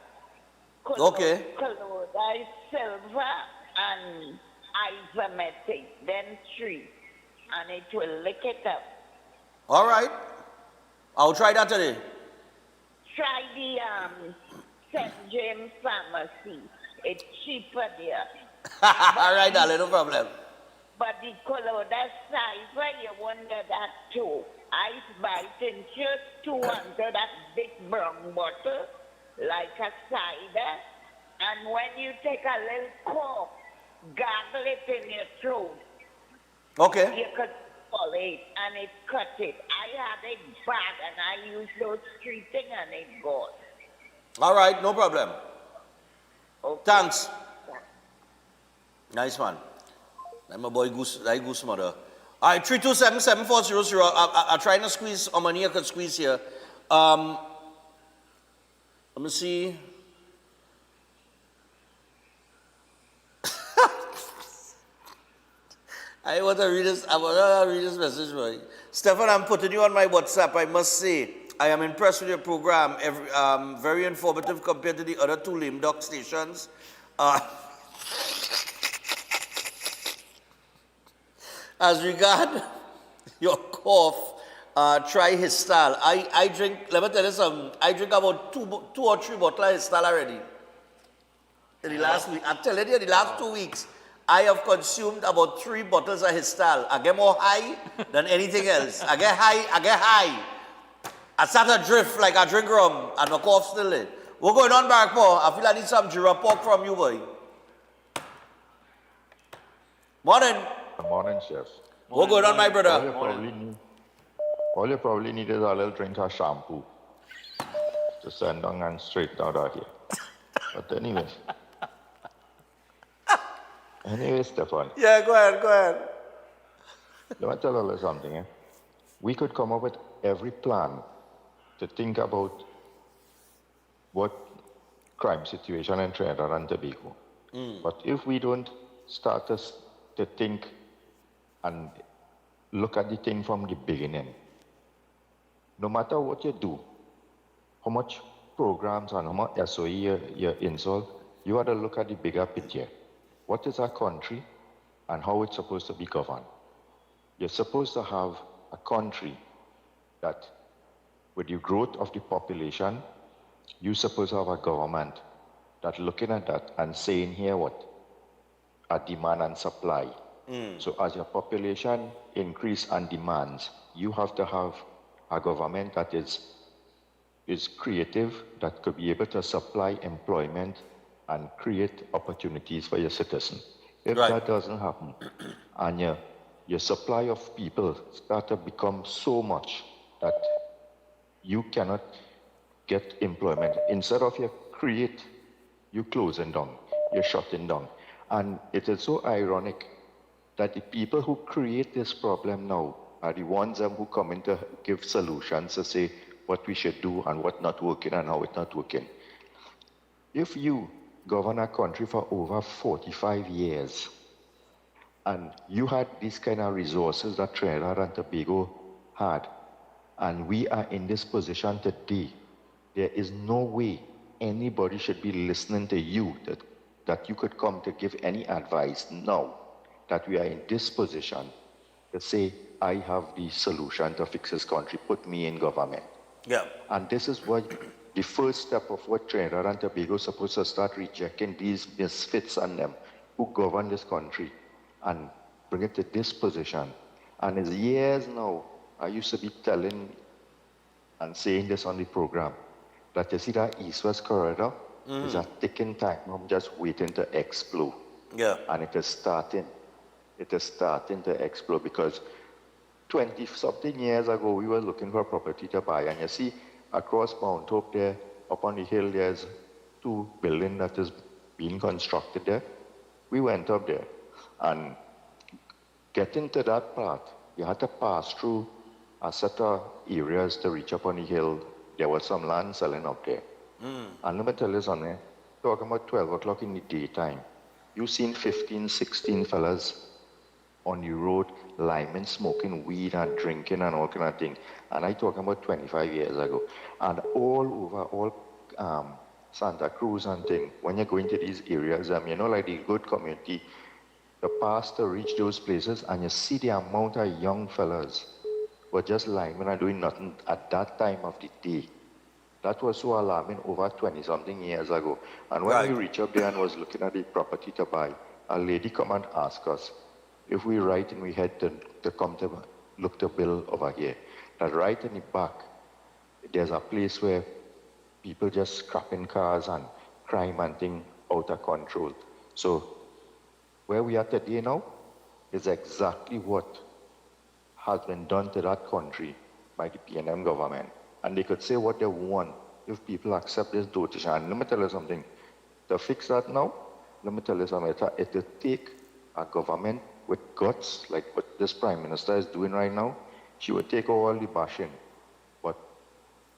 Okay. Colloidal silver and ivermectin, then 3. And it will lick it up. All right. I'll try that today. Try the St. James Pharmacy. It's cheaper there. All right, darling, no problem. But the colloidal silver, you wonder that too. Ice biting just 200 that big brown bottle, like a cider. And when you take a little cough, gargle it in your throat. Okay. You could swallow it and it cut it. I had it bad and I used those treating and it got. All right, no problem. Okay. Thanks. Nice one. I'm a boy Goose, like Goose mother. All right, 327-7400. I'm trying to squeeze how many I could squeeze here. Let me see. I want to read this message, boy. Stefan, I'm putting you on my WhatsApp. I must say, I am impressed with your program. Very informative compared to the other 2 lame duck stations. As regard your cough, try Histal. I drink, let me tell you something, I drink about 2 or 3 bottles of Histal already. In the last week, I'm telling you, the last 2 weeks, I have consumed about 3 bottles of Histal. I get more high than anything else. I get high. I start to drift like I drink rum and my cough still in. What's going on, Barakpo? I feel I need some Jura pork from you, boy. Morning. Good morning, Chef. What's going on, my brother? All you probably need is a little drink of shampoo to send down and straight out of here. But anyway. Anyway, Stefan. Yeah, go ahead. Let me tell you something. We could come up with every plan to think about what crime situation in Trinidad and Tobago. But if we don't start to think and look at the thing from the beginning, no matter what you do, how much programs and how much SOE you insult, you have to look at the bigger picture. What is our country and how it's supposed to be governed? You're supposed to have a country that, with the growth of the population, you're supposed to have a government that looking at that and saying here what? A demand and supply. So as your population increase and demands, you have to have a government that is creative, that could be able to supply employment and create opportunities for your citizens. If that doesn't happen, and your supply of people start to become so much that you cannot get employment. Instead of you create, you closing down, you're shutting down. And it is so ironic that the people who create this problem now are the ones who come in to give solutions to say what we should do and what not working and how it's not working. If you govern a country for over 45 years and you had these kind of resources that Trinidad and Tobago had, and we are in this position today, there is no way anybody should be listening to you that you could come to give any advice now that we are in this position to say, I have the solution to fix this country, put me in government. Yeah. And this is what the first step of what Trinidad and Tobago is supposed to start rejecting these misfits and them who govern this country and bring it to this position. And it's years now, I used to be telling and saying this on the program, that you see that East-West corridor is a ticking time bomb just waiting to explode. Yeah. And it is starting to explode because 20-something years ago, we were looking for property to buy. And you see, across Mount Hope there, up on the hill, there's 2 buildings that is being constructed there. We went up there. And getting to that part, you had to pass through a set of areas to reach up on the hill. There was some land selling up there. And let me tell you something, talking about 12 o'clock in the daytime, you've seen 15, 16 fellas on the road, liming, smoking weed and drinking and all kind of thing. And I talking about 25 years ago. And all over, Santa Cruz and thing, when you're going to these areas, you know, like the good community, the pass to reach those places, and you see the amount of young fellas were just lying and doing nothing at that time of the day. That was so alarming over 20-something years ago. And when we reached up there and was looking at the property to buy, a lady come and ask us if we right and we had to come to look the bill over here. That right in the back, there's a place where people just scrapping cars and crime and thing out of control. So where we are today now is exactly what has been done to that country by the PNM government. And they could say what they want if people accept this dotation. And let me tell you something, to fix that now, let me tell you something, it will take a government with guts, like what this Prime Minister is doing right now. She would take all the bashing. But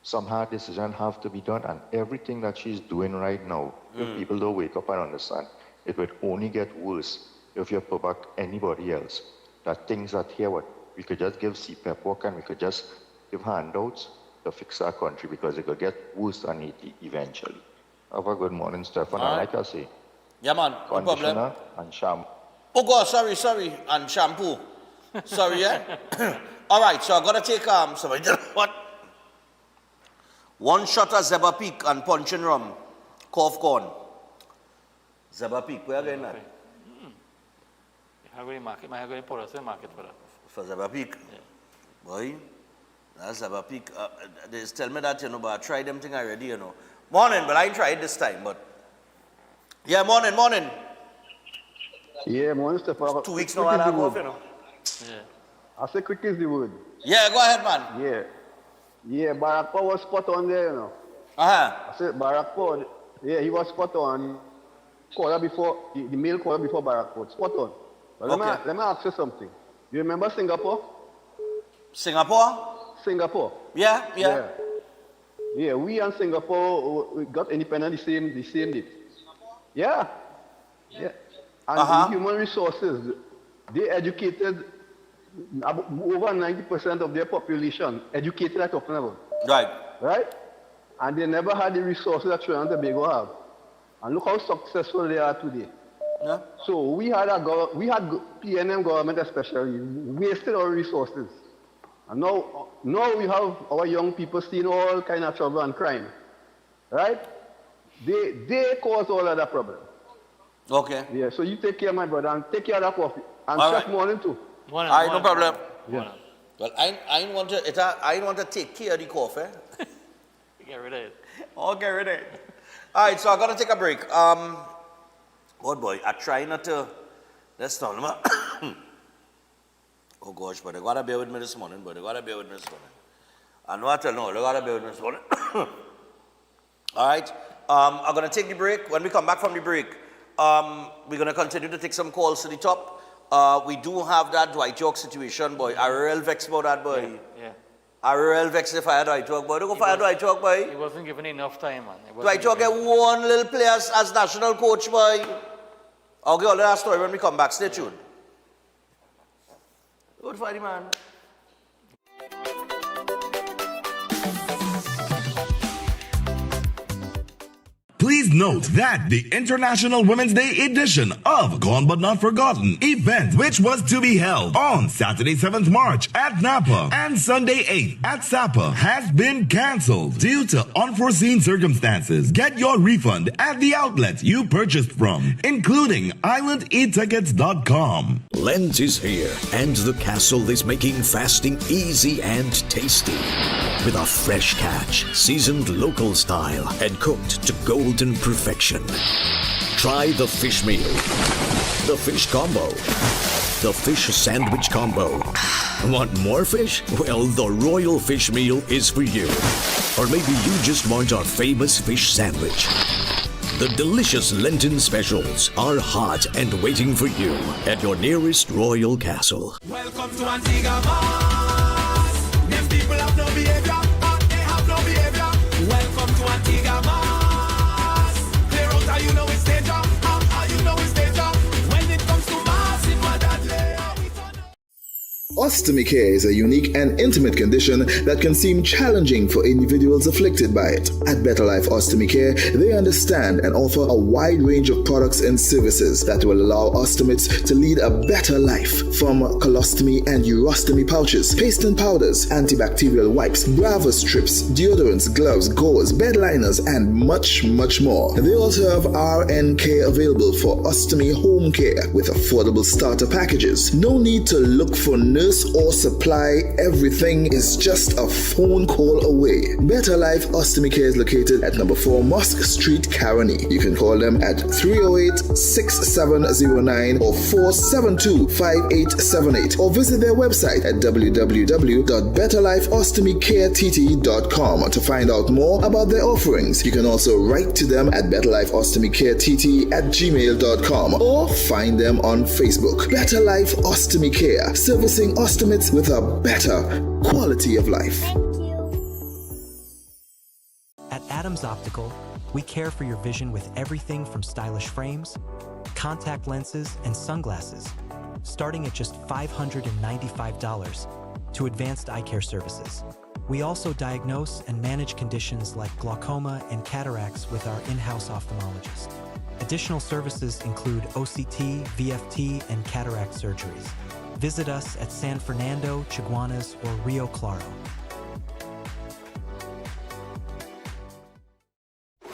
some hard decisions have to be done, and everything that she's doing right now, if people don't wake up and understand, it would only get worse if you put back anybody else. That things that here, what we could just give CPEP work and we could just give handouts to fix our country, because it could get worse than it eventually. Have a good morning, Stefan. And like I say, yeah, man, no problem. And shampoo. Oh God, sorry, and shampoo. Sorry, yeah. All right, so I gotta take somebody. What? 1 shot of Zebra Peak and punching rum, cough corn. Zebra Peak, where are you going at? I'm going to market. I'm going to put us in market for that. For Zebra Peak? Yeah. Boy, that's Zebra Peak. They just tell me that, you know, but I tried them thing already, you know. Morning, but I ain't tried this time, but. Yeah, morning. Yeah, morning, Stefan. 2 weeks now, I'll go, you know. Yeah. I say quick is the word. Yeah, go ahead, man. Yeah, Barakpa was spot on there, you know. I said Barakpa, yeah, he was spot on. Quarter before, the male quarter before Barakpa, spot on. But let me ask you something. You remember Singapore? Singapore? Singapore. Yeah. Yeah, we and Singapore we got independent the same date. Yeah. Yeah. And the human resources, they educated over 90% of their population, educated at top level. Right. Right? And they never had the resources that Trinidad and Tobago have. And look how successful they are today. Yeah. So we had PNM government especially wasted our resources. And now we have our young people seeing all kind of trouble and crime. Right? They cause all of that problem. Okay. Yeah, so you take care, my brother, and take care of that coffee. And all chef right. morning too. No problem. Yeah. Well, I want to take care of the coffee. Get rid of it. Oh, get rid of it. All right, so I'm going to take a break. Oh boy, I try not to. Let's talk about. Oh gosh, but they got to bear with me this morning. I know I tell no, they got to bear with me this morning. All right, I'm going to take the break. When we come back from the break, we're going to continue to take some calls to the top. We do have that Dwight York situation, boy. I real vexed about that, boy. Yeah. I real vexed if I had Dwight York, boy. Don't go fire Dwight York, boy. He wasn't given enough time, man. Dwight York get one little player as national coach, boy. I'll get all that story when we come back. Stay tuned. Good fighting, man. Please note that the International Women's Day edition of Gone But Not Forgotten event, which was to be held on Saturday 7th March at Napa and Sunday 8th at Sapa, has been cancelled due to unforeseen circumstances. Get your refund at the outlet you purchased from, including islandetickets.com. Lent is here, and the castle is making fasting easy and tasty. With a fresh catch, seasoned local style, and cooked to golden perfection. Try the fish meal, the fish combo, the fish sandwich combo. Want more fish? Well, the royal fish meal is for you. Or maybe you just want our famous fish sandwich. The delicious Lenten specials are hot and waiting for you at your nearest royal castle. Welcome to Antigua Mars. Them people have no behavior, they have no behavior. Welcome to Antigua Mars. Clear out how you know it's danger, how you know it's danger. When it comes to Mars, it's my deadly. Ostomy care is a unique and intimate condition that can seem challenging for individuals afflicted by it. At Better Life Ostomy Care, they understand and offer a wide range of products and services that will allow ostomates to lead a better life. From colostomy and urostomy pouches, paste and powders, antibacterial wipes, Brava strips, deodorants, gloves, gauze, bed liners, and much, much more. They also have RN care available for ostomy home care with affordable starter packages. No need to look for nurse or supply. Everything is just a phone call away. Better Life Ostomy Care is located at number 4 Mosque Street, Caroni. You can call them at 308-6709 or 472-5878 or visit their website at www.betterlifeostomycareTT.com to find out more about their offerings. You can also write to them at betterlifeostomycareTT@gmail.com or find them on Facebook. Better Life Ostomy Care, servicing ostomates with a better quality of life. At Adams Optical, we care for your vision with everything from stylish frames, contact lenses, and sunglasses, starting at just $595, to advanced eye care services. We also diagnose and manage conditions like glaucoma and cataracts with our in-house ophthalmologist. Additional services include OCT, VFT, and cataract surgeries. Visit us at San Fernando, Chaguanas, or Rio Claro.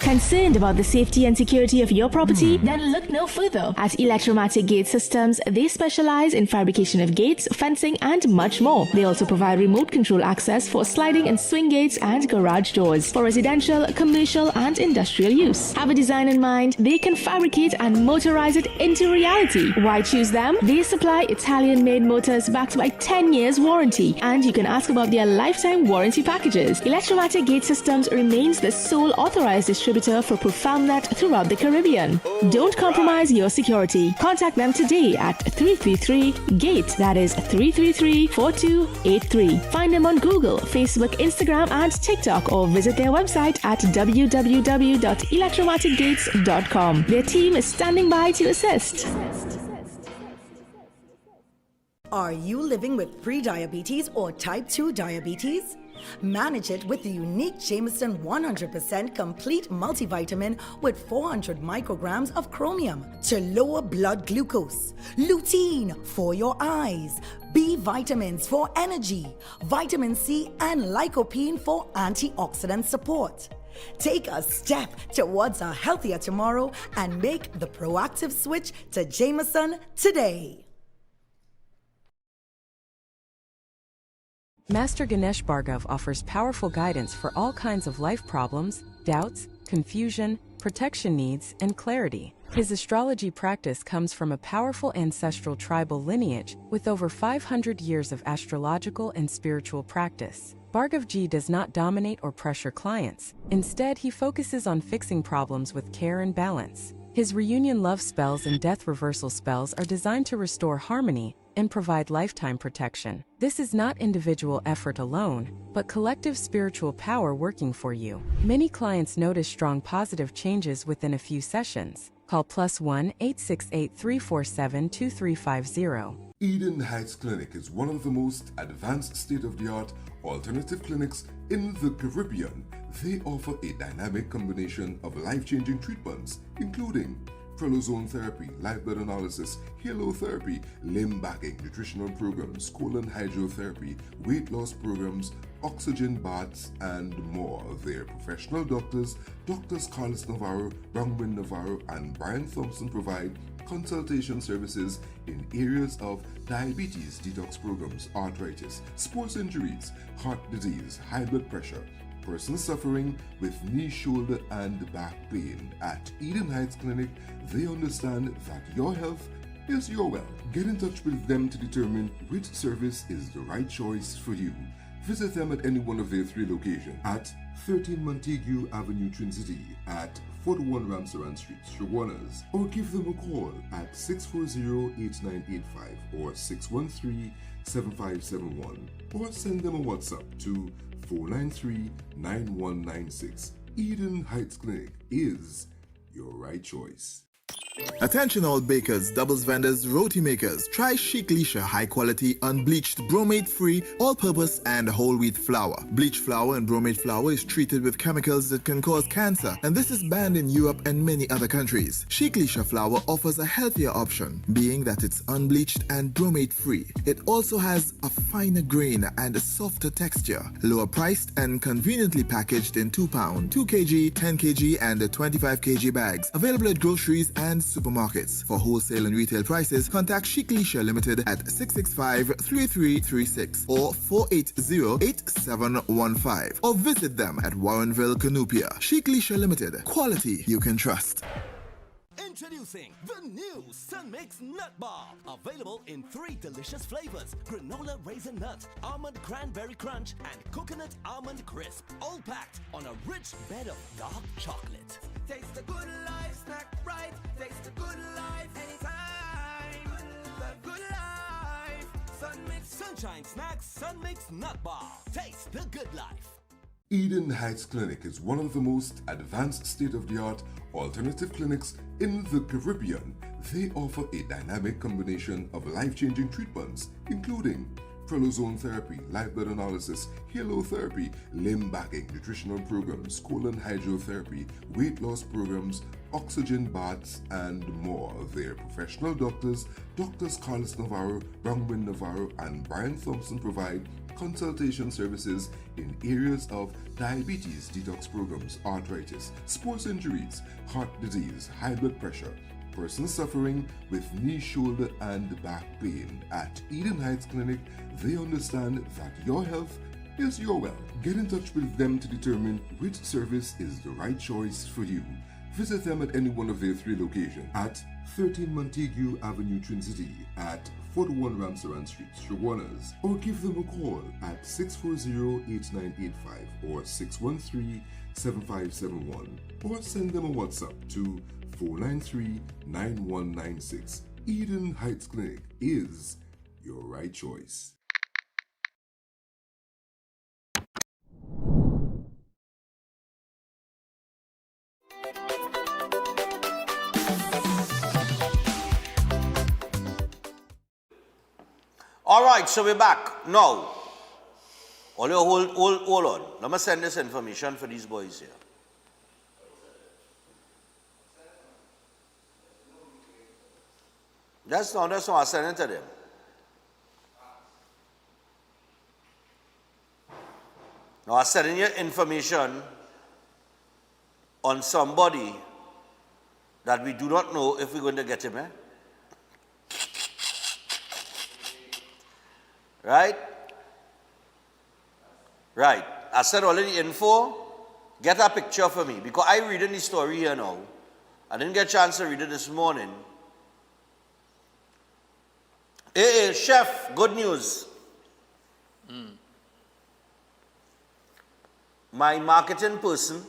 Concerned about the safety and security of your property? Then look no further. At Electromatic Gate Systems, they specialize in fabrication of gates, fencing, and much more. They also provide remote control access for sliding and swing gates and garage doors for residential, commercial, and industrial use. Have a design in mind? They can fabricate and motorize it into reality. Why choose them? They supply Italian-made motors backed by 10 years warranty, and you can ask about their lifetime warranty packages. Electromatic Gate Systems remains the sole authorized distributor distributor for ProfoundNet throughout the Caribbean. Don't compromise your security. Contact them today at 333-GATE, that is 333-4283. Find them on Google, Facebook, Instagram, and TikTok, or visit their website at www.electromaticgates.com. Their team is standing by to assist. Are you living with pre-diabetes or type 2 diabetes? Manage it with the unique Jameson 100% complete multivitamin with 400 micrograms of chromium to lower blood glucose, lutein for your eyes, B vitamins for energy, vitamin C, and lycopene for antioxidant support. Take a step towards a healthier tomorrow and make the proactive switch to Jameson today. Master Ganesh Bhargav offers powerful guidance for all kinds of life problems, doubts, confusion, protection needs, and clarity. His astrology practice comes from a powerful ancestral tribal lineage with over 500 years of astrological and spiritual practice. Bhargavji does not dominate or pressure clients. Instead, he focuses on fixing problems with care and balance. His reunion love spells and death reversal spells are designed to restore harmony and provide lifetime protection. This is not individual effort alone, but collective spiritual power working for you. Many clients notice strong positive changes within a few sessions. Call +1 868 347 2350. Eden Heights Clinic is one of the most advanced state-of-the-art alternative clinics in the Caribbean. They offer a dynamic combination of life-changing treatments, including prelozone therapy, live blood analysis, halotherapy, limb backing, nutritional programs, colon hydrotherapy, weight loss programs, oxygen baths, and more. Their professional doctors, Drs. Carlos Navarro, Bronwyn Navarro, and Brian Thompson provide consultation services in areas of diabetes, detox programs, arthritis, sports injuries, heart disease, high blood pressure, persons suffering with knee, shoulder, and back pain. At Eden Heights Clinic, they understand that your health is your wealth. Get in touch with them to determine which service is the right choice for you. Visit them at any one of their 3 locations at 13 Montague Avenue, Twin City, at 41 Ramsaran Street, Shoguanas, or give them a call at 640-8985 or 613-7571, or send them a WhatsApp to 493-9196. Eden Heights Clinic is your right choice. Attention all bakers, doubles vendors, roti makers. Try Chic Leisha high quality, unbleached, bromate free, all purpose and whole wheat flour. Bleached flour and bromate flour is treated with chemicals that can cause cancer, and this is banned in Europe and many other countries. Chic Leisha flour offers a healthier option, being that it's unbleached and bromate free. It also has a finer grain and a softer texture, lower priced and conveniently packaged in 2 pound, 2 kg, 10 kg and 25 kg bags. Available at groceries and supermarkets. For wholesale and retail prices, contact Chic Leisha Limited at 665-3336 or 480-8715, or visit them at Warrenville, Canupia. Chic Leisha Limited. Quality you can trust. Introducing the new Sun Mix Nut Bar. Available in 3 delicious flavors: granola raisin nut, almond cranberry crunch, and coconut almond crisp. All packed on a rich bed of dark chocolate. Taste the good life, snack right. Taste the good life anytime. The good life. Sun Mix. Sunshine Snacks Sun Mix Nut Bar. Taste the good life. Eden Heights Clinic is one of the most advanced state-of-the-art alternative clinics in the Caribbean. They offer a dynamic combination of life-changing treatments, including prelozone therapy, live blood analysis, halotherapy, limb backing, nutritional programs, colon hydrotherapy, weight loss programs, oxygen baths, and more. Their professional doctors, Drs. Carlos Navarro, Bronwyn Navarro, and Brian Thompson provide consultation services in areas of diabetes, detox programs, arthritis, sports injuries, heart disease, high blood pressure, persons suffering with knee, shoulder, and back pain. At Eden Heights Clinic, they understand that your health is your wealth. Get in touch with them to determine which service is the right choice for you. Visit them at any one of their 3 locations at 13 Montague Avenue, Twin City, at 41 Ramsaran Street, Shoguanas, or give them a call at 640-8985 or 613-7571, or send them a WhatsApp to 493-9196. Eden Heights Clinic is your right choice. All right, so we're back. Now, hold on. Let me send this information for these boys here. That's not, I send it to them. Now, I'm sending you information on somebody that we do not know if we're going to get him, eh? Right? Right. I said already info, get a picture for me. Because I reading the story here now. I didn't get a chance to read it this morning. Hey, chef, good news. My marketing person,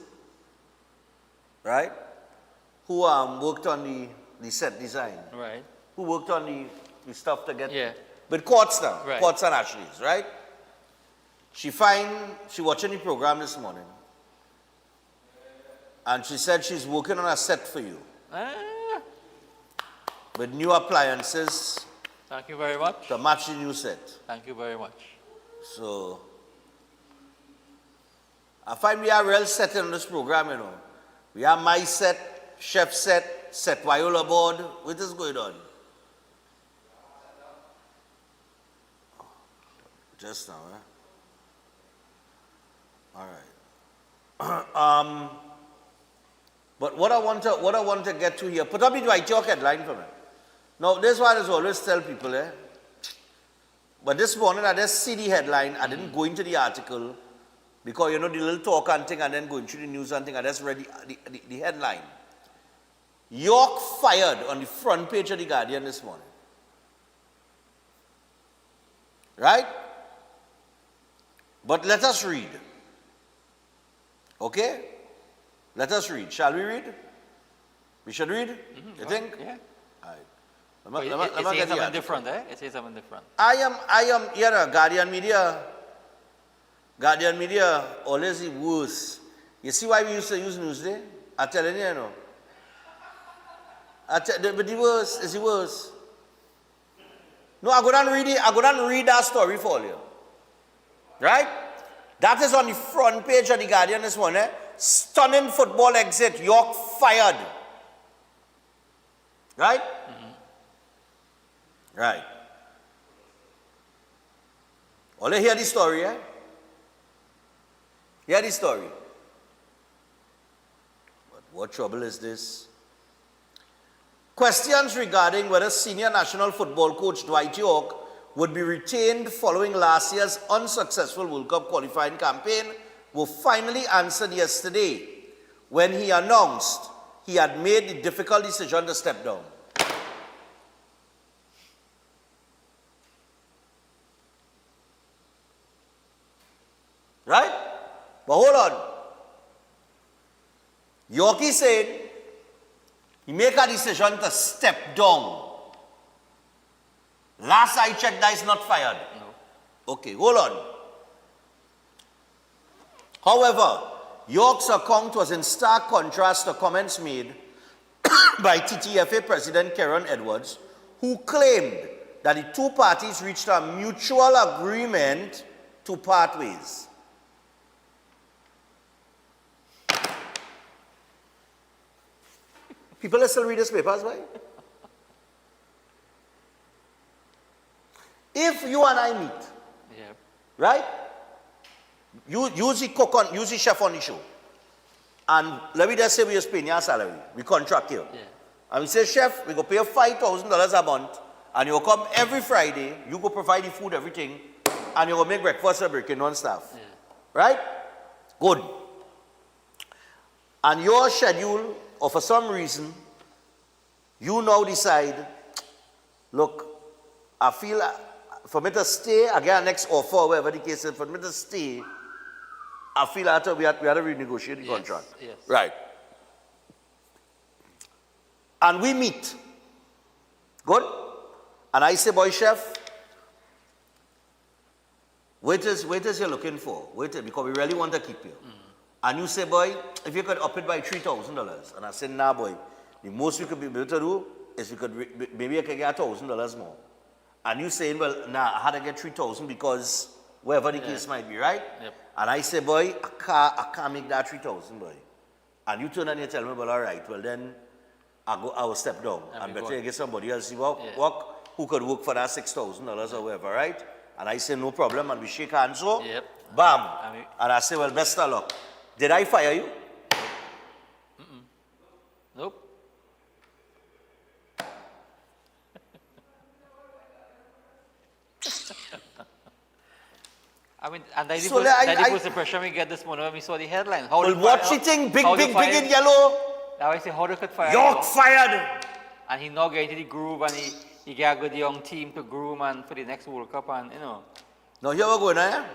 right, who worked on the set design. Right. Who worked on the stuff to get... Yeah. With Quartz now, Right. Quartz and Ashley's, right? She watching the program this morning. And she said she's working on a set for you. With new appliances. Thank you very much. To match the new set. Thank you very much. So, I find we are real set in this program, you know. We have my set, chef set Viola board. What is going on? Just now, eh? All right. But what I want to get to here, put up the Dwight York headline for me. Now, this one is always tell people, eh? But this morning I just see the headline. I didn't go into the article because you know the little talk and thing, and then going through the news and thing. I just read the headline. York fired on the front page of the Guardian this morning. Right? But let us read. Okay? Let us read. Shall we read? We should read? You think? Yeah. All right. It says something different, eh? It says something different. I am, you know, Guardian Media always the worst. You see why we used to use Newsday? I'm telling you, you know. But the worst is the worst. No, I go down and read that story for you. Right? That is on the front page of the Guardian this morning. Eh? Stunning football exit. York fired. Right? Right. Only hear the story, eh? Hear the story. But what trouble is this? Questions regarding whether senior national football coach Dwight York would be retained following last year's unsuccessful World Cup qualifying campaign were finally answered yesterday when he announced he had made the difficult decision to step down. Right? But hold on. Yorkie said he make a decision to step down. Last I checked, that is not fired. No. Okay, hold on. However, York's account was in stark contrast to comments made by TTFA President Karen Edwards, who claimed that the two parties reached a mutual agreement to part ways. People still read these papers, right? If you and I meet, right? You the cook on, use the chef on the show, and let me just say we just paying your salary, we contract you, and we say, chef, we go pay you $5,000 a month, and you come every Friday, you go provide the food, everything, and you go make breakfast and breaking on staff, right? Good. And your schedule, or for some reason, you now decide, look, I feel for me to stay, again, next offer, whatever the case is, for me to stay, I feel after we had to renegotiate the contract. Yes. Right. And we meet. Good? And I say, boy, chef, waiters you're looking for. Waiter, because we really want to keep you. And you say, boy, if you could up it by $3,000. And I said, nah, boy, the most we could be able to do is we could, maybe I could get $1,000 more. And you saying, well, nah, I had to get $3,000 because wherever the case might be, right? Yep. And I say, boy, I can't make that $3,000, boy. And you turn and you tell me, well, all right, well then, I will step down. And better you get somebody else work who could work for that $6,000 or whatever, right? And I say, no problem, and we shake hands, so, bam. And I say, well, best of luck. Did I fire you? Nope. I mean, and that So was the impression we get this morning when we saw the headline. How well, what's she think? Big in yellow? Now I say, how they could fire York fired! And he now get into the groove and he get a good young team to groom and for the next World Cup and, you know. Now here we go now.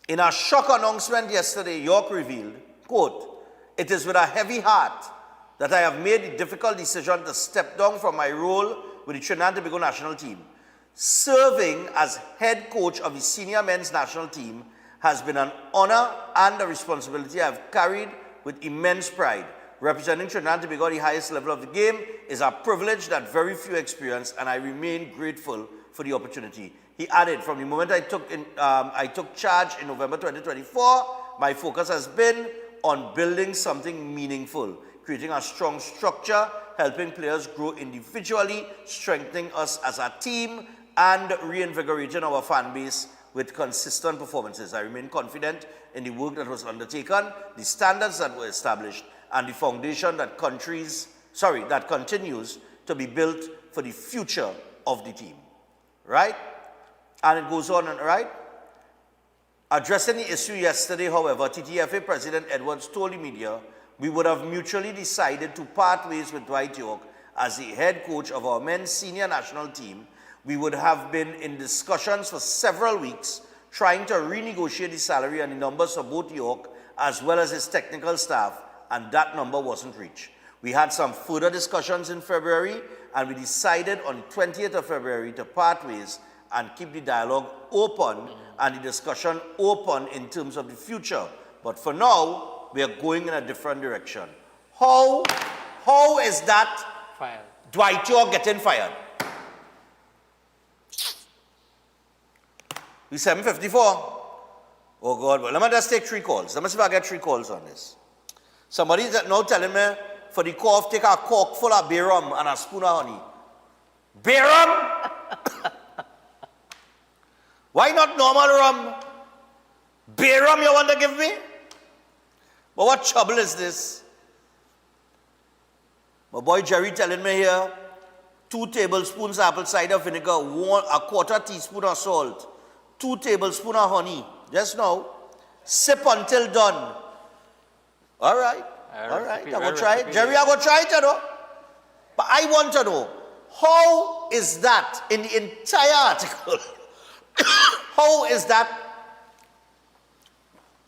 In a shock announcement yesterday, York revealed, quote, "It is with a heavy heart that I have made the difficult decision to step down from my role with the Trinidad and Tobago national team. Serving as head coach of the senior men's national team has been an honor and a responsibility I have carried with immense pride. Representing Trinidad and Tobago at the highest level of the game is a privilege that very few experience, and I remain grateful for the opportunity." He added, "From the moment I took charge in November 2024, my focus has been on building something meaningful, creating a strong structure, helping players grow individually, strengthening us as a team, and reinvigorating our fan base with consistent performances. I remain confident in the work that was undertaken, the standards that were established, and the foundation that continues to be built for the future of the team." Right? And it goes on, right? Addressing the issue yesterday, however, TTFA President Edwards told the media, "We would have mutually decided to part ways with Dwight York as the head coach of our men's senior national team. We would have been in discussions for several weeks trying to renegotiate the salary and the numbers for both York as well as his technical staff, and that number wasn't reached. We had some further discussions in February, and we decided on 20th of February to part ways and keep the dialogue open and the discussion open in terms of the future. But for now, we are going in a different direction." How is that fired? Dwight York getting fired? We 7:54. Oh God, well, let me just take 3 calls. Let me see if I get 3 calls on this. Somebody is now telling me for the cough, take a cork full of bay rum and a spoon of honey. Bay rum? Why not normal rum? Bay rum you want to give me? But what trouble is this? My boy Jerry telling me here, 2 tablespoons apple cider vinegar, 1/4 teaspoon of salt, 2 tablespoons of honey. Just now. Sip until done. All right. All right. I'm going to try it. Jerry, I'm going to try it, you know. But I want to know, how is that in the entire article? How is that?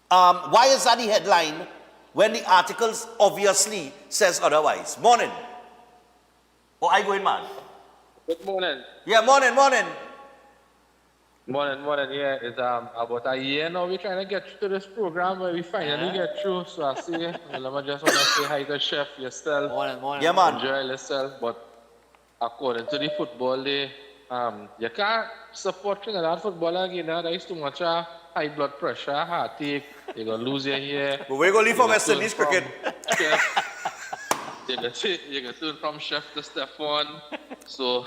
Why is that the headline when the article obviously says otherwise? Morning. Oh, I go in, man. Good morning. Yeah, morning. Morning. Yeah, it's about a year now we're trying to get to this program where we finally get through. So I see, well, I just want to say hi to Chef yourself. Morning. Yeah, man. Enjoy yourself. But according to the football day, you can't support Trinidad football again. There is too much high blood pressure, heartache. You're going to lose your hair. But we're going to leave for West Indies cricket. You're going to turn from Chef to Stefan. So...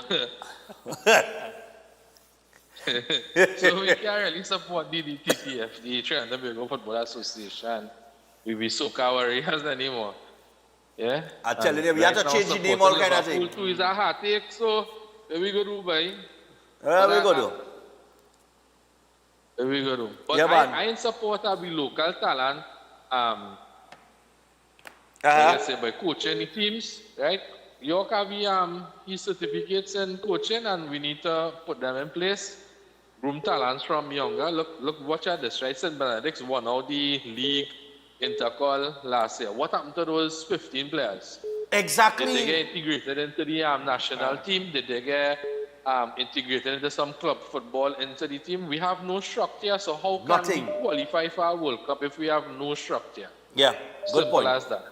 So we can't really support the TTF, the Trinidad and Tobago Football Association. We be soca warriors anymore. Yeah? I'm telling you, we have to change the name, all kind of thing. Liverpool too is a heartache, so where we go do, boy? Where we go do? Where we go do? But yeah, I in support of the local talent, like I say, by coaching the teams, right? York have his certificates in coaching, and we need to put them in place. Groom talents from younger. Look, watch at this, right? St. Benedict's won out the league intercall last year. What happened to those 15 players? Exactly. Did they get integrated into the national team? Did they get integrated into some club football into the team? We have no structure, so how can we qualify for a World Cup if we have no structure? Yeah, good point. Simple as that.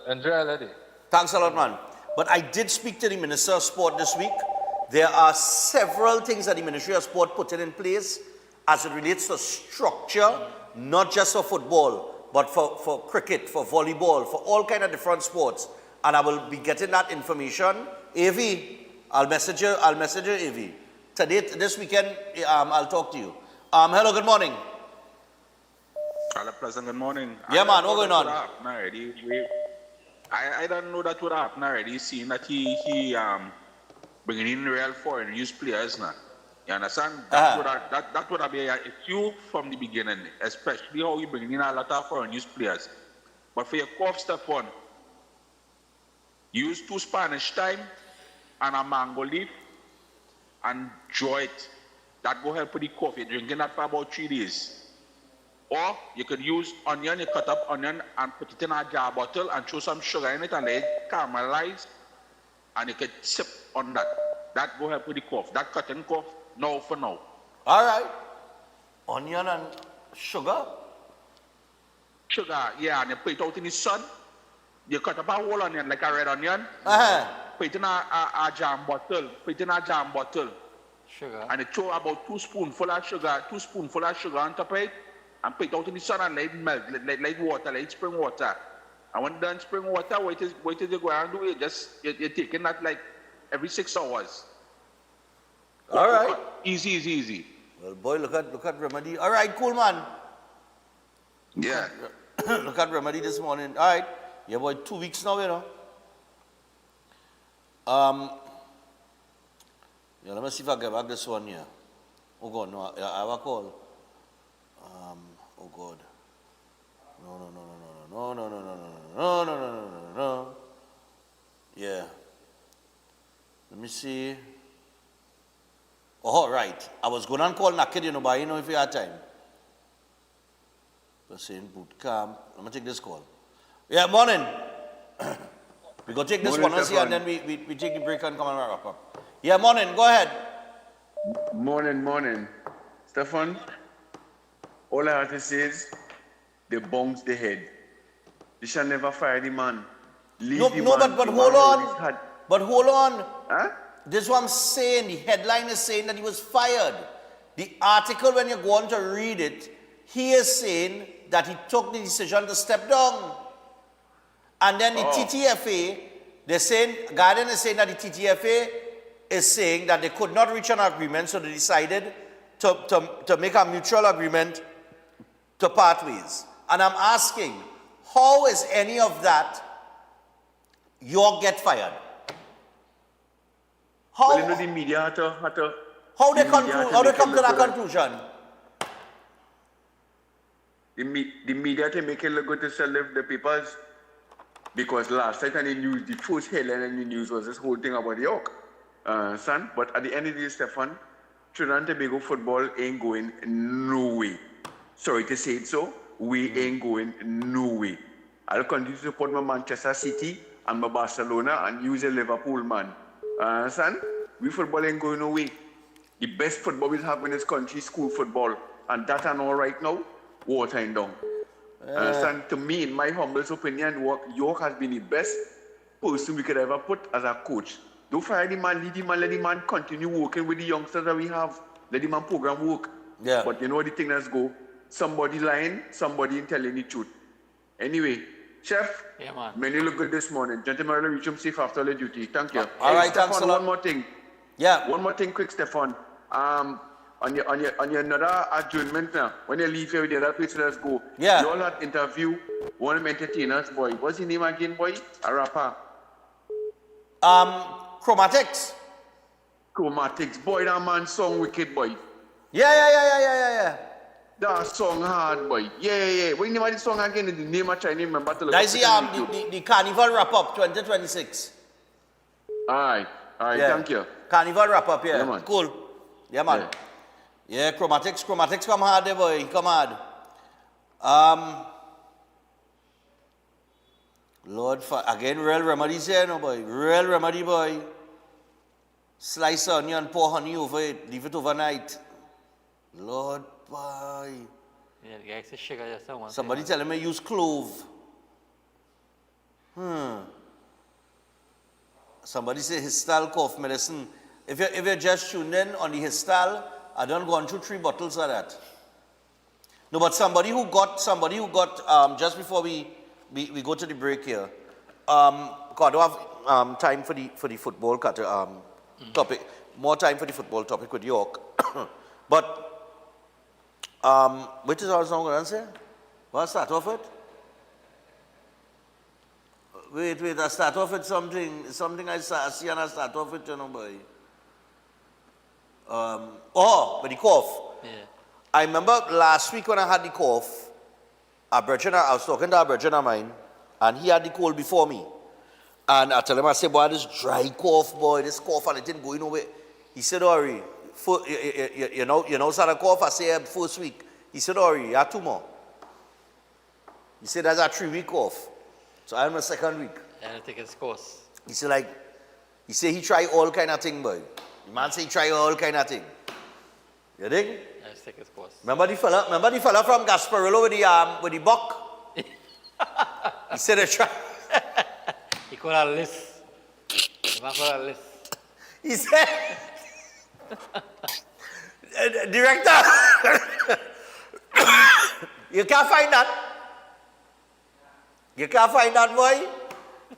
Enjoy a day. Thanks a lot, man. But I did speak to the Minister of Sport this week. There are several things that the Ministry of Sport put in place as it relates to structure, not just for football, but for cricket, for volleyball, for all kind of different sports. And I will be getting that information. AV, I'll message you, AV. Today, this weekend, I'll talk to you. Hello, good morning. Hello, President, good morning. Yeah, man, what's going on? I don't know that would happen already, seeing that he bringing in real foreign youth players now. You understand? That would have been a issue from the beginning, especially how you bring in a lot of foreign youth players. But for your cough step one, use 2 Spanish time and a mango leaf and draw it. That will help with the cough. You're drinking that for about 3 days. Or you could use onion, you cut up onion and put it in a jar bottle and throw some sugar in it and let it caramelize, and you could sip on that. That will help with the cough. That cutting cough, now for now. All right. Onion and sugar? Sugar, yeah, and you put it out in the sun. You cut up a whole onion, like a red onion. Put it in a jam bottle. Put it in a jam bottle. Sugar. And you throw about 2 spoonfuls of sugar on top of it. And put it out in the sun and let it melt, like water, like spring water. And when done spring water, what is you go and do? You're taking that like every 6 hours. All right. Easy. Well, boy, look at Remedy. All right, cool, man. Yeah. Look at Remedy this morning. All right. Yeah, boy, 2 weeks now, you know. Yeah, let me see if I get back this one here. Oh, God, no, I have a call. Oh God. No. Yeah. Let me see. Oh, right. I was going to call Naked, you know, but I don't know if you had time. We're saying boot camp. Let me take this call. Yeah, morning. We go take this one here and then we take the break and come and wrap up. Yeah, morning. Go ahead. Morning. Stefan? All I have to say is, they bounce the head. They shall never fire the man. But hold on. But hold on. Huh? This is what I'm saying. The headline is saying that he was fired. The article, when you go on to read it, he is saying that he took the decision to step down. And then the TTFA, they're saying, Guardian is saying that the TTFA is saying that they could not reach an agreement, so they decided to make a mutual agreement to part ways. And I'm asking, how is any of that York get fired? How? Well, you know, the media had to how they come to that conclusion? The media to make it look good to sell the papers, because last night on the news, the first headline in the news was this whole thing about York, son. But at the end of the day, Stefan, Trinidad and Tobago football ain't going no way. Sorry to say it so, we ain't going no way. I'll continue to support my Manchester City and my Barcelona and use a Liverpool man. Son, we football ain't going no way. The best football we have in this country is school football. And that and all right now, watering down. Son, to me, in my humble opinion, York has been the best person we could ever put as a coach. Don't fire the man, lead the man, let the man continue working with the youngsters that we have. Let the man program work. Yeah. But you know the thing that's go. Somebody lying, somebody telling the truth. Anyway, Chef, yeah, man. Many look good this morning. Gentlemen, reach him safe after the duty. Thank you. All right, Stefan, thanks a lot. One more thing. Yeah. One more thing, quick, Stefan. On your another adjournment now, when you leave here with the other place, let's go. Yeah. You all had interview one of the entertainers, boy. What's his name again, boy? A rapper. Chromatics. Boy, that man song wicked, boy. Yeah. That song hard, boy. Yeah. What name of the song again? The name I try to remember. That is the Carnival Wrap Up 2026. All right, Yeah. thank you. Carnival wrap up, yeah. Yeah, man. Cool. Yeah, man. Yeah, chromatics come hard there, boy. Come hard. Lord, again, real remedies here, no, boy. Real remedy, boy. Slice the onion, pour honey over it, leave it overnight. Lord, boy. Yeah, the guy says sugar just one. Somebody telling me use clove. Somebody say Histal cough medicine. If you're just tuned in on the Histal, I done gone through 3 bottles of that. No, but somebody who got just before we go to the break here. God, I don't have time for the football topic. More time for the football topic with York. But which is also going to answer? What start off with? Wait, I start off with something I see and I start off with, you know, boy. With the cough. Yeah. I remember last week when I had the cough, I was talking to a brethren of mine, and he had the cold before me. And I tell him, I say, boy, this dry cough, boy, this cough, and it didn't go nowhere. He said, Ori, you know, sort of cough, I say, first week. He said, Ori, you have 2 more. He said, that's a 3-week cough. So I'm a 2nd week. And I take his course. He said he tried all kind of thing, boy. The man say he tried all kind of thing. You think? I just take his course. Remember the fella from Gasparillo with the buck? He said he tried. He called a list. The man called a list. He said, Director, you can't find that. You can't find that, boy.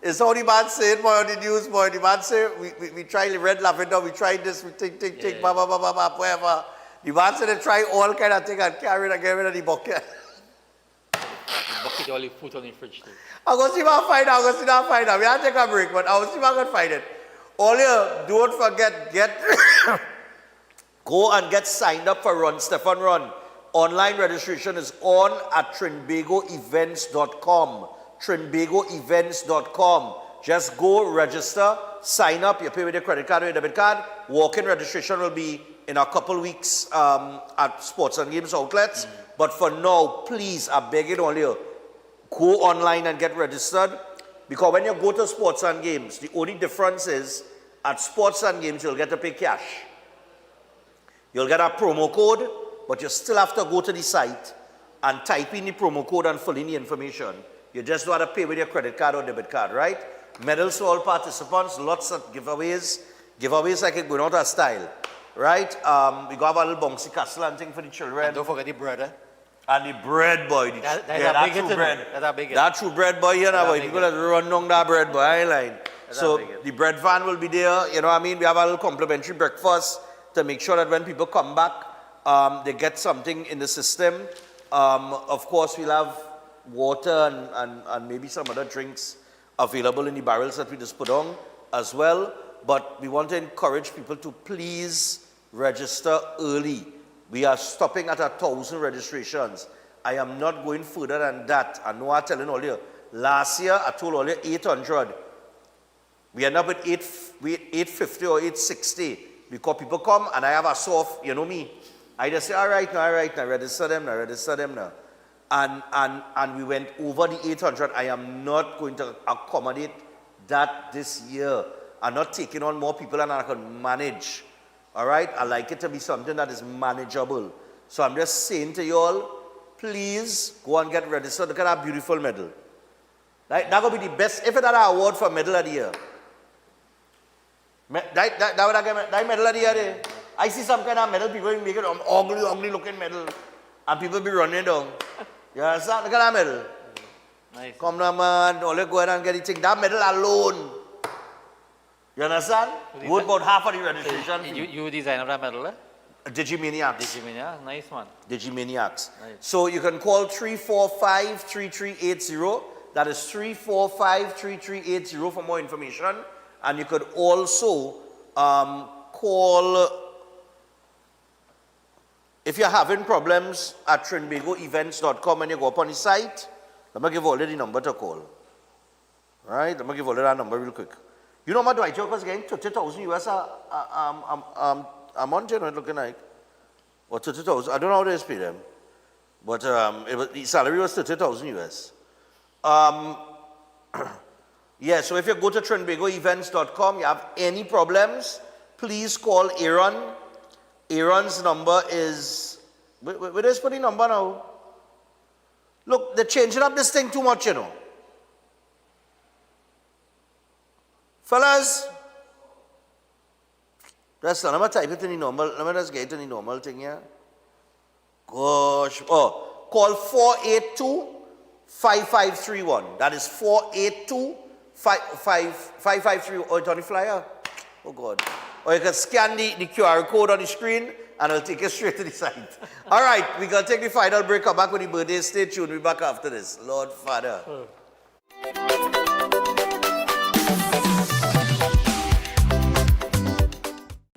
It's how the man said, boy, on the news, boy. The man said, we tried the red lavender, we tried this, we think, whatever. The man said they try all kind of things and carry it and get rid of the bucket. The bucket all the food on the fridge too. I'm going to see if I find out. We have to take a break, but I'll see if I can find it. All you, don't forget, go and get signed up for Stefan Run. Online registration is on at trinbagoevents.com. trinbagoevents.com. Just go register, sign up, you pay with your credit card or your debit card. Walk-in registration will be in a couple weeks at sports and games outlets. But for now, please, I beg it all you, go online and get registered. Because when you go to sports and games, the only difference is at sports and games, you'll get to pay cash. You'll get a promo code, but you still have to go to the site and type in the promo code and fill in the information. You just don't have to pay with your credit card or debit card, right? Medals to all participants, lots of giveaways. Giveaways like it going out of style, right? We got a little bouncy castle and thing for the children. And don't forget the bread, eh? And the bread, boy. That true bread. That true bread, boy, you know, boy. People that run down that bread, boy, I line. So the bread van will be there, you know what I mean? We have a little complimentary breakfast to make sure that when people come back, they get something in the system. Of course, we'll have water and maybe some other drinks available in the barrels that we just put on as well. But we want to encourage people to please register early. We are stopping at 1,000 registrations. I am not going further than that. I know I'm telling all you. Last year, I told all you 800. We end up with 850 or 860 because people come and I have a soft, you know me. I just say, all right, now, register them now. And we went over the 800. I am not going to accommodate that this year. I'm not taking on more people than I can manage. All right? I like it to be something that is manageable. So I'm just saying to you all, please go and get registered. Look at that beautiful medal. Right? That will be the best, if it's an award for medal of the year. That medal of the year there. I see some kind of medal, people make it an ugly looking medal. And people be running down. You understand? Look at that medal. Nice. Come now, man. Only go ahead and get it. Take that medal alone. You understand? Worth about half of the registration. You designed that medal, eh? Digimaniacs. Digimaniacs, nice man. Digimaniacs. Nice. So you can call 345-3380. That is 345-3380 for more information. And you could also call, if you're having problems at trinbagoevents.com when you go up on the site, let me give all the number to call. Right? Let me give all that number real quick. You know, my Dwight York was getting 30,000 US a month, you know, looking like. Or 30,000, I don't know how they pay them. But the salary was 30,000 US. Yeah, so if you go to trinbagoevents.com, you have any problems, please call Aaron. Aaron's number is, where is the number now? Look, they're changing up this thing too much, you know. Fellas, let me type it in the normal, let me just get it in the normal thing here. Gosh, oh, call 482-5531. That is 482-5531. Oh, it's on the flyer? Oh, God. Or you can scan the QR code on the screen and it'll take you straight to the site. All right, we're going to take the final break. Come back with the birthday. Stay tuned. We'll be back after this. Lord Father.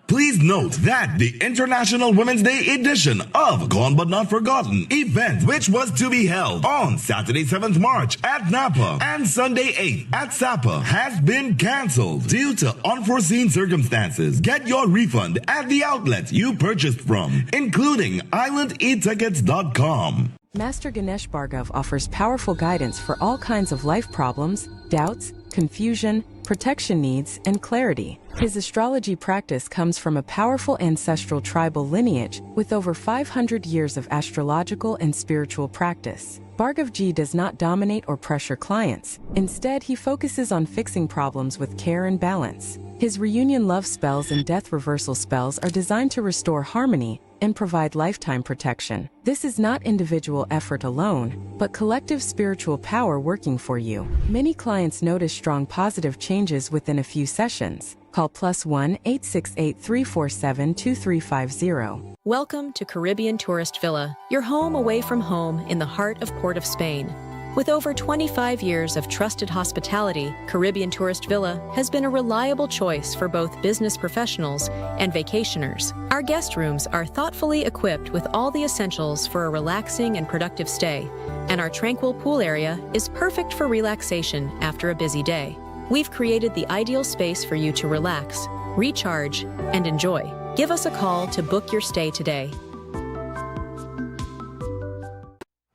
Please note that the International Women's Day edition of Gone But Not Forgotten event, which was to be held on Saturday 7th March at Napa and Sunday 8th at Sapa, has been cancelled due to unforeseen circumstances. Get your refund at the outlet you purchased from, including islandetickets.com. Master Ganesh Bhargav offers powerful guidance for all kinds of life problems, doubts, confusion, protection needs, and clarity. His astrology practice comes from a powerful ancestral tribal lineage with over 500 years of astrological and spiritual practice. Bhargavji does not dominate or pressure clients. Instead, he focuses on fixing problems with care and balance. His reunion love spells and death reversal spells are designed to restore harmony and provide lifetime protection. This is not individual effort alone, but collective spiritual power working for you. Many clients notice strong positive changes within a few sessions. Call +1 868 347 2350. Welcome to Caribbean Tourist Villa, your home away from home in the heart of Port of Spain. With over 25 years of trusted hospitality, Caribbean Tourist Villa has been a reliable choice for both business professionals and vacationers. Our guest rooms are thoughtfully equipped with all the essentials for a relaxing and productive stay, and our tranquil pool area is perfect for relaxation after a busy day. We've created the ideal space for you to relax, recharge, and enjoy. Give us a call to book your stay today.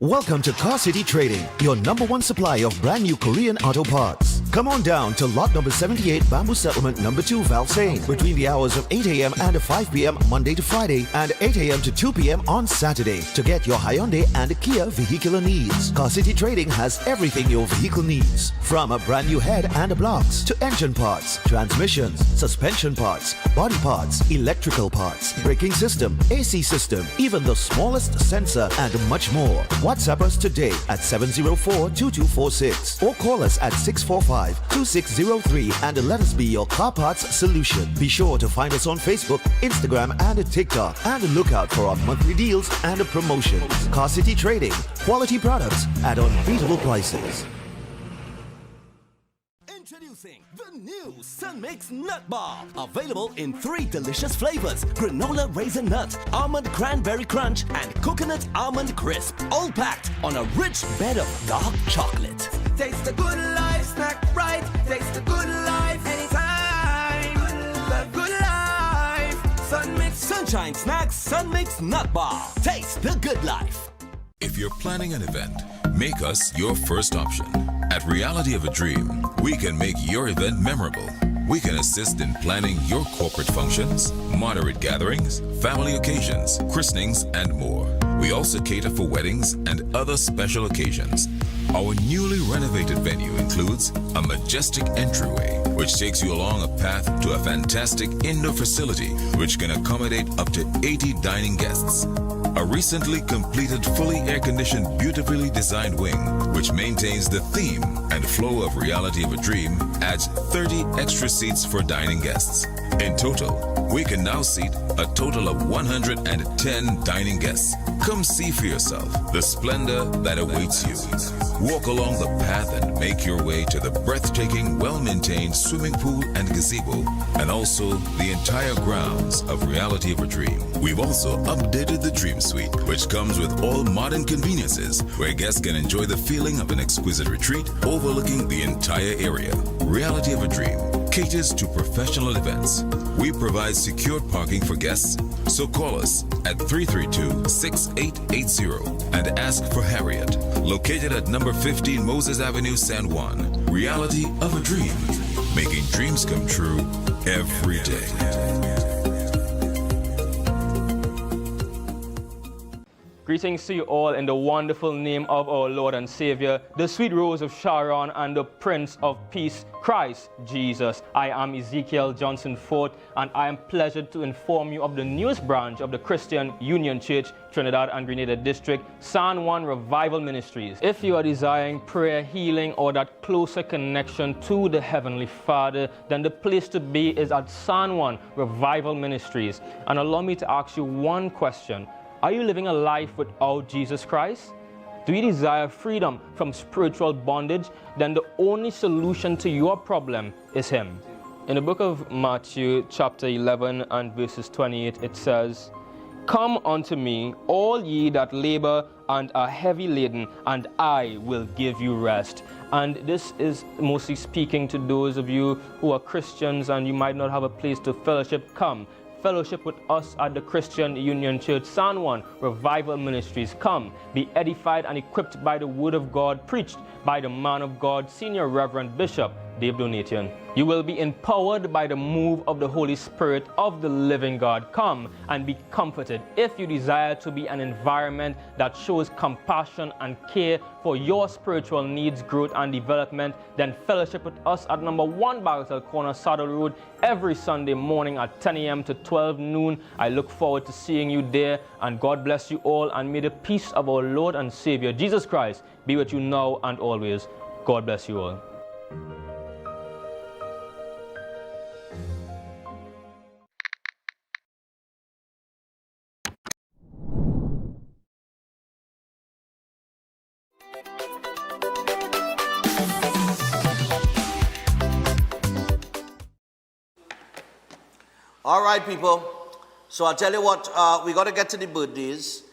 Welcome to Car City Trading, your #1 supply of brand new Korean auto parts. Come on down to lot number 78, Bamboo Settlement number 2, Valsain, between the hours of 8 a.m. and 5 p.m. Monday to Friday, and 8 a.m. to 2 p.m. on Saturday to get your Hyundai and Kia vehicular needs. Car City Trading has everything your vehicle needs, from a brand new head and blocks to engine parts, transmissions, suspension parts, body parts, electrical parts, braking system, AC system, even the smallest sensor, and much more. WhatsApp us today at 704-2246 or call us at 645-2603 and let us be your car parts solution. Be sure to find us on Facebook, Instagram, and TikTok, and look out for our monthly deals and promotions. Car City Trading, quality products at unbeatable prices. Introducing the new Sun Mix Nut Bar. Available in 3 delicious flavors: granola raisin nut, almond cranberry crunch, and coconut almond crisp. All packed on a rich bed of dark chocolate. Taste the good life, snack right. Taste the good life anytime. The good life. Sun Mix. Sunshine Snacks Sun Mix Nut Bar. Taste the good life. If you're planning an event, make us your first option. At Reality of a Dream, we can make your event memorable. We can assist in planning your corporate functions, moderate gatherings, family occasions, christenings, and more. We also cater for weddings and other special occasions. Our newly renovated venue includes a majestic entryway, which takes you along a path to a fantastic indoor facility which can accommodate up to 80 dining guests. A recently completed, fully air-conditioned, beautifully designed wing, which maintains the theme and flow of Reality of a Dream, adds 30 extra seats for dining guests. In total, we can now seat a total of 110 dining guests. Come see for yourself the splendor that awaits you. Walk along the path and make your way to the breathtaking, well-maintained swimming pool and gazebo, and also the entire grounds of Reality of a Dream. We've also updated the Dream Suite, which comes with all modern conveniences, where guests can enjoy the feeling of an exquisite retreat overlooking the entire area. Reality of a Dream caters to professional events. We provide secured parking for guests, so call us at 332-6880 and ask for Harriet, located at number 15 Moses Avenue, San Juan. Reality of a dream, making dreams come true every day. Greetings to you all in the wonderful name of our Lord and Savior, the sweet rose of Sharon and the Prince of Peace, Christ Jesus. I am Ezekiel Johnson Fort, and I am pleasured to inform you of the newest branch of the Christian Union Church, Trinidad and Grenada District, San Juan Revival Ministries. If you are desiring prayer, healing, or that closer connection to the Heavenly Father, then the place to be is at San Juan Revival Ministries. And allow me to ask you one question. Are you living a life without Jesus Christ? Do you desire freedom from spiritual bondage? Then the only solution to your problem is Him. In the book of Matthew, chapter 11 and verses 28, it says, "Come unto me, all ye that labor and are heavy laden, and I will give you rest." And this is mostly speaking to those of you who are Christians and you might not have a place to fellowship. Come. Fellowship with us at the Christian Union Church, San Juan Revival Ministries. Come, be edified and equipped by the Word of God, preached by the man of God, Senior Reverend Bishop Dave Donation. You will be empowered by the move of the Holy Spirit of the living God. Come and be comforted. If you desire to be an environment that shows compassion and care for your spiritual needs, growth, and development, then fellowship with us at number 1 Barrel Corner, Saddle Road, every Sunday morning at 10 a.m. to 12 noon. I look forward to seeing you there, and God bless you all, and may the peace of our Lord and Savior, Jesus Christ, be with you now and always. God bless you all. All right, people. So I'll tell you what, we got to get to the birthdays.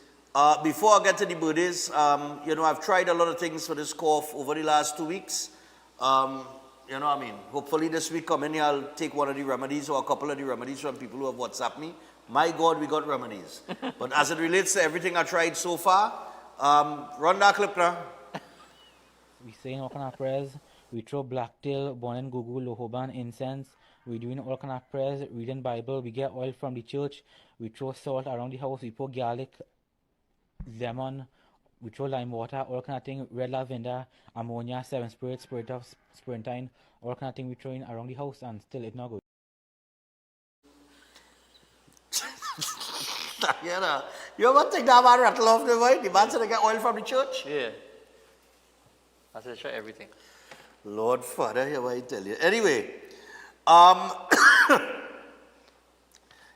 Before I get to the birthdays, I've tried a lot of things for this cough over the last 2 weeks. Hopefully this week coming here, I'll take one of the remedies or a couple of the remedies from people who have WhatsApped me. My God, we got remedies. But as it relates to everything I tried so far, run that clip now. We saying all kind of prayers. We throw blacktail, bonin, gugu, lohoban, incense. We're doing all kind of prayers, reading Bible. We get oil from the church. We throw salt around the house. We pour garlic, lemon. We throw lime water, all kind of thing. Red lavender, ammonia, 7 spirit, spirit of springtime. All kind of thing we throw in around the house, and still it's not good. You ever think that man rattle off the way? The man said they get oil from the church? Yeah. I said try everything. Lord Father, here I tell you. Anyway,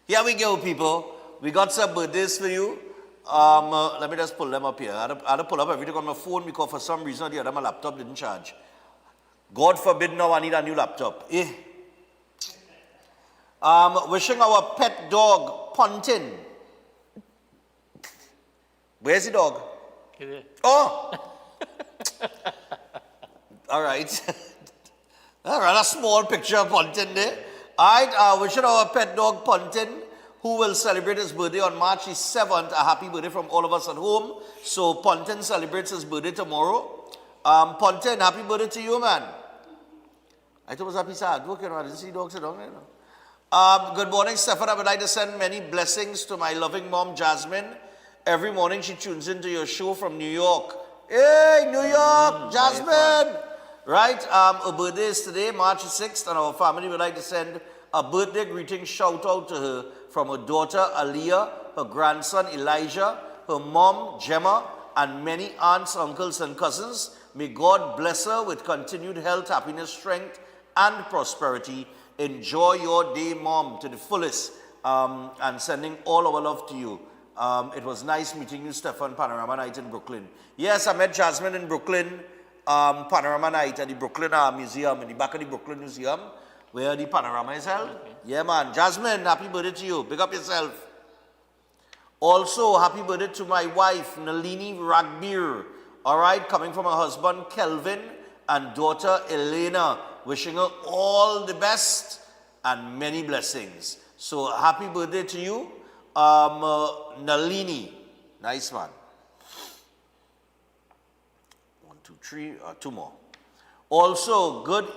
here we go, people. We got some birthdays for you. Let me just pull them up here. I had to pull up everything on my phone because for some reason the other my laptop didn't charge. God forbid now I need a new laptop. Wishing our pet dog, Pontin. Where's the dog? Here. Oh! All right. All right, a small picture of Pontin there. All right, wishing our pet dog, Pontin, who will celebrate his birthday on March 7th. A happy birthday from all of us at home. So Pontin celebrates his birthday tomorrow. Pontin, happy birthday to you, man. I thought it was happy sad. I didn't see dogs sit down there. Good morning, Stefan. I would like to send many blessings to my loving mom, Jasmine. Every morning she tunes into your show from New York. Hey, New York, Jasmine. Right, her birthday is today, March 6th, and our family would like to send a birthday greeting shout out to her from her daughter, Aliyah, her grandson, Elijah, her mom, Gemma, and many aunts, uncles, and cousins. May God bless her with continued health, happiness, strength, and prosperity. Enjoy your day, Mom, to the fullest, and sending all our love to you. It was nice meeting you, Stefan, Panorama Night in Brooklyn. Yes, I met Jasmine in Brooklyn, Panorama Night at the Brooklyn Museum, in the back of the Brooklyn Museum, where the panorama is held. Okay. Yeah, man. Jasmine, happy birthday to you. Big up yourself. Also, happy birthday to my wife, Nalini Ragbir. All right, coming from her husband, Kelvin, and daughter, Elena. wishing her all the best and many blessings. So happy birthday to you, Nalini. Nice man. 1, 2, 3, 2 more. Also, good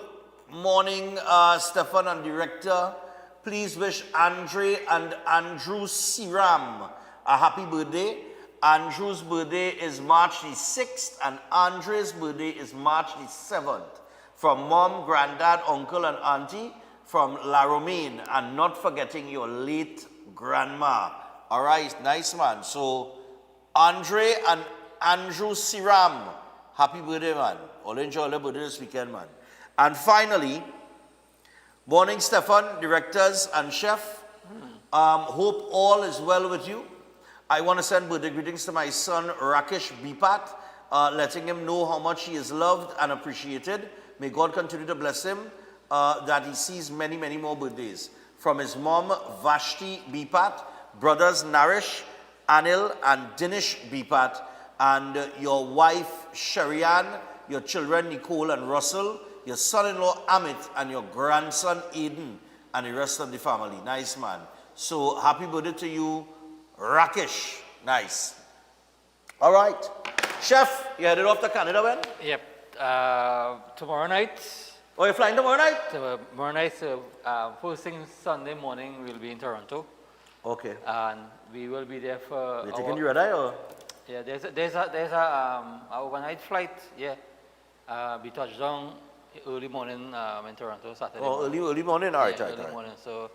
morning, Stefan and director. Please wish Andre and Andrew Siram a happy birthday. Andrew's birthday is March the 6th and Andre's birthday is March the 7th. From mom, granddad, uncle and auntie from La Romaine, and not forgetting your late grandma. All right, nice man. So Andre and Andrew Siram, happy birthday, man. All enjoy their birthday this weekend, man. And finally, morning, Stefan, directors and chef. Hope all is well with you. I want to send birthday greetings to my son, Rakesh Bipat, letting him know how much he is loved and appreciated. May God continue to bless him, that he sees many, many more birthdays. From his mom, Vashti Bipat, brothers Naresh, Anil, and Dinesh Bipat, and your wife, Sharian, your children, Nicole and Russell, your son-in-law, Amit, and your grandson, Aiden, and the rest of the family. Nice, man. So, happy birthday to you, Rakesh. Nice. All right. Chef, you headed off to Canada when? Yep. Tomorrow night. Oh, you're flying tomorrow night? Tomorrow night, first thing Sunday morning, we'll be in Toronto. Okay. And we will be there for... You're taking the red eye, or? Yeah, there's a overnight flight, yeah. We touched down early morning in Toronto, Saturday. Oh, early morning? All right, yeah, early morning. So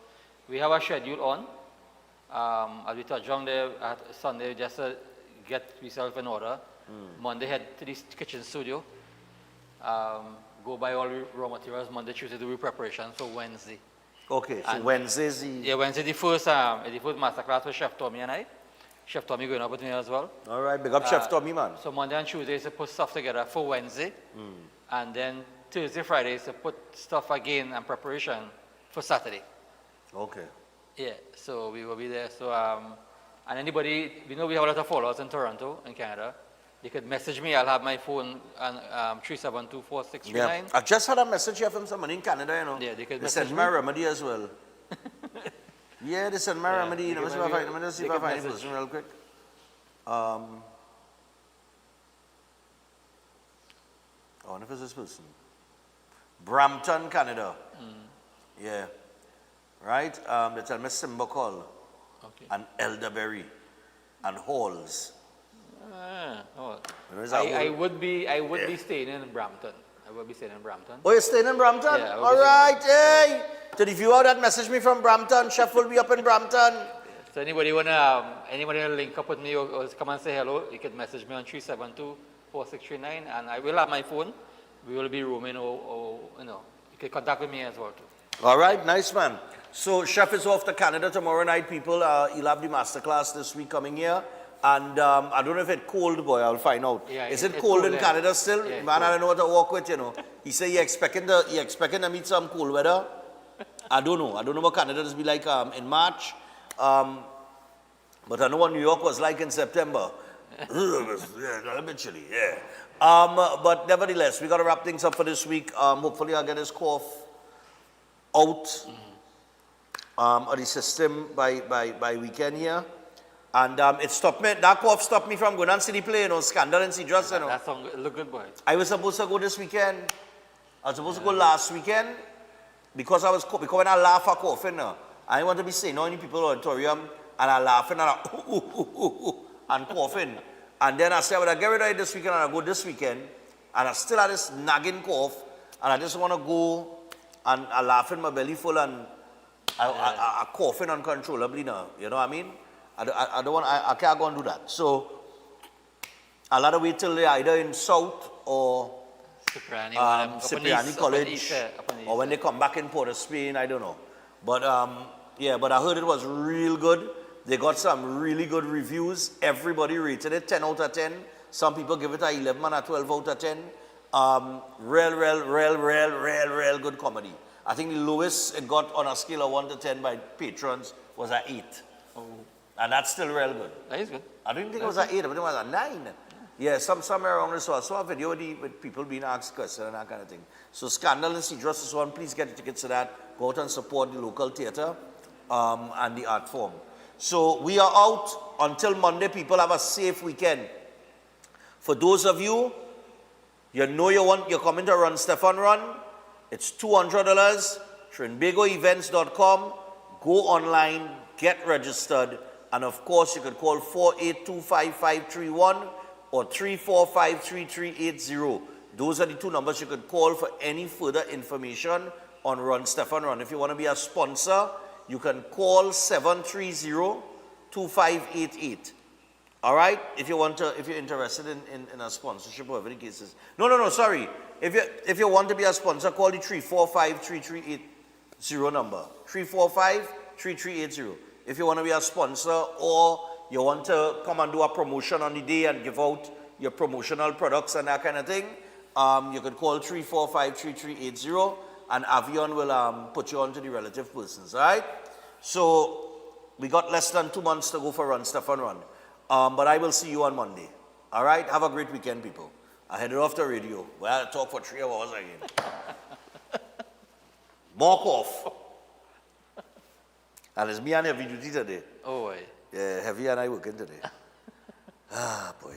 we have a schedule on. As we touch down there at Sunday, just to get ourselves in order. Monday, head to the kitchen studio. Go buy all the raw materials. Monday, Tuesday, do preparation for Wednesday. Okay, so and Wednesday's the... Yeah, Wednesday, the first masterclass with Chef Tommy and I. Chef Tommy going up with me as well. All right, big up Chef Tommy, man. So Monday and Tuesday is to put stuff together for Wednesday. And then Thursday, Friday is to put stuff again and preparation for Saturday. Okay. Yeah, so we will be there. So, and anybody, we know we have a lot of followers in Toronto, in Canada. They could message me. I'll have my phone on 3724639. Yeah. I just had a message here from somebody in Canada, you know. Yeah, they could they message sent me. my remedy as well. Yeah, they sent my remedy. Let me see if I find the person real quick. I wonder if it's this person. Brampton, Canada. Yeah. Right? They tell me Simba Call. Okay. And Elderberry. And Halls. I would be staying in Brampton. I will be staying in Brampton. Oh, you're staying in Brampton? Yeah. All right, hey! To the viewer that messaged me from Brampton, Chef will be up in Brampton. So anybody wanna link up with me or come and say hello, you can message me on 3724639 and I will have my phone. We will be roaming or you know, you can contact with me as well too. All right, nice man. So Chef is off to Canada tomorrow night, people. He'll have the masterclass this week coming here. And I don't know if it's cold, boy. I'll find out. Yeah, is it cold in Canada still? Yeah, Man, I don't know what to walk with, you know. He said he expecting to meet some cool weather. I don't know. I don't know what Canada does be like in March. But I know what New York was like in September. Yeah, a little bit chilly, yeah. But nevertheless, we got to wrap things up for this week. Hopefully I'll get this cough out of the system by weekend here. And it stopped me, that cough stopped me from going and see the play, you know, Scandal and see Just, you know. That song look good, boy. I was supposed to go this weekend. I was supposed to go last weekend because when I laugh at coughing, I didn't want to be saying any people in the auditorium and I laughing and coughing. And then I said, well, I get rid of it this weekend and I go this weekend and I still have this nagging cough and I just want to go and I laugh in my belly full and I coughing uncontrollably now, you know what I mean? I don't want. I can't go and do that. So I'll have to wait till they're either in South or Cipriani College, or when they come back in Port of Spain. I don't know. But yeah. But I heard it was real good. They got some really good reviews. Everybody rated it 10 out of 10. Some people give it a 11 and a 12 out of 10. Real good comedy. I think the lowest it got on a scale of 1 to 10 by patrons was an 8. Oh. And that's still real good. That is good. I didn't think it was an 8, but it was a 9. Yeah, somewhere around this. I saw a video with people being asked questions and that kind of thing. So Scandal and Cedros is one. Please get the tickets to that. Go out and support the local theatre and the art form. So we are out until Monday. People have a safe weekend. For those of you, you're coming to Run Stefan Run. It's $200. Trinbagoevents.com. Go online, get registered, and of course you could call 4825531 or 3453380. Those are the two numbers you could call for any further information on Run Stefan Run. If you want to be a sponsor, you can call 730-2588. All right? If you're interested in a sponsorship, whatever the case is. No, sorry. If you want to be a sponsor, call the 3453380 number. 345-3380. If you want to be a sponsor or you want to come and do a promotion on the day and give out your promotional products and that kind of thing, you could call 345-3380 and Avion will put you on to the relative persons, all right? So we got less than 2 months to go for Run Stefan Run. But I will see you on Monday. All right? Have a great weekend, people. I headed off the radio. Well, I'll talk for 3 hours again. Mark off. And it's me and heavy duty today. Oh, boy. Yeah, heavy and I working today. Ah, boy.